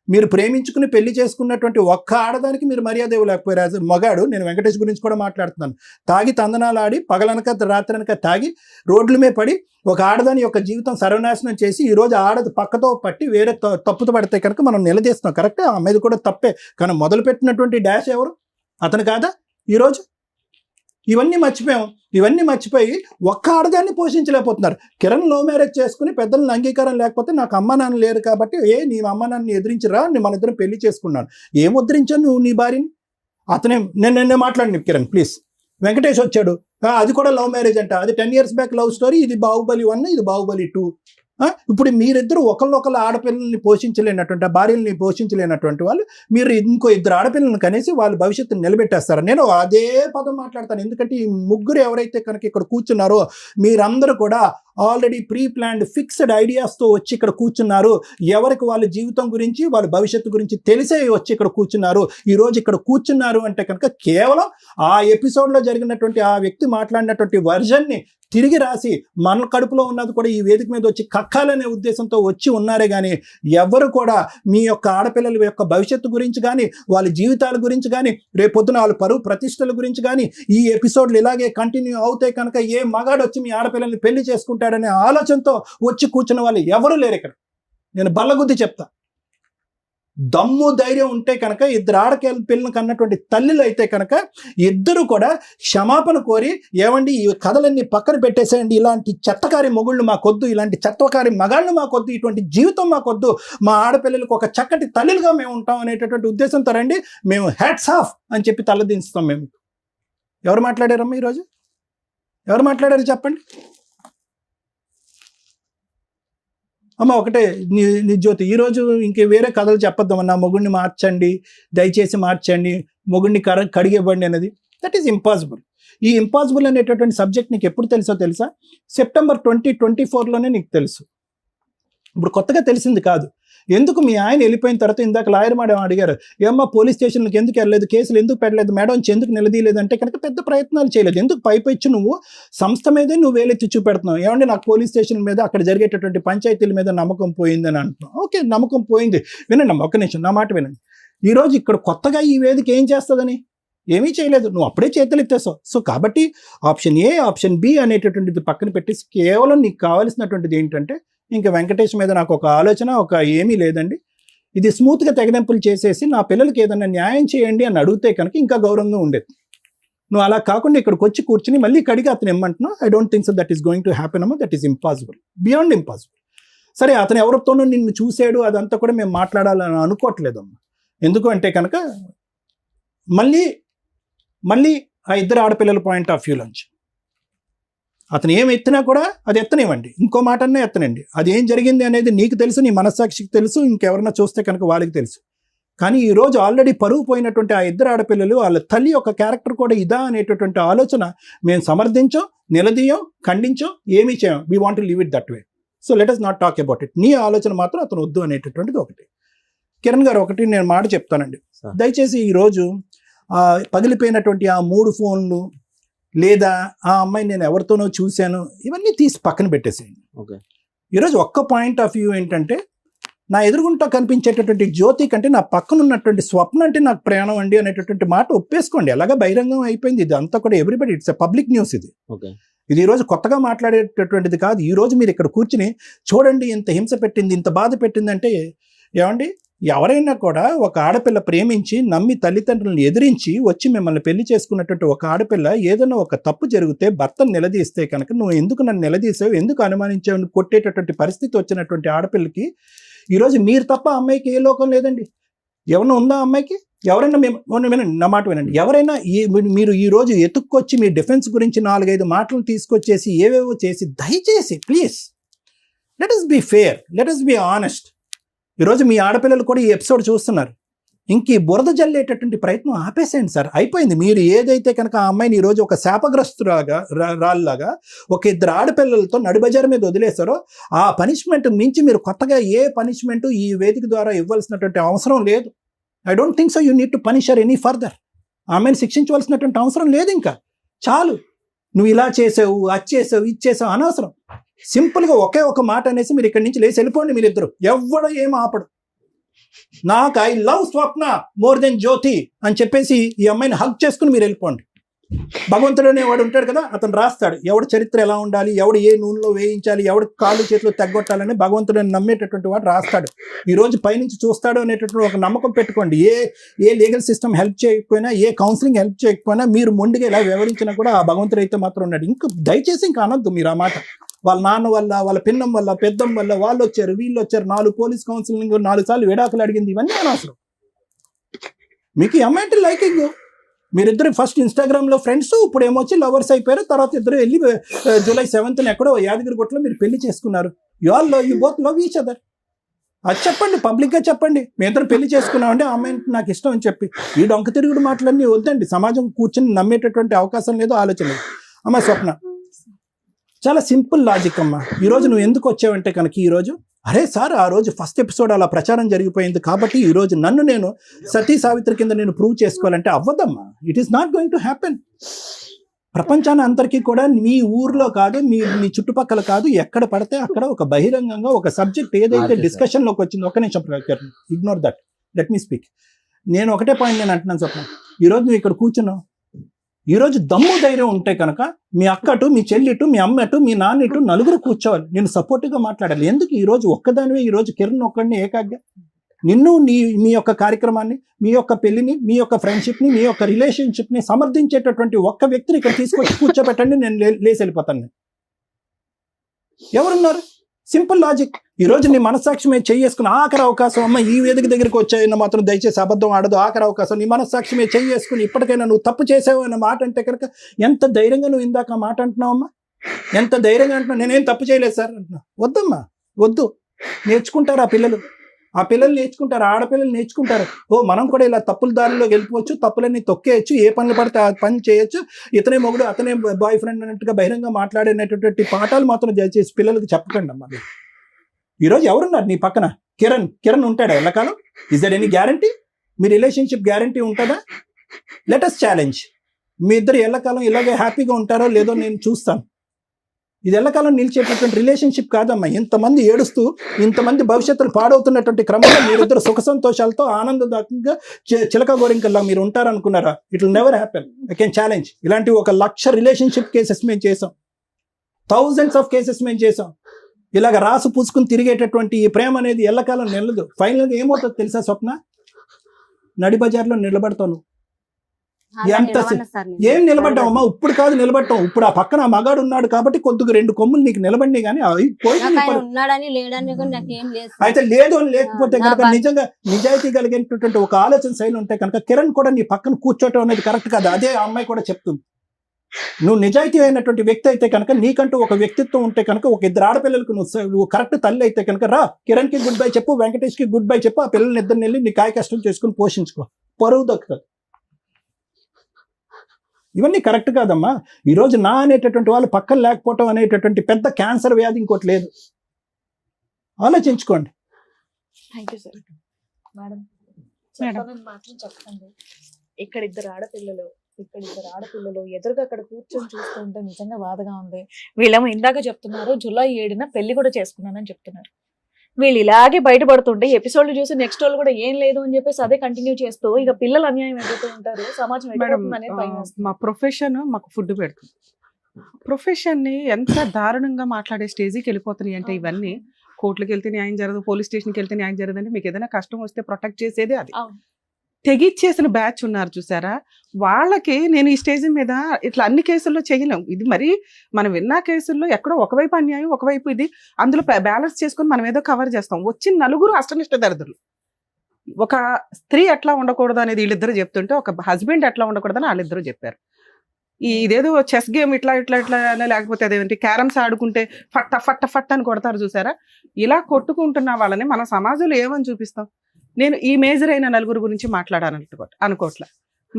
మీరు ప్రేమించుకుని పెళ్లి చేసుకున్నటువంటి ఒక్క ఆడదానికి మీరు మర్యాద ఇవ్వలేకపోయారు. మగాడు, నేను వెంకటేష్ గురించి కూడా మాట్లాడుతున్నాను, తాగి తందనాలు ఆడి పగలనక రాత్రనక తాగి రోడ్ల మీద పడి ఒక ఆడదాని యొక్క జీవితం సర్వనాశనం చేసి ఈరోజు ఆడది పక్కతో పట్టి వేరే తప్పుతో పడితే కనుక మనం నిలదీస్తున్నాం. కరెక్టే, అమ్మాయిది కూడా తప్పే. కానీ మొదలుపెట్టినటువంటి డాష్ ఎవరు? అతను కాదా? ఈరోజు ఇవన్నీ మర్చిపోయి ఒక్క ఆడదాన్ని పోషించలేకపోతున్నారు. కిరణ్ లవ్ మ్యారేజ్ చేసుకుని పెద్దలను అంగీకారం లేకపోతే నాకు అమ్మ నాన్న లేరు కాబట్టి నీ అమ్మ నాన్నని ఎదిరించరా, మన ఇద్దరం పెళ్లి చేసుకున్నాను. ఏం ఉద్ధరించాను నువ్వు నీ భార్యని? అతనే నేను మాట్లాడిన కిరణ్ ప్లీజ్. వెంకటేష్ వచ్చాడు, అది కూడా లవ్ మ్యారేజ్ అంట, అది 10 years బ్యాక్ లవ్ స్టోరీ, ఇది బాహుబలి 1, ఇది బాహుబలి 2. ఇప్పుడు మీరిద్దరు ఒకళ్ళొకళ్ళ ఆడపిల్లల్ని పోషించలేనటువంటి భార్యల్ని పోషించలేనటువంటి వాళ్ళు మీరు ఇంకో 2 ఆడపిల్లలను కనేసి వాళ్ళ భవిష్యత్తుని నిలబెట్టేస్తారు. నేను అదే పదం మాట్లాడతాను. ఎందుకంటే ఈ ముగ్గురు ఎవరైతే కనుక ఇక్కడ కూర్చున్నారో మీరందరూ కూడా ఆల్రెడీ ప్రీ ప్లాన్డ్ ఫిక్స్డ్ ఐడియాస్తో వచ్చి ఇక్కడ కూర్చున్నారు. ఎవరికి వాళ్ళ జీవితం గురించి వాళ్ళ భవిష్యత్తు గురించి తెలిసే వచ్చి ఇక్కడ కూర్చున్నారు. ఈరోజు ఇక్కడ కూర్చున్నారు అంటే కనుక కేవలం ఆ ఎపిసోడ్లో జరిగినటువంటి ఆ వ్యక్తి మాట్లాడినటువంటి వర్జన్ని తిరిగి రాసి మన కడుపులో ఉన్నది కూడా ఈ వేదిక మీద వచ్చి కక్కాలనే ఉద్దేశంతో వచ్చి ఉన్నారే కానీ ఎవరు కూడా మీ యొక్క ఆడపిల్లల యొక్క భవిష్యత్తు గురించి కానీ వాళ్ళ జీవితాల గురించి కానీ రేపొద్దున వాళ్ళ పరువు ప్రతిష్టల గురించి కానీ ఈ ఎపిసోడ్లు ఇలాగే కంటిన్యూ అవుతాయి కనుక ఏ మగాడు వచ్చి మీ ఆడపిల్లల్ని పెళ్లి చేసుకుంటాడనే ఆలోచనతో వచ్చి కూర్చున్న వాళ్ళు ఎవరు లేరు ఇక్కడ. నేను బల్లగుద్ది చెప్తా. దమ్ము ధైర్యం ఉంటే కనుక 2 ఆడపిల్లలను కన్నటువంటి తల్లులు అయితే కనుక ఇద్దరు కూడా క్షమాపణ కోరి ఏమండి ఈ కథలన్నీ పక్కన పెట్టేసేయండి, ఇలాంటి చెత్తకారి మొగుళ్ళు మాకొద్దు, ఇలాంటి చెత్తకారి మగాళ్ళు మాకొద్దు, ఇటువంటి జీవితం మాకొద్దు, మా ఆడపిల్లలకు ఒక చక్కటి తల్లులుగా మేము ఉంటాం అనేటటువంటి ఉద్దేశంతో రండి, మేము హ్యాట్స్ ఆఫ్ అని చెప్పి తలదించుతాం. మేము ఎవరు మాట్లాడారమ్మా ఈరోజు? ఎవరు మాట్లాడారు చెప్పండి అమ్మ? ఒకటే నీ జ్యోతి, ఈరోజు ఇంక వేరే కథలు చెప్పొద్దామన్నా, మొగుడిని మార్చండి, దయచేసి మార్చండి, మొగుడిని కడిగివ్వండి అనేది. That is impossible. ఈ ఇంపాసిబుల్ అనేటటువంటి సబ్జెక్ట్ నీకు ఎప్పుడు తెలుసా? సెప్టెంబర్ 2024లోనే నీకు తెలుసు. ఇప్పుడు కొత్తగా తెలిసింది కాదు. ఎందుకు మీ ఆయన వెళ్ళిపోయిన తర్వాత ఇందాక లాయర్ మేడం అడిగారు, ఏమ్మా పోలీస్ స్టేషన్లకు ఎందుకు వెళ్ళలేదు, కేసులు ఎందుకు పెట్టలేదు మేడం, ఎందుకు నిలదీయలేదు అంటే కనుక పెద్ద ప్రయత్నాలు చేయలేదు. ఎందుకు పైపెచ్చు నువ్వు సంస్థ మీదే నువ్వు వేలెత్తి చూపెడుతున్నావు. ఏమంటే నాకు పోలీస్ స్టేషన్ మీద అక్కడ జరిగేటటువంటి పంచాయతీల మీద నమ్మకం పోయిందని అంటున్నావు. ఓకే, నమ్మకం పోయింది. వినండి అమ్మ, ఒక్క నిమిషం నా మాట వినండి. ఈరోజు ఇక్కడ కొత్తగా ఈ వేదిక ఏం చేస్తుందని ఏమీ చేయలేదు, నువ్వు అప్పుడే చేతులు ఎత్తేసావు. సో కాబట్టి ఆప్షన్ ఏ, ఆప్షన్ బి అనేటటువంటిది పక్కన పెట్టేసి కేవలం నీకు కావాల్సినటువంటిది ఏంటంటే ఇంకా వెంకటేష్ మీద నాకు ఒక ఆలోచన ఏమీ లేదండి, ఇది స్మూత్గా తెగదెంపులు చేసేసి నా పిల్లలకి ఏదైనా న్యాయం చేయండి అని అడిగితే కనుక ఇంకా గౌరవంగా ఉండేది. నువ్వు అలా కాకుండా ఇక్కడికి వచ్చి కూర్చుని మళ్ళీ కడిగి అతను ఏమంటున్నావు, I don't think so that is going to happen అమ్మా, that is impossible, beyond impossible. సరే, అతను ఎవరితోనూ నిన్ను చూసాడు అదంతా కూడా మేము మాట్లాడాలని అనుకోవట్లేదమ్మా. ఎందుకు అంటే కనుక మళ్ళీ ఆ 2 ఆడపిల్లల పాయింట్ ఆఫ్ వ్యూలోంచి అతను ఏం ఎత్తినా కూడా అది ఎత్తనివ్వండి, ఇంకో మాట అన్నా ఎత్తనండి. అది ఏం జరిగింది అనేది నీకు తెలుసు, నీ మనస్సాక్షికి తెలుసు, ఇంకెవరన్నా చూస్తే కనుక వాళ్ళకి తెలుసు. కానీ ఈ రోజు ఆల్రెడీ పరుగు పోయినటువంటి ఆ ఇద్దరు ఆడపిల్లలు వాళ్ళ తల్లి యొక్క క్యారెక్టర్ కూడా ఇదా అనేటటువంటి ఆలోచన మేము సమర్థించం, నిలదీయం, ఖండించం, ఏమీ చేయం. We want to leave it that way. So let us not talk about it. నీ ఆలోచన మాత్రం అతను వద్దు అనేటటువంటిది ఒకటి. కిరణ్ గారు, ఒకటి నేను మాట చెప్తానండి. దయచేసి ఈరోజు పగిలిపోయినటువంటి ఆ 3 ఫోన్లు లేదా ఆ అమ్మాయి నేను ఎవరితోనో చూశాను ఇవన్నీ తీసి పక్కన పెట్టేసేయండి. ఈరోజు ఒక్క పాయింట్ ఆఫ్ వ్యూ ఏంటంటే, నా ఎదురుగుంటా కనిపించేటటువంటి జ్యోతి కంటే నా పక్కన ఉన్నటువంటి స్వప్న అంటే నాకు ప్రయాణం అండి అనేటటువంటి మాట ఒప్పేసుకోండి. ఎలాగా బహిరంగం అయిపోయింది. ఇది అంతా కూడా everybody, it's a public news. ఇది ఈరోజు కొత్తగా మాట్లాడేటటువంటిది కాదు. ఈరోజు మీరు ఇక్కడ కూర్చుని చూడండి ఇంత హింస పెట్టింది, ఇంత బాధ పెట్టింది అంటే, ఏమండి ఎవరైనా కూడా ఒక ఆడపిల్ల ప్రేమించి నమ్మి తల్లిదండ్రులను ఎదిరించి వచ్చి మిమ్మల్ని పెళ్లి చేసుకున్నటువంటి ఒక ఆడపిల్ల ఏదైనా ఒక తప్పు జరిగితే భర్తను నిలదీస్తే కనుక నువ్వు ఎందుకు నన్ను నిలదీసావు, ఎందుకు అనుమానించావు కొట్టేటటువంటి పరిస్థితి వచ్చినటువంటి ఆడపిల్లకి ఈరోజు మీరు తప్ప అమ్మాయికి ఏ లోకం లేదండి. ఎవరైనా ఉందా అమ్మాయికి? ఎవరైనా వినండి, నా మాట వినండి. ఎవరైనా మీరు ఈరోజు ఎత్తుక్కొచ్చి మీ డిఫెన్స్ గురించి 4-5 మాటలు తీసుకొచ్చేసి ఏవేవో చేసి, దయచేసి please let us be fair, let us be honest. ఈరోజు మీ ఆడపిల్లలు కూడా ఈ ఎపిసోడ్ చూస్తున్నారు. ఇంక ఈ బురద జల్లేటటువంటి ప్రయత్నం ఆపేసేయండి సార్. అయిపోయింది. మీరు ఏదైతే కనుక ఆ అమ్మాయిని ఈరోజు ఒక శాపగ్రస్తురాగా రాళ్ళలాగా ఒక 2 ఆడపిల్లలతో నడిబజారు మీద వదిలేశారో ఆ పనిష్మెంట్ మించి మీరు కొత్తగా ఏ పనిష్మెంట్ ఈ వేదిక ద్వారా ఇవ్వాల్సినటువంటి అవసరం లేదు. I don't think so you need to punish her any further. ఆమెను శిక్షించవలసినటువంటి అవసరం లేదు. ఇంకా చాలు. నువ్వు ఇలా చేసావు, అది చేసావు, ఇది చేసావు అనవసరం. సింపుల్గా ఒకే ఒక మాట అనేసి మీరు ఇక్కడి నుంచి లేచి వెళ్ళిపోండి. మీరిద్దరు ఎవడో ఏం ఆపడు. నాకు I love Swapna more than Jyothi అని చెప్పేసి ఈ అమ్మాయిని హగ్ చేసుకుని మీరు వెళ్ళిపోండి. భగవంతుడు అనేవాడు ఉంటాడు కదా, అతను రాస్తాడు ఎవడు చరిత్ర ఎలా ఉండాలి, ఎవడు ఏ నూనెలో వేయించాలి, ఎవడు కాళ్ళు చేతులు తగ్గొట్టాలని భగవంతుడు నమ్మేటటువంటి వాడు రాస్తాడు. ఈరోజు పైనుంచి చూస్తాడు అనేటటువంటి ఒక నమ్మకం పెట్టుకోండి. ఏ లీగల్ సిస్టమ్ హెల్ప్ చేయకపోయినా, ఏ కౌన్సిలింగ్ హెల్ప్ చేయకపోయినా, మీరు మొండిగా ఇలా వివరించినా కూడా ఆ భగవంతుడు అయితే మాత్రం ఉన్నాడు. ఇంకా దయచేసి ఇంకా అనొద్దు మీరు ఆ మాట. వాళ్ళ నాన్న వల్ల, వాళ్ళ పిన్నం వల్ల, పెద్దం వల్ల వాళ్ళు వచ్చారు, వీళ్ళు వచ్చారు, 4 పోలీస్ కౌన్సిలింగ్, 4 సార్లు విడాకులు అడిగింది, ఇవన్నీ అనవసరం. మీకు ఈ అమ్మాయి అంటే లైకింగ్. మీరిద్దరు ఫస్ట్ ఇన్స్టాగ్రామ్లో ఫ్రెండ్స్, ఇప్పుడు ఏమొచ్చి లవర్స్ అయిపోయారు. తర్వాత ఇద్దరు వెళ్ళి July 7th ఎక్కడో యాదగిరిగుట్టలో మీరు పెళ్లి చేసుకున్నారు. You both love each other. అది చెప్పండి, పబ్లిక్గా చెప్పండి. మీ ఇద్దరు పెళ్లి చేసుకున్నామంటే ఆ అమ్మాయి నాకు ఇష్టం అని చెప్పి. ఈ డొంక తిరుగుడు మాటలన్నీ వద్దండి. సమాజం కూర్చొని నమ్మేటటువంటి అవకాశం లేదు, ఆలోచన లేదు. అమ్మ స్వప్న, చాలా సింపుల్ లాజిక్ అమ్మా. ఈరోజు నువ్వు ఎందుకు వచ్చావంటే కనుక ఈరోజు అరే సార్ ఆ రోజు ఫస్ట్ ఎపిసోడ్ అలా ప్రచారం జరిగిపోయింది కాబట్టి ఈరోజు నన్ను నేను సతీ సావిత్రి కింద నేను ప్రూవ్ చేసుకోవాలంటే అవ్వదమ్మా. It is not going to happen. ప్రపంచాన్ని అందరికీ కూడా మీ ఊర్లో కాదు, మీ చుట్టుపక్కల కాదు, ఎక్కడ పడితే అక్కడ ఒక బహిరంగంగా ఒక సబ్జెక్ట్ ఏదైతే డిస్కషన్లోకి వచ్చిందో, ఒక నిమిషం ignore that, let me speak. నేను ఒకటే పాయింట్ నేను అంటున్నాను స్వప్న, ఈరోజు నువ్వు ఇక్కడ కూర్చున్నావు. ఈరోజు దమ్ము ధైర్యం ఉంటే కనుక మీ అక్కటు, మీ చెల్లిటు, మీ అమ్మటు, మీ నాన్నటు 4 కూర్చోవాలి, నేను సపోర్ట్గా మాట్లాడాలి. ఎందుకు ఈరోజు ఒక్కదానివే ఈరోజు కిరణ్ ఒక్కడిని ఏకాగ్గా నిన్ను మీ యొక్క కార్యక్రమాన్ని, మీ యొక్క పెళ్లిని, మీ యొక్క ఫ్రెండ్షిప్ని, మీ యొక్క రిలేషన్షిప్ని సమర్థించేటటువంటి ఒక్క వ్యక్తిని ఇక్కడ తీసుకొచ్చి కూర్చోబెట్టండి, నేను లేచి వెళ్ళిపోతాను. నేను ఎవరున్నారు? Simple logic. ఈరోజు నీ మనస్సాక్షి మీద చేసుకుని ఆఖరి అవకాశం, అమ్మ ఈ వేదిక దగ్గరికి వచ్చాయన్న మాత్రం దయచేసి అబద్ధం ఆడదు. ఆఖరి అవకాశం నీ మనస్సాక్షి మీద చేసుకుని ఇప్పటికైనా నువ్వు తప్పు చేసావు అన్న మాట అంటే కనుక ఎంత ధైర్యంగా నువ్వు ఇందాక ఆ మాట అంటున్నావు అమ్మా, ఎంత ధైర్యంగా అంటున్నావు. నేనేం తప్పు చేయలేదు సార్ అంటున్నా. వద్దమ్మా, వద్దు. నేర్చుకుంటారు ఆ పిల్లలు నేర్చుకుంటారు, ఆడపిల్లలు నేర్చుకుంటారు. మనం కూడా ఇలా తప్పుల దారిలో వెళ్ళిపోవచ్చు, తప్పులన్నీ తొక్కేయచ్చు, ఏ పనులు పడితే ఆ పని చేయొచ్చు, ఇతనే మొగుడు అతనే బాయ్ ఫ్రెండ్ అన్నట్టుగా బహిరంగ మాట్లాడేటటువంటి పాఠాలు మాత్రం దయచేసి పిల్లలకి చెప్పకండి అమ్మా. ఈరోజు ఎవరున్నారు నీ పక్కన? కిరణ్ ఉంటాడా ఎల్లకాలం? Is there any guarantee? మీ రిలేషన్షిప్ గ్యారంటీ ఉంటుందా? Let us challenge. మీ ఇద్దరు ఎల్లకాలం ఇలాగే హ్యాపీగా ఉంటారో లేదో నేను చూస్తాను. ఇది ఎల్లకాలం నిలిచేటటువంటి రిలేషన్షిప్ కాదమ్మా. ఇంతమంది ఏడుస్తూ, ఇంతమంది భవిష్యత్తులు పాడవుతున్నటువంటి క్రమంలో మీరిద్దరు సుఖ సంతోషాలతో ఆనందదాయకంగా చిలక గోరింకల్లా మీరు ఉంటారనుకున్నారా? It will never happen. I can challenge. ఇలాంటి 1,00,000 రిలేషన్షిప్ కేసెస్ మేము చేసాం, థౌజండ్స్ ఆఫ్ కేసెస్ మేము చేసాం. ఇలాగ రాసు పూసుకుని తిరిగేటటువంటి ఈ ప్రేమ అనేది ఎల్లకాలం నిలదు. ఫైనల్గా ఏమవుతుంది తెలుసా స్వప్న? నడి బజార్లో నిలబడతాను. ఏం నిలబడ్డావమ్మా? ఇప్పుడు కాదు నిలబడ్డావు, ఇప్పుడు ఆ పక్కన ఆ మగాడు ఉన్నాడు కాబట్టి కొద్దిగా 2 కొమ్ములు నీకు నిలబడినాయి. కానీ అయితే లేదు అని లేకపోతే కనుక నిజంగా నిజాయితీ కలిగేటటువంటి ఒక ఆలోచన శైలి ఉంటే కనుక కిరణ్ కూడా నీ పక్కన కూర్చోటం అనేది కరెక్ట్ కాదు. అదే ఆ అమ్మాయి కూడా చెప్తుంది. నువ్వు నిజాయితీ అయినటువంటి వ్యక్తి అయితే కనుక, నీకంటూ ఒక వ్యక్తిత్వం ఉంటే కనుక, ఒక ఇద్దరు ఆడపిల్లలకు నువ్వు కరెక్ట్ తల్లి అయితే కనుక, రా కిరణ్కి గుడ్ బై చెప్పు, వెంకటేష్కి గుడ్ బై చెప్పు, ఆ పిల్లల్ని ఇద్దరిని వెళ్ళి నీ కాయ కష్టం చేసుకుని పోషించుకో, పరువు దక్కుతుంది. ఇవన్నీ కరెక్ట్ కాదమ్మా. ఈరోజు నా అనేటటువంటి వాళ్ళు పక్కన లేకపోవటం అనేటటువంటి పెద్ద క్యాన్సర్ వ్యాధి ఇంకోటి లేదు. ఆలోచించుకోండి. Thank you sir. Madam madam. చెప్పనని మాత్రం చెప్పండి. ఇక్కడ ఇద్దరు ఆడపిల్లలు ఎదురుగా అక్కడ కూర్చొని చూస్తుంటే నిజంగా బాధగా ఉంది. వీళ్ళేమో ఇందాక చెప్తున్నారు జూలై 7న పెళ్లి కూడా చేసుకున్నానని చెప్తున్నారు. వీళ్ళు ఇలాగే బయటపడుతుంటే ఎపిసోడ్లు చూసి నెక్స్ట్ వాళ్ళు కూడా ఏం లేదు అని చెప్పేసి అదే కంటిన్యూ చేస్తూ ఇక పిల్లలు అన్యాయం అయిపోతూ ఉంటారు. సమాజం ఎదుగుతుందనే భయం వేస్తుంది. మా ప్రొఫెషన్ మాకు ఫుడ్ పెడుతుంది. ప్రొఫెషన్ ని ఎంత దారుణంగా మాట్లాడే స్టేజ్కి వెళ్ళిపోతున్నాయి అంటే, ఇవన్నీ కోర్టులకు వెళ్తే న్యాయం జరగదు, పోలీస్ స్టేషన్కి వెళ్తే న్యాయం జరగదు అంటే, మీకు ఏదైనా కష్టం వస్తే ప్రొటెక్ట్ చేసేది అది. తెగిచ్చేసిన బ్యాచ్ ఉన్నారు చూసారా, వాళ్ళకి నేను ఈ స్టేజ్ మీద ఇట్లా అన్ని కేసుల్లో చేయలేం. ఇది మరి మనం విన్న కేసుల్లో ఎక్కడో ఒకవైపు అన్యాయం, ఒకవైపు ఇది, అందులో బ్యాలెన్స్ చేసుకుని మనం ఏదో కవర్ చేస్తాం. వచ్చిన నలుగురు అష్టనిష్ట దరిద్రులు. ఒక స్త్రీ ఎట్లా ఉండకూడదు అనేది వీళ్ళిద్దరు చెప్తుంటే, ఒక హస్బెండ్ ఎట్లా ఉండకూడదని వాళ్ళిద్దరూ చెప్పారు. ఇదేదో చెస్ గేమ్ ఇట్లా లేకపోతే అదేంటి క్యారమ్స్ ఆడుకుంటే ఫట్ట ఫట్ట ఫట్ట అని కొడతారు చూసారా, ఇలా కొట్టుకుంటున్న వాళ్ళని మన సమాజంలో ఏమని చూపిస్తాం. నేను ఈ మేజర్ అయిన నలుగురు గురించి అనుకోవట్లే.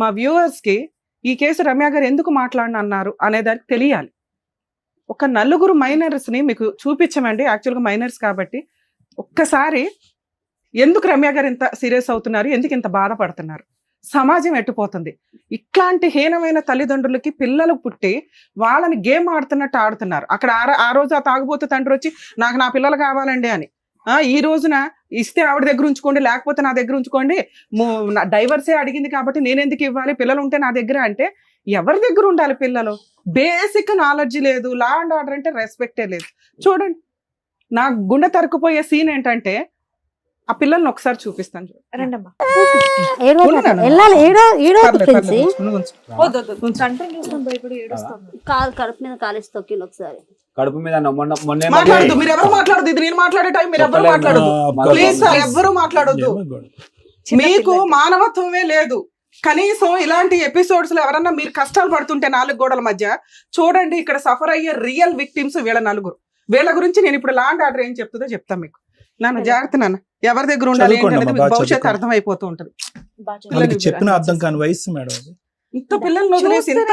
మా వ్యూవర్స్కి ఈ కేసు రమ్య గారు ఎందుకు మాట్లాడనన్నారు అనేదానికి తెలియాలి. ఒక నలుగురు మైనర్స్ని మీకు చూపించమండి, యాక్చువల్గా మైనర్స్ కాబట్టి. ఒక్కసారి ఎందుకు రమ్య గారు ఇంత సీరియస్ అవుతున్నారు, ఎందుకు ఇంత బాధపడుతున్నారు, సమాజం ఎట్టుపోతుంది. ఇట్లాంటి హీనమైన తల్లిదండ్రులకి పిల్లలు పుట్టి వాళ్ళని గేమ్ ఆడుతున్నట్టు ఆడుతున్నారు. అక్కడ ఆ రోజు ఆ తాగుబోతు తండ్రి వచ్చి నాకు నా పిల్లలు కావాలండి అని, ఈ రోజున ఇస్తే ఆవిడ దగ్గర ఉంచుకోండి, లేకపోతే నా దగ్గర ఉంచుకోండి, డైవర్సే అడిగింది కాబట్టి నేను ఎందుకు ఇవ్వాలి, పిల్లలు ఉంటే నా దగ్గర అంటే ఎవరి దగ్గర ఉండాలి పిల్లలు? బేసిక్ నాలెడ్జ్ లేదు, లా అండ్ ఆర్డర్ అంటే రెస్పెక్టే లేదు. చూడండి, నా గుండె తరుకుపోయే సీన్ ఏంటంటే, ఆ పిల్లల్ని ఒకసారి చూపిస్తాను. రండమ్మా. కడుపు మీద కాలేసి తొక్కింది ఒకసారి. కడుపు మీద మాట్లాడదు, మీరు ఎవరు మాట్లాడదు, ఇది నేను మాట్లాడే టైం మీరు ఎవరు మాట్లాడదు. ప్లీజ్ సార్, ఎవరు మాట్లాడొద్దు. మీకు మానవత్వమే లేదు. కనీసం ఇలాంటి ఎపిసోడ్స్ లో ఎవరన్నా మీరు కష్టాలు పడుతుంటే 4 గోడల మధ్య చూడండి, ఇక్కడ సఫర్ అయ్యే రియల్ విక్టిమ్స్ వీళ్ళ నలుగురు. వీళ్ళ గురించి నేను ఇప్పుడు లా అండ్ ఆర్డర్ ఏం చెప్తుందో చెప్తాను మీకు. నాన్న జాగ్రత్త నాన్న, ఎవరి దగ్గర ఉండాలి ఏంటనేది మీకు భవిష్యత్తు అర్థం అయిపోతూ ఉంటది. చెప్పిన అర్థం కాని వయసు మేడం. ఇంత పిల్లల్ని వదిలేసి ఇంత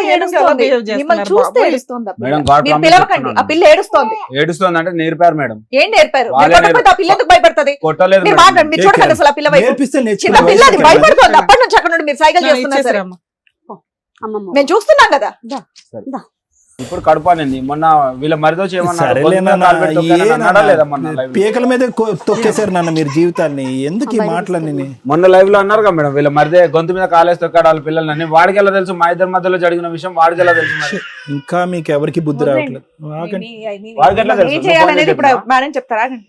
ఏడుస్తోంది అంటే నేర్పారు మేడం. ఏం నేర్పారు? భయపడుతుంది. కొట్టలేదు చూడకండి అసలు ఆ పిల్ల భయపడుతుంది. అప్పటి నుంచి అక్కడ నుండి మీరు సైకిల్ చేస్తున్నారు. మేము చూస్తున్నాం కదా. ఇప్పుడు కడుపానండి. మొన్న వీళ్ళ మరిదో పీకల మీద తొక్కేశారు నాన్న మీరు జీవితాన్ని. ఎందుకు ఈ మాటలన్నీ? మొన్న లైవ్ లో అన్నారు కదా మేడం, వీళ్ళ మరిదే గొంతు మీద కాలేసి తొక్కాడు వాళ్ళ పిల్లలని. వాడికి ఎలా తెలుసు? మా ఇద్దరి మధ్యలో జరిగిన విషయం వాడికి ఎలా తెలుసు? ఇంకా మీకు ఎవరికి బుద్ధి రావట్లేదు. వాడికి ఎట్లా తెలుసు?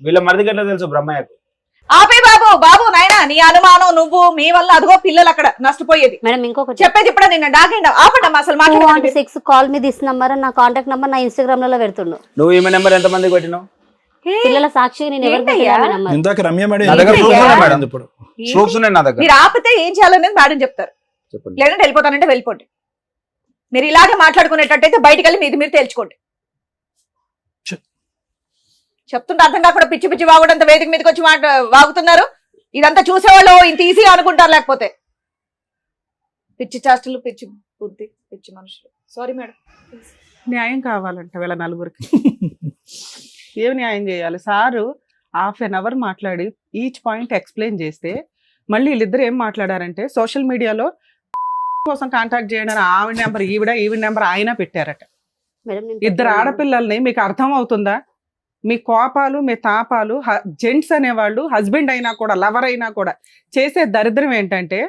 వీళ్ళ మరిదికి ఎట్లా తెలుసు? బ్రహ్మయ్యకు. ఆపే బాబు నాయనా, నీ అనుమానం నువ్వు, మీ వల్ల అదిగో పిల్లలు అక్కడ నష్టపోయేది. మేడం ఇంకొకటి చెప్పేది ఇప్పుడు నేను డాగండి ఆపండి అసలు. 6 కాల్ మీ దిస్ నంబర్, నా కాంటాక్ట్ నంబర్ నా ఇన్స్టాగ్రామ్ లో పెడుతుండు. నువ్వు ఈమె నెంబర్ ఎంత మందికి పెట్టినావు? పిల్లల సాక్షి నేను ఇందాక రమ్య మీరు ఆపితే ఏం చేయాలనేది మేడం చెప్తారు. లేదంటే వెళ్ళిపోతానంటే వెళ్ళిపోండి. మీరు ఇలాగే మాట్లాడుకునేటట్టయితే బయటికి వెళ్ళి మీది మీరు తేల్చుకోండి. చెప్తుంటే అర్థం కాకుండా పిచ్చి పిచ్చి వాగుడంత వేదిక మీదకి వచ్చి వాగుతున్నారు. ఇదంతా చూసేవాళ్ళు ఇంత ఈజీగా అనుకుంటారు. లేకపోతే పిచ్చి చేష్టలు, పిచ్చి బుద్ధి, పిచ్చి మనుషులు. Sorry madam. న్యాయం కావాలంట వీళ్ళ నలుగురికి. ఏం న్యాయం చేయాలి? సారు ½ an hour మాట్లాడి ఈచ్ పాయింట్ ఎక్స్ప్లెయిన్ చేస్తే మళ్ళీ వీళ్ళిద్దరు ఏం మాట్లాడారంటే, సోషల్ మీడియాలో కోసం కాంటాక్ట్ చేయడానికి ఆవిడ నెంబర్ ఈవిడ నెంబర్ ఆయన పెట్టారట. ఇద్దరు ఆడపిల్లల్ని మీకు అర్థం అవుతుందా? మీ కోపాలు, మీ తాపాలు, జెంట్స్ అనేవాళ్ళు హస్బెండ్ అయినా కూడా, లవర్ అయినా కూడా చేసే దరిద్రం ఏంటంటే,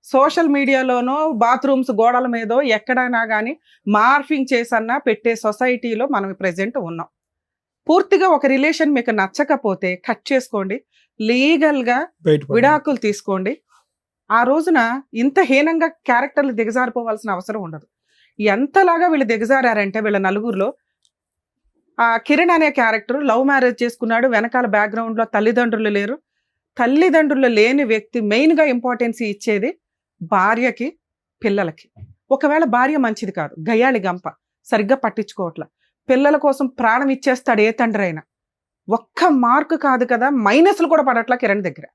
సోషల్ మీడియాలోనో బాత్రూమ్స్ గోడల మీదో ఎక్కడైనా కానీ మార్ఫింగ్ చేసన్నా పెట్టే సొసైటీలో మనం ప్రెజెంట్ ఉన్నాం. పూర్తిగా ఒక రిలేషన్ మీకు నచ్చకపోతే కట్ చేసుకోండి, లీగల్గా విడాకులు తీసుకోండి. ఆ రోజున ఇంత హీనంగా క్యారెక్టర్లు దిగజారిపోవాల్సిన అవసరం ఉండదు. ఎంతలాగా వీళ్ళు దిగజారంటే, వీళ్ళ నలుగురిలో ఆ కిరణ్ అనే క్యారెక్టర్ లవ్ మ్యారేజ్ చేసుకున్నాడు. వెనకాల బ్యాక్గ్రౌండ్లో తల్లిదండ్రులు లేరు. తల్లిదండ్రులు లేని వ్యక్తి మెయిన్గా ఇంపార్టెన్స్ ఇచ్చేది భార్యకి, పిల్లలకి. ఒకవేళ భార్య మంచిది కాదు, గయ్యాళి గంప, సరిగ్గా పట్టించుకోవట్ల, పిల్లల కోసం ప్రాణం ఇచ్చేస్తాడు ఏ తండ్రి అయినా. ఒక్క మార్కు కాదు కదా, మైనస్లు కూడా పడట్లా కిరణ్ దగ్గర.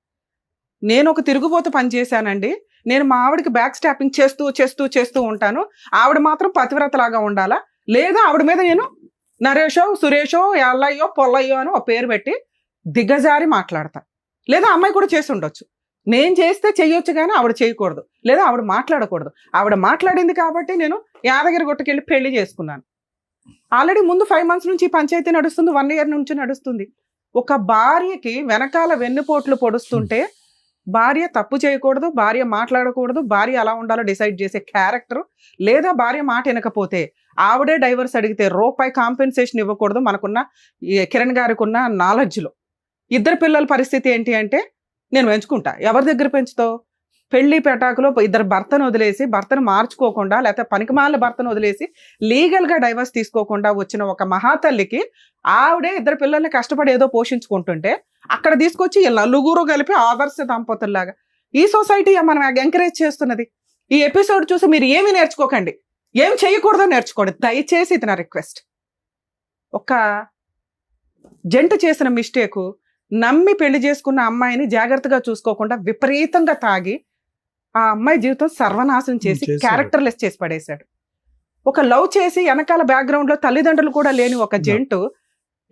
నేను ఒక తిరుగుబోతు పని చేశానండి. నేను మా ఆవిడకి బ్యాక్ స్టాపింగ్ చేస్తూ చేస్తూ చేస్తూ ఉంటాను. ఆవిడ మాత్రం పతివ్రతలాగా ఉండాలా, లేదా ఆవిడ మీద నేను నరేషో సురేషో ఎల్లయ్యో పొల్లయ్యో అని ఒక పేరు పెట్టి దిగజారి మాట్లాడతా. లేదా అమ్మాయి కూడా చేసి ఉండొచ్చు, నేను చేస్తే చెయ్యొచ్చు కానీ ఆవిడ చేయకూడదు, లేదా ఆవిడ మాట్లాడకూడదు. ఆవిడ మాట్లాడింది కాబట్టి నేను యాదగిరి గుట్టకెళ్ళి పెళ్లి చేసుకున్నాను. ఆల్రెడీ ముందు 5 months నుంచి ఈ పంచాయతీ నడుస్తుంది, 1 year నుంచి నడుస్తుంది. ఒక భార్యకి వెనకాల వెన్నుపోట్లు పొడుస్తుంటే భార్య తప్పు చేయకూడదు, భార్య మాట్లాడకూడదు, భార్య అలా ఉండాలో డిసైడ్ చేసే క్యారెక్టర్, లేదా భార్య మాట వినకపోతే ఆవిడే డైవర్స్ అడిగితే రూపాయి కాంపెన్సేషన్ ఇవ్వకూడదు. మనకున్న కిరణ్ గారికి ఉన్న నాలెడ్జ్లో 2 పిల్లల పరిస్థితి ఏంటి అంటే నేను పెంచుకుంటా. ఎవరి దగ్గర పెంచుతావు? పెళ్లి పెటాకులో 2 భర్తను వదిలేసి, భర్తను మార్చుకోకుండా, లేకపోతే పనికిమాల భర్తను వదిలేసి లీగల్గా డైవర్స్ తీసుకోకుండా వచ్చిన ఒక మహాతల్లికి ఆవిడే 2 పిల్లల్ని కష్టపడి ఏదో పోషించుకుంటుంటే అక్కడ తీసుకొచ్చి నలుగురు కలిపి ఆదర్శ దంపతుల్లాగా ఈ సొసైటీ మనం ఎంకరేజ్ చేస్తున్నది. ఈ ఎపిసోడ్ చూసి మీరు ఏమి నేర్చుకోకండి, ఏం చేయకూడదో నేర్చుకోండి దయచేసి. ఇది నా రిక్వెస్ట్. ఒక జంట చేసిన మిస్టేకు, నమ్మి పెళ్లి చేసుకున్న అమ్మాయిని జాగ్రత్తగా చూసుకోకుండా విపరీతంగా తాగి ఆ అమ్మాయి జీవితం సర్వనాశనం చేసి క్యారెక్టర్లెస్ చేసి పడేశాడు. ఒక లవ్ చేసి వెనకాల బ్యాక్గ్రౌండ్ లో తల్లిదండ్రులు కూడా లేని ఒక జంటు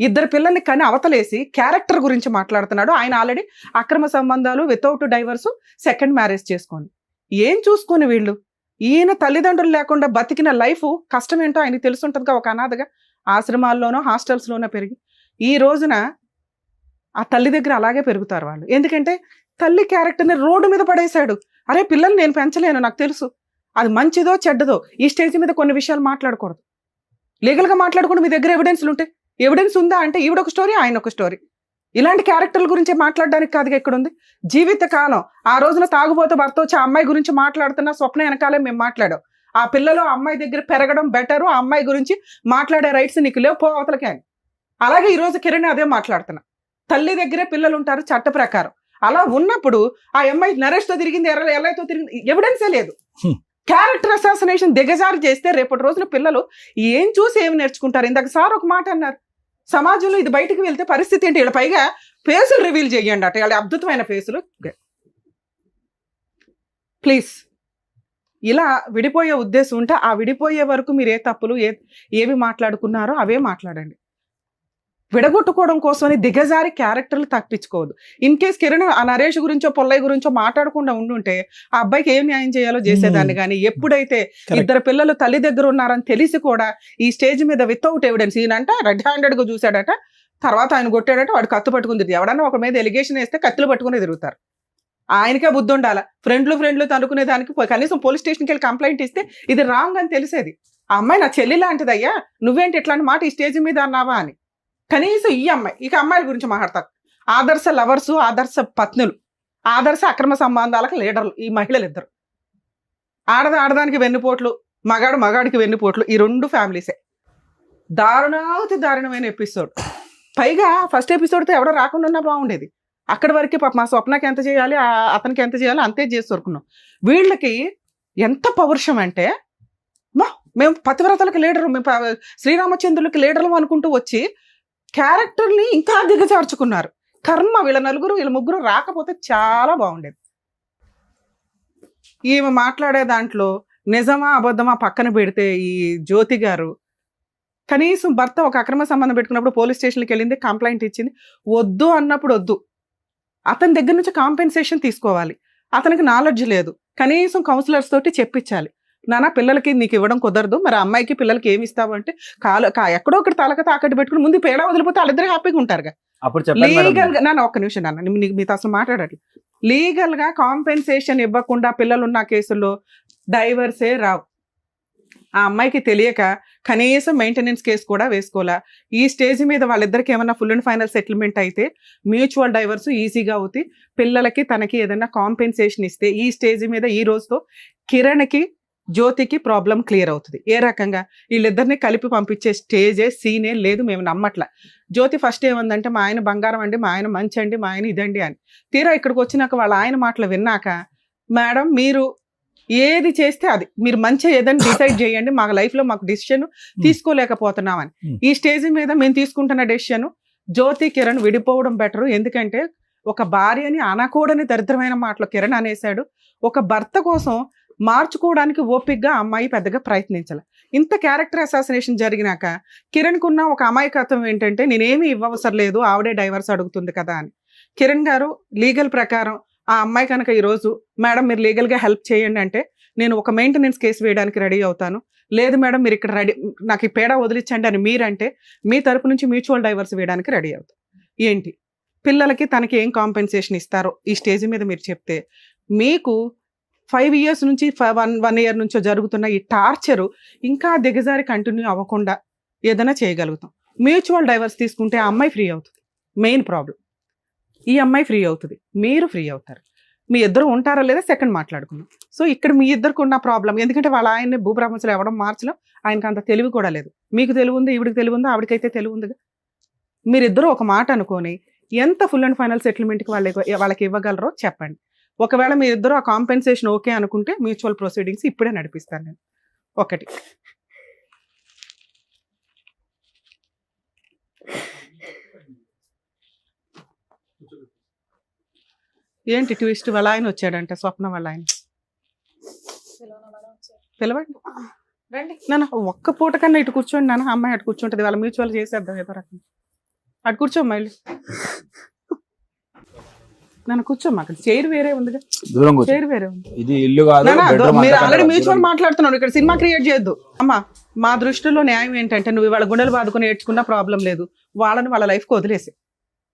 2 పిల్లల్ని కని అవతలేసి క్యారెక్టర్ గురించి మాట్లాడుతున్నాడు. ఆయన ఆల్రెడీ అక్రమ సంబంధాలు, వితౌట్ డైవర్స్, సెకండ్ మ్యారేజ్ చేసుకొని ఏం చూసుకొని వీళ్ళు. ఈయన తల్లిదండ్రులు లేకుండా బతికిన లైఫ్ కష్టం ఏంటో ఆయనకి తెలుసుంటుందిగా. ఒక అనాథగా ఆశ్రమాల్లోనో హాస్టల్స్లోనో పెరిగి ఈ రోజున ఆ తల్లి దగ్గర అలాగే పెరుగుతారు వాళ్ళు. ఎందుకంటే తల్లి క్యారెక్టర్ని రోడ్డు మీద పడేశాడు. అరే పిల్లల్ని నేను పెంచలేను, నాకు తెలుసు అది మంచిదో చెడ్డదో. ఈ స్టేజ్ మీద కొన్ని విషయాలు మాట్లాడకూడదు, లీగల్గా మాట్లాడకుండా మీ దగ్గర ఎవిడెన్స్లు ఉంటాయి. ఎవిడెన్స్ ఉందా అంటే ఈవిడ ఒక స్టోరీ, ఆయన ఒక స్టోరీ. ఇలాంటి క్యారెక్టర్ల గురించి మాట్లాడడానికి కాదుగా ఇక్కడ ఉంది. జీవితకాలం ఆ రోజున తాగుబోతు భర్త వచ్చి ఆ అమ్మాయి గురించి మాట్లాడుతున్న స్వప్న వెనకాలే మేము మాట్లాడాం. ఆ పిల్లలు అమ్మాయి దగ్గర పెరగడం బెటరు, ఆ అమ్మాయి గురించి మాట్లాడే రైట్స్ నీకు లేవు, పో అవతలకే అని. అలాగే ఈరోజు కిరణ్ అదే మాట్లాడుతున్నా. తల్లి దగ్గరే పిల్లలు ఉంటారు చట్ట ప్రకారం. అలా ఉన్నప్పుడు ఆ అమ్మాయి నరేష్తో తిరిగింది, ఎల్లయ్యతో తిరిగింది, ఎవిడెన్సే లేదు. క్యారెక్టర్ అసాసినేషన్ దిగజారు చేస్తే రేపటి రోజున పిల్లలు ఏం చూసి ఏమి నేర్చుకుంటారు? ఇందాక సార్ ఒక మాట అన్నారు, సమాజంలో ఇది బయటికి వెళ్తే పరిస్థితి ఏంటి? వీళ్ళ పైగా ఫేసులు రివీల్ చేయండి అట, వాళ్ళ అద్భుతమైన ఫేసులు. ప్లీజ్ ఇలా విడిపోయే ఉద్దేశం ఉంటే ఆ విడిపోయే వరకు మీరు ఏ తప్పులు ఏవి మాట్లాడుకున్నారో అవే మాట్లాడండి. విడగొట్టుకోవడం కోసమని దిగజారి క్యారెక్టర్లు తప్పించుకోవద్దు. ఇన్ కేస్ కిరణ్ ఆ నరేష్ గురించో పొల్లయ్య గురించో మాట్లాడకుండా ఉండుంటే ఆ అబ్బాయికి ఏం న్యాయం చేయాలో చేసేదాన్ని. కానీ ఎప్పుడైతే 2 పిల్లలు తల్లి దగ్గర ఉన్నారని తెలిసి కూడా ఈ స్టేజ్ మీద వితౌట్ ఎవిడెన్స్, ఈయనంట రెడ్ హ్యాండెడ్గా చూశాడట, తర్వాత ఆయన కొట్టాడట, వాడు కత్తి పట్టుకుని తిరిగి. ఎవడన్నా ఒక మీద ఎలిగేషన్ వేస్తే కత్తులు పట్టుకుని తిరుగుతారు. ఆయనకే బుద్ధి ఉండాలా. ఫ్రెండ్లు తనుకునే దానికి కనీసం పోలీస్ స్టేషన్కి వెళ్ళి కంప్లైంట్ ఇస్తే ఇది రాంగ్ అని తెలిసేది. ఆ అమ్మాయి నా చెల్లి లాంటిదయ్యా, నువ్వేంటి ఇట్లాంటి మాట ఈ స్టేజ్ మీద అన్నావా అని. కనీసం ఈ అమ్మాయి, ఇక అమ్మాయిల గురించి మాట్లాడతారు. ఆదర్శ లవర్స్, ఆదర్శ పత్నులు, ఆదర్శ అక్రమ సంబంధాలకు లీడర్లు ఈ మహిళలు 2. ఆడదానికి వెన్నుపోట్లు, మగాడికి వెన్నుపోట్లు, ఈ 2 ఫ్యామిలీసే. దారుణమైన ఎపిసోడ్. పైగా ఫస్ట్ ఎపిసోడ్తో ఎవడో రాకుండా ఉన్నా బాగుండేది. అక్కడి వరకే పాప మా స్వప్నకి ఎంత చేయాలి, అతనికి ఎంత చేయాలి అంతే చేసి దొరుకున్నాం. వీళ్ళకి ఎంత పౌరుషం అంటే, మేము పతివ్రతలకు లీడరు, మేము శ్రీరామచంద్రులకి లీడర్లు అనుకుంటూ వచ్చి క్యారెక్టర్ని ఇంకా దిగజార్చుకున్నారు. కర్మ, వీళ్ళ 4 వీళ్ళ 3 రాకపోతే చాలా బాగుండేది. ఈమె మాట్లాడే దాంట్లో నిజమా అబద్ధమా పక్కన పెడితే ఈ జ్యోతి గారు కనీసం భర్త ఒక అక్రమ సంబంధం పెట్టుకున్నప్పుడు పోలీస్ స్టేషన్కి వెళ్ళింది, కంప్లైంట్ ఇచ్చింది. వద్దు అన్నప్పుడు వద్దు, అతని దగ్గర నుంచి కాంపెన్సేషన్ తీసుకోవాలి. అతనికి నాలెడ్జ్ లేదు, కనీసం కౌన్సిలర్స్ తోటి చెప్పించాలి. నాన్న పిల్లలకి నీకు ఇవ్వడం కుదరదు, మరి అమ్మాయికి పిల్లలకి ఏమి ఇస్తావు అంటే ఎక్కడో ఒకటి తలక తాకట్టు పెట్టుకుని ముందు పేడ వదిలిపోతే వాళ్ళిద్దరు హ్యాపీగా ఉంటారుగా. లీగల్ గా నాన్న ఒక్క నిమిషం నాన్న, మీతో అసలు మాట్లాడాలి. లీగల్ గా కాంపెన్సేషన్ ఇవ్వకుండా పిల్లలు ఉన్న కేసుల్లో డైవర్సే రావు. ఆ అమ్మాయికి తెలియక కనీసం మెయింటెనెన్స్ కేసు కూడా వేసుకోవాలా. ఈ స్టేజ్ మీద వాళ్ళిద్దరికి ఏమన్నా ఫుల్ అండ్ ఫైనల్ సెటిల్మెంట్ అయితే మ్యూచువల్ డైవర్స్ ఈజీగా అవుతాయి. పిల్లలకి తనకి ఏదైనా కాంపెన్సేషన్ ఇస్తే ఈ స్టేజ్ మీద ఈ రోజుతో కిరణ్కి జ్యోతికి ప్రాబ్లం క్లియర్ అవుతుంది. ఏ రకంగా వీళ్ళిద్దరిని కలిపి పంపించే స్టేజే సీనే లేదు, మేము నమ్మట్ల. జ్యోతి ఫస్ట్ ఏమందంటే మా ఆయన బంగారం అండి, మా ఆయన మంచి అండి, మా ఆయన ఇదండి అని. తీరా ఇక్కడికి వచ్చినాక వాళ్ళ ఆయన మాటలు విన్నాక, మేడం మీరు ఏది చేస్తే అది మీరు మంచిగా ఏదైనా డిసైడ్ చేయండి, మా లైఫ్ లో మాకు డిసిషన్ తీసుకోలేకపోతున్నామని. ఈ స్టేజ్ మీద మేము తీసుకుంటున్న డెసిషన్ జ్యోతి కిరణ్ విడిపోవడం బెటర్. ఎందుకంటే ఒక భార్యని అనకూడని దరిద్రమైన మాటలు కిరణ్ అనేసాడు. ఒక భర్త కోసం మార్చుకోవడానికి ఓపికగా అమ్మాయి పెద్దగా ప్రయత్నించాలి. ఇంత క్యారెక్టర్ అసాసినేషన్ జరిగినాక కిరణ్ కున్న ఒక అమాయకత్వం ఏంటంటే నేనేమి ఇవ్వవసరం లేదు, ఆవిడే డైవర్స్ అడుగుతుంది కదా అని. కిరణ్ గారు లీగల్ ప్రకారం ఆ అమ్మాయి కనుక ఈరోజు మేడం మీరు లీగల్గా హెల్ప్ చేయండి అంటే నేను ఒక మెయింటెనెన్స్ కేసు వేయడానికి రెడీ అవుతాను, లేదు మేడం మీరు ఇక్కడ రెడీ నాకు ఈ పేడ వదిలించండి అని మీరంటే మీ తరపు నుంచి మ్యూచువల్ డైవర్స్ వేయడానికి రెడీ అవుతాం. ఏంటి పిల్లలకి తనకి ఏం కాంపెన్సేషన్ ఇస్తారో ఈ స్టేజ్ మీద మీరు చెప్తే మీకు 5 years నుంచి 1 year నుంచో జరుగుతున్న ఈ టార్చరు ఇంకా దిగజారి కంటిన్యూ అవ్వకుండా ఏదైనా చేయగలుగుతాం. మ్యూచువల్ డైవర్స్ తీసుకుంటే ఆ అమ్మాయి ఫ్రీ అవుతుంది, మెయిన్ ప్రాబ్లం. ఈ అమ్మాయి ఫ్రీ అవుతుంది, మీరు ఫ్రీ అవుతారు. మీ ఇద్దరు ఉంటారా లేదా సెకండ్ మాట్లాడుకుందాం. సో ఇక్కడ మీ ఇద్దరికి ఉన్న ప్రాబ్లం ఎందుకంటే వాళ్ళ ఆయన్ని భూప్రపంచంలో ఎవడం మార్చడం, ఆయనకు అంత తెలివి కూడా లేదు. మీకు తెలివి ఉంది, ఈవిడికి తెలివి ఉంది, ఆవిడకైతే తెలివి ఉందిగా. మీరిద్దరూ ఒక మాట అనుకొని ఎంత ఫుల్ అండ్ ఫైనల్ సెటిల్మెంట్కి వాళ్ళకి ఇవ్వగలరో చెప్పండి. ఒకవేళ మీ ఇద్దరు ఆ కాంపెన్సేషన్ ఓకే అనుకుంటే మ్యూచువల్ ప్రొసీడింగ్స్ ఇప్పుడే నడిపిస్తాను నేను. ఒకటి ఏంటి ట్విస్ట్, వాళ్ళ ఆయన వచ్చాడంటే స్వప్న వాళ్ళ ఆయన పిలవండి రండి నాన్న. ఒక్క పూట కన్నా ఇటు కూర్చోండి నాన్న, అమ్మాయి అటు కూర్చుంటుంది, వాళ్ళ మ్యూచువల్ చేసేద్దాం ఏదో రకం. అటు కూర్చోమ్మా ఇల్లు నన్ను కూర్చోమ్మా, అక్కడ చైర్ వేరే ఉంది, చైర్ వేరే ఉంది. ఇది ఇల్లు కాదు, మీరు ఆల్రెడీ మ్యూచువల్ మాట్లాడుతున్నాడు, ఇక్కడ సినిమా క్రియేట్ చేయొద్దు. అమ్మా మా దృష్టిలో న్యాయం ఏంటంటే నువ్వు వాళ్ళ గుండెలు బాదుకుని ఏడ్చుకున్నా ప్రాబ్లం లేదు, వాళ్ళని వాళ్ళ లైఫ్కి వదిలేసి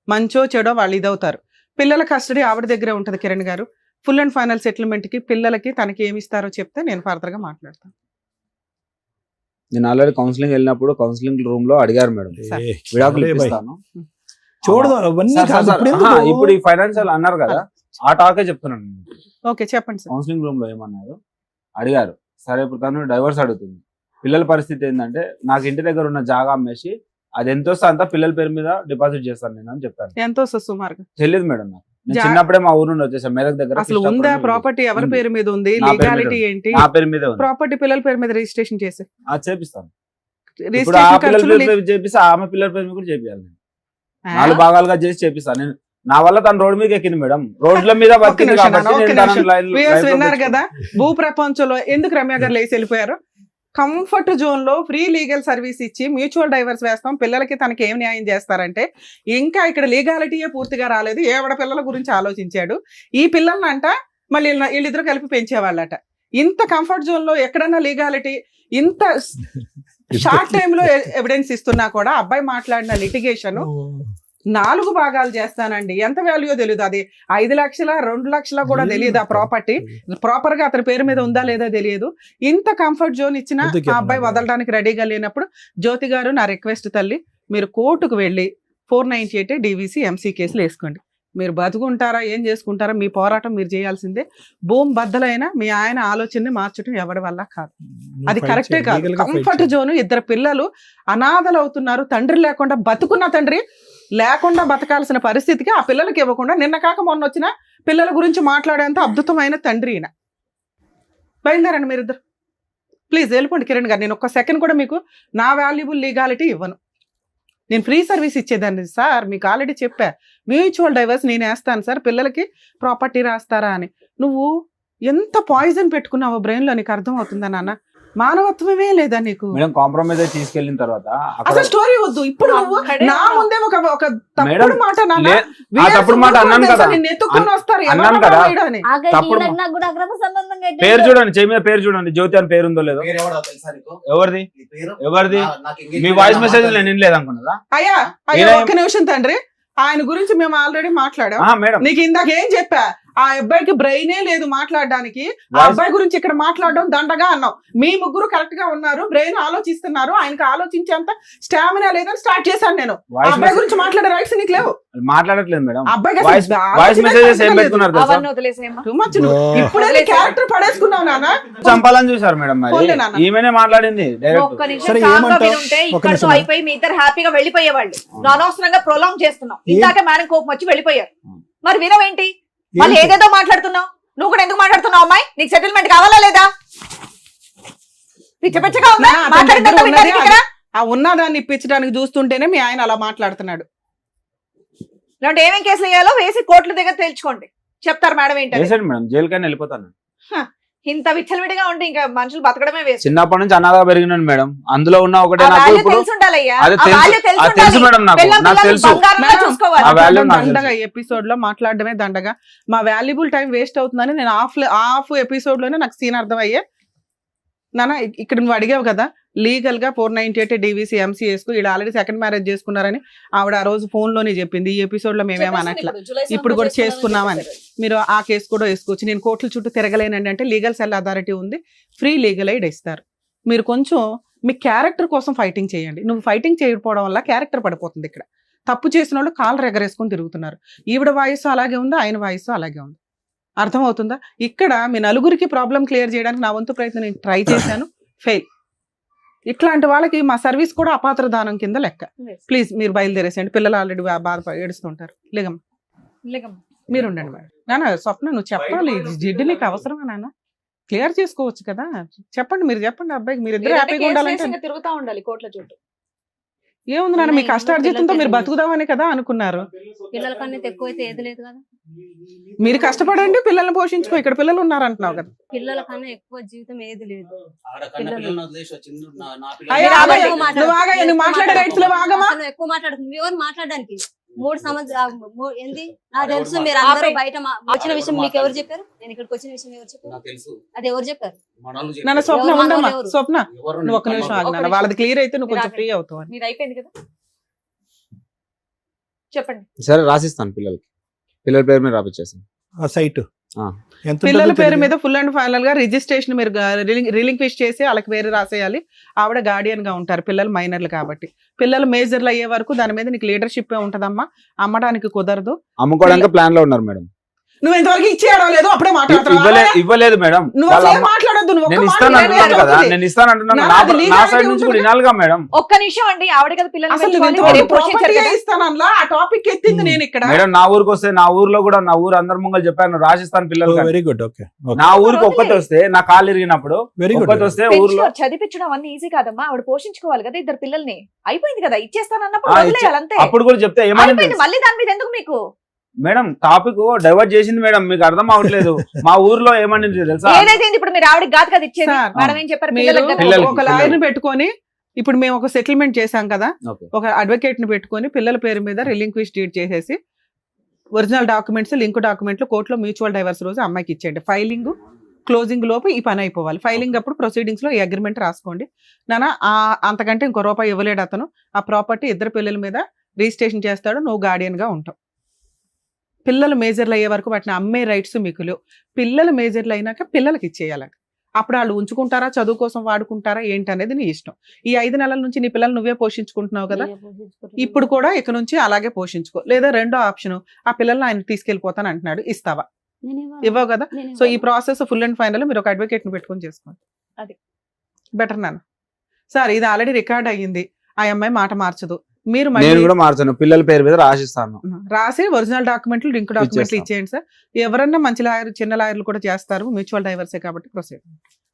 మంచో చెడో వాళ్ళు ఇదవుతారు. పిల్లల కస్టడీ ఆవిడ దగ్గరే ఉంటుంది కిరణ్ గారు. ఫుల్ అండ్ ఫైనల్ సెటిల్మెంట్కి పిల్లలకి తనకి ఏమి ఇస్తారో చెప్తే నేను ఫర్దర్గా మాట్లాడతాను. నేను ఆల్రెడీ కౌన్సిలింగ్ వెళ్ళినప్పుడు కౌన్సిలింగ్ రూమ్ లో అడిగారు మేడం విడాకులు ఇప్పిస్తాను చూడదు అవన్నీ కాదు. ఇప్పుడు ఈ ఫైనాన్షియల్ అన్నారు కదా, ఆ టాకే చెప్తున్నాను. ఓకే చెప్పండి సార్. కౌన్సిలింగ్ రూమ్ లో ఏమన్నారు అడిగారు, సరే ఇప్పుడు తను డైవర్స్ అడుగుతుంది, పిల్లల పరిస్థితి ఏంటంటే నాకు ఇంటి దగ్గర ఉన్న జాగా అమ్మేసి అది ఎంత వస్తే అంతా పిల్లల పేరు మీద డిపాజిట్ చేస్తాను నేను అని చెప్పాను. ఎంత వస్తుంది సుమారుగా తెలియదు మేడం నాకు, నేను చిన్నప్పుడే మా ఊరు నుండి వచ్చేసాను మెదక్ దగ్గర. అసలు ఉందా ప్రాపర్టీ, ఎవరి పేరు మీద ఉంది, లీగాలిటీ ఏంటి, నా పేరు మీద ప్రాపర్టీ పిల్లల పేరు మీద రిజిస్ట్రేషన్ చేసి చేపిస్తాను. ఇప్పుడు ఆ పిల్లల పేరు మీద చేపిస్తే ఆమె పిల్లల పేరు మీద కూడా చేపియాలి, 4 భాగాలుగా చేసి చేపిస్తాను నేను. నా వల్ల తను రోడ్డు మీద ఎక్కింది మేడం, రోడ్ల మీద విన్నారు కదా. భూ ప్రపంచంలో ఎందుకు రమ్య గారు లేచి వెళ్ళిపోయారు? కంఫర్ట్ జోన్ లో ఫ్రీ లీగల్ సర్వీస్ ఇచ్చి మ్యూచువల్ డైవర్స్ వేస్తాం, పిల్లలకి తనకి ఏం న్యాయం చేస్తారంటే ఇంకా ఇక్కడ లీగాలిటీయే పూర్తిగా రాలేదు. ఏవడ పిల్లల గురించి ఆలోచించాడు. ఈ పిల్లల్ని అంట మళ్ళీ వీళ్ళిద్దరు కలిపి పెంచేవాళ్ళట. ఇంత కంఫర్ట్ జోన్ లో ఎక్కడన్నా లీగాలిటీ, ఇంత షార్ట్ టైమ్ లో ఎవిడెన్స్ ఇస్తున్నా కూడా అబ్బాయి మాట్లాడిన లిటిగేషన్ 4 భాగాలు చేస్తానండి. ఎంత వాల్యూ తెలియదు, అది 5 లక్షల 2 లక్షల కూడా తెలియదు. ఆ ప్రాపర్టీ ప్రాపర్ గా అతని పేరు మీద ఉందా లేదా తెలియదు. ఇంత కంఫర్ట్ జోన్ ఇచ్చిన ఆ అబ్బాయి వదలడానికి రెడీగా లేనప్పుడు జ్యోతి గారు నా రిక్వెస్ట్ తల్లి, మీరు కోర్టుకు వెళ్ళి 498 DVC MC కేసులు వేసుకోండి. మీరు బతుకుంటారా ఏం చేసుకుంటారా మీ పోరాటం మీరు చేయాల్సిందే. భూమి బద్దలైన మీ ఆయన ఆలోచనని మార్చడం ఎవరి వల్ల కాదు, అది కరెక్టే కాదు. కంఫర్ట్ జోన్, 2 పిల్లలు అనాథలు అవుతున్నారు, తండ్రి లేకుండా బతుకున్న తండ్రి లేకుండా బతకాల్సిన పరిస్థితికి ఆ పిల్లలకి ఇవ్వకుండా నిన్న కాక మొన్న వచ్చిన పిల్లల గురించి మాట్లాడేంత అద్భుతమైన తండ్రి ఈయన. బయలుదేరండి మీరిద్దరు, ప్లీజ్ వెళ్ళిపోండి కిరణ్ గారు. నేను ఒక్క సెకండ్ కూడా మీకు నా వాల్యుబుల్ లీగాలిటీ ఇవ్వను. నేను ఫ్రీ సర్వీస్ ఇచ్చేదాన్ని సార్, మీకు ఆల్రెడీ చెప్పా. మ్యూచువల్ డైవర్స్ నేను వేస్తాను సార్, పిల్లలకి ప్రాపర్టీ రాస్తారా అని. నువ్వు ఎంత పాయిజన్ పెట్టుకున్నావో బ్రెయిన్ లో నీకు అర్థం అవుతుందా నాన్న? మానవత్వమే లేదా నీకు? కాంప్రమైజ్ అయి తీసుకెళ్లిన తర్వాత అసలు స్టోరీ వద్దు. ఇప్పుడు నువ్వు నా ముందే ఒక తప్పుడు మాట ఎత్తుకొని వస్తారు. పేరు చూడండి, చెయ్యి మీద పేరు చూడండి, జ్యోతి అని పేరు ఉందో లేదో. ఎవరిది ఎవరిది? మీ వాయిస్ మెసేజ్ నేను వినలేదనుకున్నారా? అయ్యా అయ్యా ఒక్క నిమిషం తండ్రి, ఆయన గురించి మేము ఆల్రెడీ మాట్లాడాం. నీకు ఇందాక ఏం చెప్పా, ఆ అబ్బాయికి బ్రెయినే లేదు మాట్లాడడానికి. ఆ అబ్బాయి గురించి ఇక్కడ మాట్లాడడం దండగా అన్నావు. మీ ముగ్గురు కరెక్ట్ గా ఉన్నారు, బ్రెయిన్ ఆలోచిస్తున్నారు, ఆయనకి ఆలోచించేంత స్టామినా లేదని స్టార్ట్ చేశాను నేను. ఆ అబ్బాయి గురించి మాట్లాడే రైట్స్ నీకు లేవు. మాట్లాడట్లేదు మేడం. ఇప్పుడే క్యారెక్టర్ పడేసుకున్నావు నాన్న. చంపాలని చూసారు మేడం, మరి ఈమెనే మాట్లాడింది డైరెక్ట్. అయిపోయి మీ ఇద్దరు హ్యాపీగా వెళ్ళిపోయేవాళ్ళు, అనవసరంగా ప్రొలాంగ్ చేస్తున్నాం. ఇందాక మేడం కోపం వచ్చి వెళ్ళిపోయారు, మరి వినవేంటి? వాళ్ళు ఏదేదో మాట్లాడుతున్నావు. నువ్వు కూడా ఎందుకు మాట్లాడుతున్నావు అమ్మాయి? నీకు సెటిల్మెంట్ కావాలా లేదా? పిచ్చ పిచ్చగా ఉందా? నా అతని మాట్లాడిందంతా దగ్గర ఉన్నది వినడానికి ఇక్కడ? ఆ ఉన్నదాన్ని ఇప్పించడానికి చూస్తుంటేనే మీ ఆయన అలా మాట్లాడుతున్నాడు. ఇలాంటి ఏమేం కేసులు వేయాలో వేసి కోర్టుల దగ్గర తేల్చుకోండి, చెప్తారు మేడం ఏంటంటే. వేసండి మేడం, జైలుకైనా వెళ్ళిపోతాను. ఇంత విచ్చలవిడిగా ఉంటే ఇంకా మనుషులు బతకడమే వేస్ట్. చిన్నప్పటి నుంచి అనాథగా పెరిగినాను మేడం. అందులో ఉన్న ఒకటే ఆ నాకు value ఇప్పుడు తెలిసి ఉండాలయ్యా. అది ఆ తెలుసు. value తెలిసి అది తెలుసు ఉండాలి. మేడం, నాకు పిల్లం నాకు పిల్లల్ని తెలుసు. బంగారంలా మేడం, చూసుకోవాలి. ఆ value మాట్లాడడం నాకు దండగా, ఎపిసోడ్ లో మాట్లాడడమే దండగా. మా వాల్యుబుల్ టైం వేస్ట్ అవుతుందని నేను హాఫ్ ఎపిసోడ్ లోనే నాకు సీన్ అర్థమయ్యే. నాన్న ఇక్కడ నువ్వు అడిగావు కదా లీగల్ గా 498 DVC MCS కు వీళ్ళు ఆల్రెడీ సెకండ్ మ్యారేజ్ చేసుకున్నారని ఆవిడ ఆ రోజు ఫోన్ లోనే చెప్పింది. ఈ ఎపిసోడ్ లో మేమేం అనట్లా, ఇప్పుడు కూడా చేసుకున్నామని. మీరు ఆ కేసు కూడా వేసుకోవచ్చు. నేను కోర్టుల చుట్టూ తిరగలేనండి అంటే లీగల్ సెల్ అథారిటీ ఉంది, ఫ్రీ లీగల్ ఎయిడ్ ఇస్తారు. మీరు కొంచెం మీ క్యారెక్టర్ కోసం ఫైటింగ్ చేయండి. నువ్వు ఫైటింగ్ చేయకపోవడం వల్ల క్యారెక్టర్ పడిపోతుంది. ఇక్కడ తప్పు చేసిన వాళ్ళు కాళ్ళు రెగరేసుకొని తిరుగుతున్నారు. ఈవిడ వాయిస్ అలాగే ఉంది, ఆయన వాయిస్ అలాగే ఉంది. అర్థమవుతుందా? ఇక్కడ మీ నలుగురికి ప్రాబ్లం క్లియర్ చేయడానికి నా వంతు ప్రయత్నం నేను ట్రై చేశాను, ఫెయిల్. ఇట్లాంటి వాళ్ళకి మా సర్వీస్ కూడా అపాత్ర దానం కింద లెక్క. ప్లీజ్ మీరు బయలుదేరేసేయండి, పిల్లలు ఆల్రెడీ బాధ ఏడుస్తుంటారు. లేగమ్మ మీరు ఉండండి మేడం. నాన్న స్వప్న నువ్వు చెప్పాలి, జిడ్డు నీకు అవసరమా నాన్న? క్లియర్ చేసుకోవచ్చు కదా, చెప్పండి, మీరు చెప్పండి అబ్బాయికి. మీరు ఇద్దరు హ్యాపీగా ఉండాలంటే తిరుగుతా ఉండాలి కోర్టుల చుట్టూ. ఏముంది నాన్న, మీ కష్టార్జితంతో మీరు బతుకుదామని కదా అనుకున్నారు. పిల్లల కన్నా ఎక్కువ అయితే ఏది లేదు కదా. మీరు కష్టపడండి, పిల్లల్ని పోషించుకో. ఇక్కడ పిల్లలు ఉన్నారంటున్నావు కదా. పిల్లల కన్నా ఎక్కువ జీవితం ఏది లేదు. అయ్యో, ఆగయ్య, నువ్వు ఆగయ్య, నువ్వు మాట్లాడే రైట్స్ లో ఆగమా? అసలు ఎక్కువ మాట్లాడుతుంది ఎవరు మాట్లాడడానికి? 3 సంవత్సరాలు ఏంది నాకు తెలుసు. మీరు అందరూ బయట వచ్చిన విషయం మీకు ఎవరు చెప్పారు? నేను ఇక్కడికి వచ్చిన విషయం ఎవరు చెప్పారు? అది ఎవరు చెప్పారు? నన్ను స్వప్న ఎవరు ఉండమ్మా. ఎవరు? స్వప్న నువ్వు ఒక్క నిమిషం ఆగినా, వాళ్ళది క్లియర్ అయితే నువ్వు కొంచెం ఫ్రీ అవుతావు అని. మీది అయిపోయింది కదా, చెప్పండి. సరే రాసిస్తాను, పిల్లల పేరు మీద రాపిచ్చేస్తాను. ఆ సైట్ ఎంత పిల్లల ఉంటుందో పేరు తెలియదు. మీద ఫుల్ అండ్ ఫైనల్ గా రిజిస్ట్రేషన్ మీరు రిలింక్విష్ చేసి వాళ్ళకి పేరు రాసేయాలి. ఆవిడ గార్డియన్ గా ఉంటారు, పిల్లలు మైనర్లు కాబట్టి. పిల్లలు మేజర్లు అయ్యే వరకు దాని మీద నీకు లీడర్షిప్ ఉంటదమ్మా. అమ్మడానికి కుదరదు. అమ్ముకోవడానికి ప్లాన్ లో ఉన్నారు మేడం. నువ్వు ఇంతవరకు ఇచ్చేయడం లేదు, అప్పుడే ఇవ్వలేదు మేడం. నువ్వు అసలు ఏం మాట్లాడొద్దు. నువ్వు నేను ఒక్క మాట ఇస్తాను వినలేదు అంటున్నాను కదా, అవుతుంది. నేను ఇస్తాను అంటున్నాను. నా అది నా legality సైడ్ నుంచి కూడా ఉంటుంది. వినాలిగా మేడం. ఒక్క నిమిషం అండి, ఆవిడ కదా పిల్లలు అసలు నువ్వు పెంచుకోవాలి, ఇంతవరకు మీరేం పోషించారు property కదా. ఇస్తానన్నా ఆ టాపిక్ ఎత్తింది నేను ఇక్కడ. మేడం నా ఊరికి వస్తే, నా ఊర్లో కూడా నా ఊరు అందరి ముంగలు చెప్పాను రాసిస్తాను పిల్లలు. Very good. ఓకే నా ఊరికి ఒక్కటి వస్తే, నా కాళ్ళు ఇరిగినప్పుడు వెరీ గుడ్. ఒక్కటి వస్తే ఊర్లో పెంచుకో, చదివించడం అన్ని ఈజీ కాదమ్మా. ఆవిడ పోషించుకోవాలి కదా ఇద్దరు పిల్లల్ని. అయిపోయింది కదా, ఇచ్చేస్తానన్నప్పుడు ఆ, వదిలేయాలి అంతే. అప్పుడు కూడా చెప్తే ఏమని అయిపోయింది, మళ్ళీ దాని మీద ఎందుకు మీకు? మేడం టాపిక్ డైవర్ట్ చేసింది మేడం, మీకు అర్థం అవ్వట్లేదు. మా ఊర్లో ఏమని తెలుసా? ఏదైతే ఇప్పుడు మీరు ఆవిడకి కాదు కదా ఇచ్చేది, సార్, మేడం ఏం చెప్పారు? మీరు పిల్లలకి కదా. పిల్లలకి. ఒక లాయర్ ని పెట్టుకొని, ఇప్పుడు మేము ఒక సెటిల్మెంట్ చేశాం కదా, Okay. ఒక అడ్వకేట్ ని పెట్టుకొని పిల్లల పేరు మీద రిలింక్విష్ డీడ్ చేసేసి ఒరిజినల్ డాక్యుమెంట్స్, లింక్ డాక్యుమెంట్లు కోర్టులో మ్యూచువల్ డైవర్స్ రోజు అమ్మాయికి ఇచ్చేయండి. ఫైలింగ్ క్లోజింగ్ లోపు ఈ పని అయిపోవాలి. ఫైలింగ్ అప్పుడు ప్రొసీడింగ్స్ లో ఈ అగ్రిమెంట్ రాసుకోండి. నాన్న అంతకంటే ఇంకో రూపాయి ఇవ్వలేడు అతను. ఆ ప్రాపర్టీ ఇద్దరు పిల్లల మీద రిజిస్ట్రేషన్ చేస్తాడు, నువ్వు గార్డియన్ గా ఉంటావు. పిల్లలు మేజర్లు అయ్యే వరకు వాటిని అమ్మే రైట్స్ మీకు లేవు. పిల్లలు మేజర్లు అయినాక పిల్లలకి ఇచ్చేయాలంట. అప్పుడు వాళ్ళు ఉంచుకుంటారా, చదువు కోసం వాడుకుంటారా ఏంటనేది నీ ఇష్టం. ఈ 5 నెలల నుంచి నీ పిల్లలు నువ్వే పోషించుకుంటున్నావు కదా, ఇప్పుడు కూడా ఇక నుంచి అలాగే పోషించుకో. లేదా రెండో ఆప్షన్, ఆ పిల్లల్ని ఆయన తీసుకెళ్లిపోతాను అంటున్నాడు, ఇస్తావా? ఇవ్వవు కదా. సో ఈ ప్రాసెస్ ఫుల్ అండ్ ఫైనల్ మీరు ఒక అడ్వకేట్ ని పెట్టుకొని చేసుకోండి. అది బెటర్ నాన్న. సార్ ఇది ఆల్రెడీ రికార్డ్ అయ్యింది, ఆ అమ్మాయి మాట మార్చదు. మీరు నేను మళ్ళీ కూడా మార్చాను, పిల్లల పేరు మీద రాసిస్తాను. రాసి ఒరిజినల్ డాక్యుమెంట్లు, లింక్ డాక్యుమెంట్లు ఇచ్చేస్తాం. ఇచ్చేయండి సార్. ఎవరన్నా మంచి లాయర్, చిన్న లాయర్లు కూడా చేస్తారు, మ్యూచువల్ డైవర్సే కాబట్టి ప్రొసీడ్.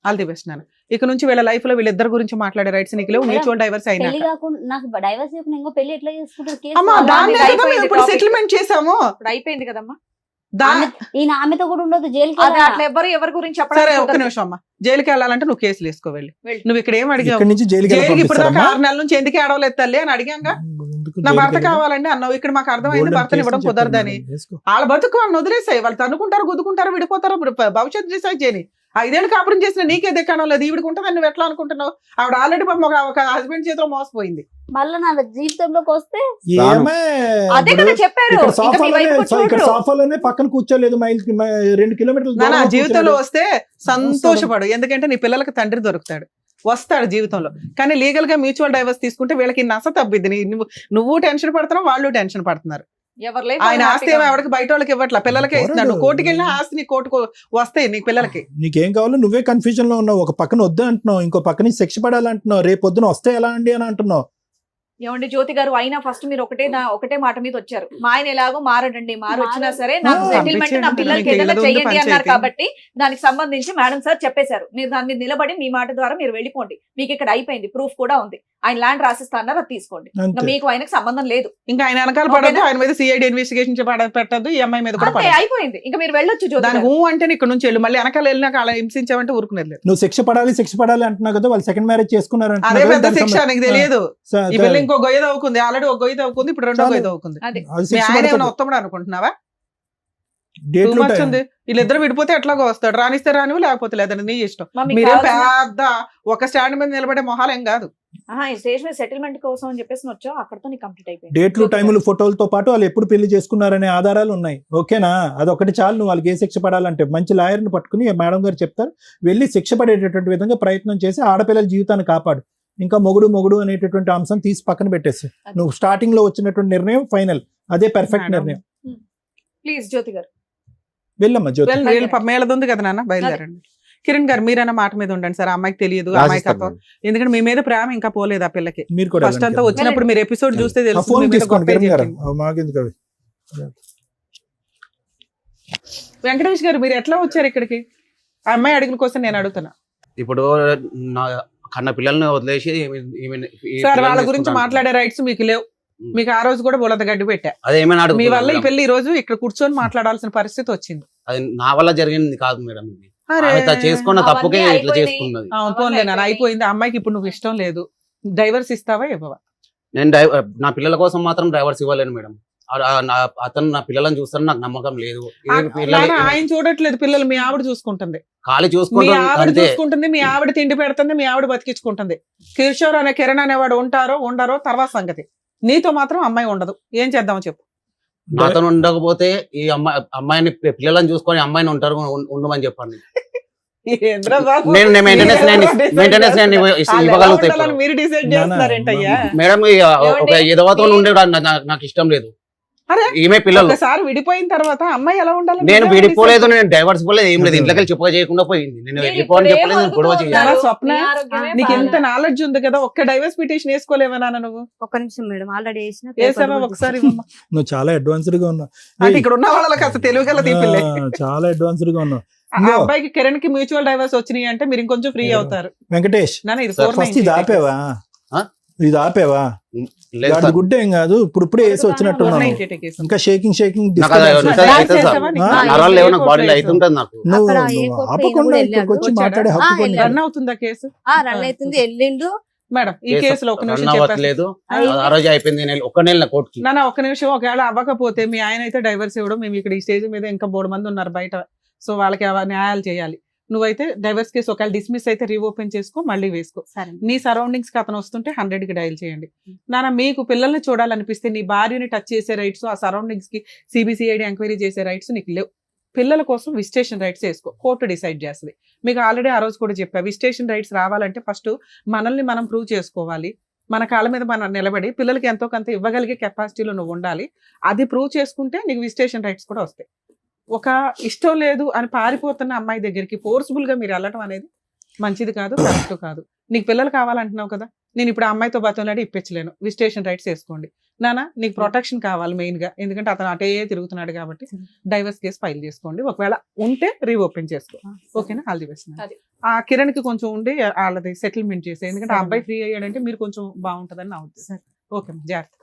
ఆల్ ది బెస్ట్ నాన్న. ఇక నుంచి వీళ్ళ లైఫ్ లో వీళ్ళిద్దరి గురించి మాట్లాడే రైట్స్ నీకు లేవు, మ్యూచువల్ డైవర్స్ అయినా. పెళ్లి కాకుండా నాకు డైవర్స్ చెప్పిన ఇంకో పెళ్లి ఎట్లా చేసుకుంటారు? కేసు అమ్మా కావాలి. దాన్ని ఇది అయిపోయింది ఇప్పుడు topic. సెటిల్మెంట్ చేసాము. ఇప్పుడు అయిపోయింది కదమ్మా. ఈయన ఆమెతో కూడా ఉండదు, జైలుకి అది వెళ్ళాలి. అట్లా ఎవరి గురించి సరే చెప్పడానికి ఒక్క కుదరదు. నిమిషం అమ్మా. జైలుకి వెళ్ళాలంటే నువ్వు కేసులు వేసుకో వెళ్ళి. వెళ్ళు. నువ్వు ఇక్కడ ఏం అడిగావు? ఇక్కడ నుంచి జైలుకి జైలుకి ఇప్పుడు దాకా పంపిస్తారమ్మా? 6 నెలల నుంచి ఎందుకు ఏడవలేదు తల్లి అని అడిగాంగా. ఎందుకు నా జైలుకి భర్త వెళ్ళాలి? కావాలండి అన్నావు. ఇక్కడ మాకు అర్థమైంది గోల్డెన్ భర్తని ఇవ్వడం కేసు చెప్పారు కుదరదని. మేడం, వేసుకో. వాళ్ళ బతుకు వాళ్ళని వదిలేసాయి. వాళ్ళు తన్నుకుంటారు, గుద్దుకుంటారు, విడిపోతారు. భవిష్యత్తు డిసైడ్ చేయని. 5 ఏళ్ళు కాపురం చేసిన నీకే దెక్కడం లేదు, ఈవిడికి ఉంటుందని నువ్వు ఎట్లా అనుకుంటున్నావు? ఆవిడ ఆల్రెడీ పాపం ఒక హస్బెండ్ చేతిలో మోసపోయింది. మళ్ళీ నా జీవితంలోకి వస్తే ఏమే అదే కదా చెప్పారు. ఇక్కడ ఇంకా మీ వైపు ఇక్కడ చూడరు. సోఫాలోనే పక్కన కూర్చోలేదు, 2 కిలోమీటర్ల నా దూరంలో జీవితంలో కూర్చోలేదు. వస్తే సంతోషపడు, ఎందుకంటే నీ పిల్లలకి తండ్రి దొరుకుతాడు, వస్తాడు జీవితంలో. కానీ లీగల్ గా మ్యూచువల్ డైవర్స్ తీసుకుంటే వీళ్ళకి నస తబ్బిద్ది. నువ్వు టెన్షన్ పడుతున్నావు, వాళ్ళు టెన్షన్ పడుతున్నారు. ఎవరి life ఆయన వాళ్ళు ఆస్తి happy గా ఏమో ఎవరికి బయట వాళ్ళకి ఇవ్వట్లా, పిల్లలకే ఇస్తున్నాడు. నువ్వు కోర్టుకి వెళ్ళినా ఆస్తి నీ కోర్టుకు వస్తాయి నీ పిల్లలకి. నీకేం కావాలో నువ్వే కన్ఫ్యూజన్ లో ఉన్నావు. ఒక పక్కన వద్దు అంటున్నావు, ఇంకో పక్క నుంచి శిక్ష పడాలంటున్నావు, రేపు పొద్దున వస్తే ఎలా అండి అని అంటున్నావు. ఏమండి జ్యోతి గారు, అయినా ఫస్ట్ మీరు ఒకటే మాట మీద వచ్చారు. మా ఆయన ఎలాగో మారడండి, వచ్చినా సరే నాకు సెటిల్మెంట్ నా పిల్లలకి ఏదైనా చెయ్యండి అన్నారు కాబట్టి దానికి సంబంధించి మేడం సార్ చెప్పేశారు. మీరు దాని మీద నిలబడి మీ మాట ద్వారా మీరు వెళ్ళిపోండి, మీకు ఇక్కడ అయిపోయింది, ప్రూఫ్ కూడా ఉంది. ఆయన ల్యాండ్ రాసిస్తా అన్నారు, అది తీసుకోండి. ఇంకా మీకు ఆయనకు సంబంధం లేదు. ఇంకా ఆయన వెనకాల పడద్దు, ఆయన మీద సిఐడి ఇన్వెస్టిగేషన్ పెట్టద్దు, ఈ అమ్మాయి మీద కూడా అయిపోయింది. ఇంకా మీరు వెళ్ళొచ్చు జ్యోతి. దాని అంటే ఇక్కడ నుంచి వెళ్ళు, మళ్ళీ వెనకాల వెళ్ళినాక అలా హింసించామంటే ఊరుకునేది. నువ్వు శిక్ష పడాలి అంటున్నావు కదా, వాళ్ళు సెకండ్ మ్యారేజ్ చేసుకున్నారు. అదే పెద్ద శిక్ష, నీకు తెలియదు. ఈ పిల్ల ఇంకో గొయ్య తవ్వుకుంది, ఆల్రెడీ ఒక గొయ్య తవ్వుకుంది, ఇప్పుడు రెండో గొయ్య తవ్వుకుంది. ఆయన ఏమైనా ఉత్తముడు అనుకుంటున్నావా? వీళ్ళిద్దరు విడిపోతే ఎట్లాగో వస్తాడు, రానిస్తే రానివి, లేకపోతే లేదండి నీ ఇష్టం. మీరేం పెద్ద ఒక స్టాండ్ మీద నిలబడే మొహాలు ఏం కాదు. స్టేజ్ మీద సెటిల్మెంట్ కోసం అని చెప్పేసి వచ్చావు, అక్కడతో నీకు కంప్లీట్ అయిపోయింది. డేట్లు, టైములు, ఫోటోలతో పాటు వాళ్ళు ఎప్పుడు పెళ్లి చేసుకున్నారనే ఆధారాలు ఉన్నాయి. ఓకేనా? అదొకటి చాలు. నువ్వు వాళ్ళకి ఏ శిక్ష పడాలంటే మంచి లాయర్ని పట్టుకుని మేడం గారు చెప్తారు, వెళ్ళి శిక్ష పడేటటువంటి విధంగా ప్రయత్నం చేసి ఆడపిల్లల జీవితాన్ని కాపాడు. ఇంకా మొగుడు అనేటటువంటి అంశం తీసి పక్కన పెట్టేసి నువ్వు స్టార్టింగ్ లో వచ్చినటువంటి నిర్ణయం ఫైనల్, అదే పర్ఫెక్ట్ నిర్ణయం. ప్లీజ్ జ్యోతి గారు వెళ్ళమ్మా. జ్యోతి మేళదుంది కదా నాన్న, బయలుదేరండి. కిరణ్ గారు మీరైనా మాట మీద ఉండండి సార్, అమ్మాయికి తెలియదు, అమ్మాయికి అర్థం. ఎందుకంటే మీ మీద ప్రేమ ఇంకా పోలేదు ఆ పిల్లకి. ఫస్ట్ అంతా వచ్చినప్పుడు మీరు ఎపిసోడ్ చూస్తే తెలుసు. వెంకటేష్ గారు మీరు ఎట్లా వచ్చారు ఇక్కడికి? ఆ అమ్మాయి అడిగిన కోసం నేను అడుగుతున్నా. ఇప్పుడు నా కన్న పిల్లల్ని వదిలేసి సార్ వాళ్ళ గురించి మాట్లాడే రైట్స్ మీకు లేవు. మీకు ఆ రోజు కూడా బోలంత గడ్డి పెట్టా. అదేమైనా మీ వల్ల ఈ పెళ్లి ఈ రోజు ఇక్కడ కూర్చొని మాట్లాడాల్సిన పరిస్థితి వచ్చింది. అది నా వల్ల జరిగింది కాదు మేడం, చేసుకున్న తప్పుకే ఇట్లా చేసుకున్నది. పోన్లే నాన్న, అయిపోయింది. అమ్మాయికి ఇప్పుడు నువ్వు ఇష్టం లేదు, డైవర్స్ ఇస్తావా ఇవ్వవా? నేను నా పిల్లల కోసం మాత్రం డైవర్స్ ఇవ్వలేను మేడం. అతను నా పిల్లలను చూస్తాను, నాకు నమ్మకం లేదు. ఆయన చూడట్లేదు, పిల్లలు మీ ఆవిడ చూసుకుంటుంది, ఖాళీ చూసుకుంటుంది. మీ ఆవిడ తిండి పెడుతుంది, మీ ఆవిడ బతికించుకుంటుంది. కిషోర్ అనే కిరణ్ అనేవాడు ఉంటారో ఉండరో తర్వాత సంగతి. నీతో మాత్రం అమ్మాయి ఉండదు. ఏం చేద్దామో చెప్పు. నాతో ఉండకపోతే ఈ అమ్మాయిని పిల్లలను చూసుకొని అమ్మాయిని ఉంటారు ఉండమని చెప్పండి. మేడం ఒక ఎదవతో ఉండే నాకు ఇష్టం లేదు. ఈమె పిల్లలు విడిపోయిన తర్వాత అమ్మాయి ఎలా ఉండాలి? నేను విడిపోలేదు, నేను డైవర్స్ పోలేదు, ఏం లేదు. ఇంట్లోకి చెప్ప చేయకుండా పోయింది. నేను వెళ్ళిపోని చెప్పలేదు, నేను గొడవ చేయాలి. స్వప్న నీకు ఎంత నాలెడ్జ్ ఉంది కదా, ఒక్క డైవర్స్ పిటిషన్ వేసుకోలేవనా నువ్వు? ఒక్క నిమిషం మేడం, ఆల్రెడీ వేసావా ఒకసారి? నువ్వు చాలా అడ్వాన్స్డ్ గా ఉన్నావు. అంటే ఇక్కడ ఉన్న వాళ్ళకి అసలు తెలుగుగల తీపిల్లే. చాలా అడ్వాన్స్డ్ గా ఉన్నావు. అబ్బాయికి కిరణ్ కి మ్యూచువల్ డైవర్స్ వచ్చినాయి అంటే మీరు ఇంకొంచెం ఫ్రీ అవుతారు. వెంకటేష్ ఇది ఆపేవా? ఇది ఆపేవా? గుడ్ ఏం కాదు, ఇప్పుడే వేసి వచ్చినట్టున్నాను. ఇంకా షేకింగ్ ఆపకుండా మాట్లాడే హక్కు రన్ అవుతుందా కేసు? రన్ అవుతుంది. వెళ్ళిండు మేడం ఈ కేసులో ఒక నిమిషం చెప్పలేదు. ఆ రోజు అయిపోయింది, ఒక నెల కోర్టుకి. ఒక నిమిషం, ఒకవేళ అవ్వకపోతే మీ ఆయన అయితే డైవర్స్ ఇవ్వడం, మేము ఇక్కడ ఈ స్టేజ్ మీద ఇంకా 3 మంది ఉన్నారు బయట, సో వాళ్ళకి న్యాయాలు చేయాలి. నువ్వైతే డైవర్స్ కేసు ఒకవేళ డిస్మిస్ అయితే రీఓపెన్ చేసుకో, మళ్ళీ వేసుకో. నీ సరౌండింగ్స్ కి అతను వస్తుంటే 100కి డయల్ చేయండి. నాన్న మీకు పిల్లల్ని చూడాలనిపిస్తే నీ భార్యని టచ్ చేసే రైట్స్, ఆ సరౌండింగ్స్ కి సిబిసిఐడి ఎంక్వైరీ చేసే రైట్స్ నీకు లేవు. పిల్లల కోసం విజిటేషన్ రైట్స్ వేసుకో, కోర్టు డిసైడ్ చేస్తుంది. మీకు ఆల్రెడీ ఆ రోజు కూడా చెప్పా, విజిటేషన్ రైట్స్ రావాలంటే ఫస్ట్ మనల్ని మనం ప్రూవ్ చేసుకోవాలి. మన కాళ్ళ మీద మనం నిలబడి పిల్లలకి ఎంతో కొంత ఇవ్వగలిగే కెపాసిటీలో నువ్వు ఉండాలి. అది ప్రూవ్ చేసుకుంటే నీకు విజిటేషన్ రైట్స్ కూడా వస్తాయి. ఒక ఇష్టం లేదు అని పారిపోతున్న అమ్మాయి దగ్గరికి ఫోర్స్ఫుల్ గా మీరు వెళ్ళటం అనేది మంచిది కాదు, కరెక్ట్ కాదు. నీకు పిల్లలు కావాలంటున్నావు కదా, నేను ఇప్పుడు అమ్మాయితో బతంలాడి ఇప్పించలేను, విజిటేషన్ రైట్స్ వేసుకోండి. నానా నీకు ప్రొటెక్షన్ కావాలి మెయిన్ గా, ఎందుకంటే అతను అటే తిరుగుతున్నాడు కాబట్టి డైవర్స్ కేసు ఫైల్ చేసుకోండి. ఒకవేళ ఉంటే రీఓపెన్ చేసుకో. ఓకేనా? All the best. ఆ కిరణ్ కి కొంచెం ఉండి వాళ్ళది సెటిల్మెంట్ చేసే, ఎందుకంటే ఆ అబ్బాయి ఫ్రీ అయ్యాడంటే మీరు కొంచెం బాగుంటుందని నా ఉద్దేశం. ఓకే, జాగ్రత్త.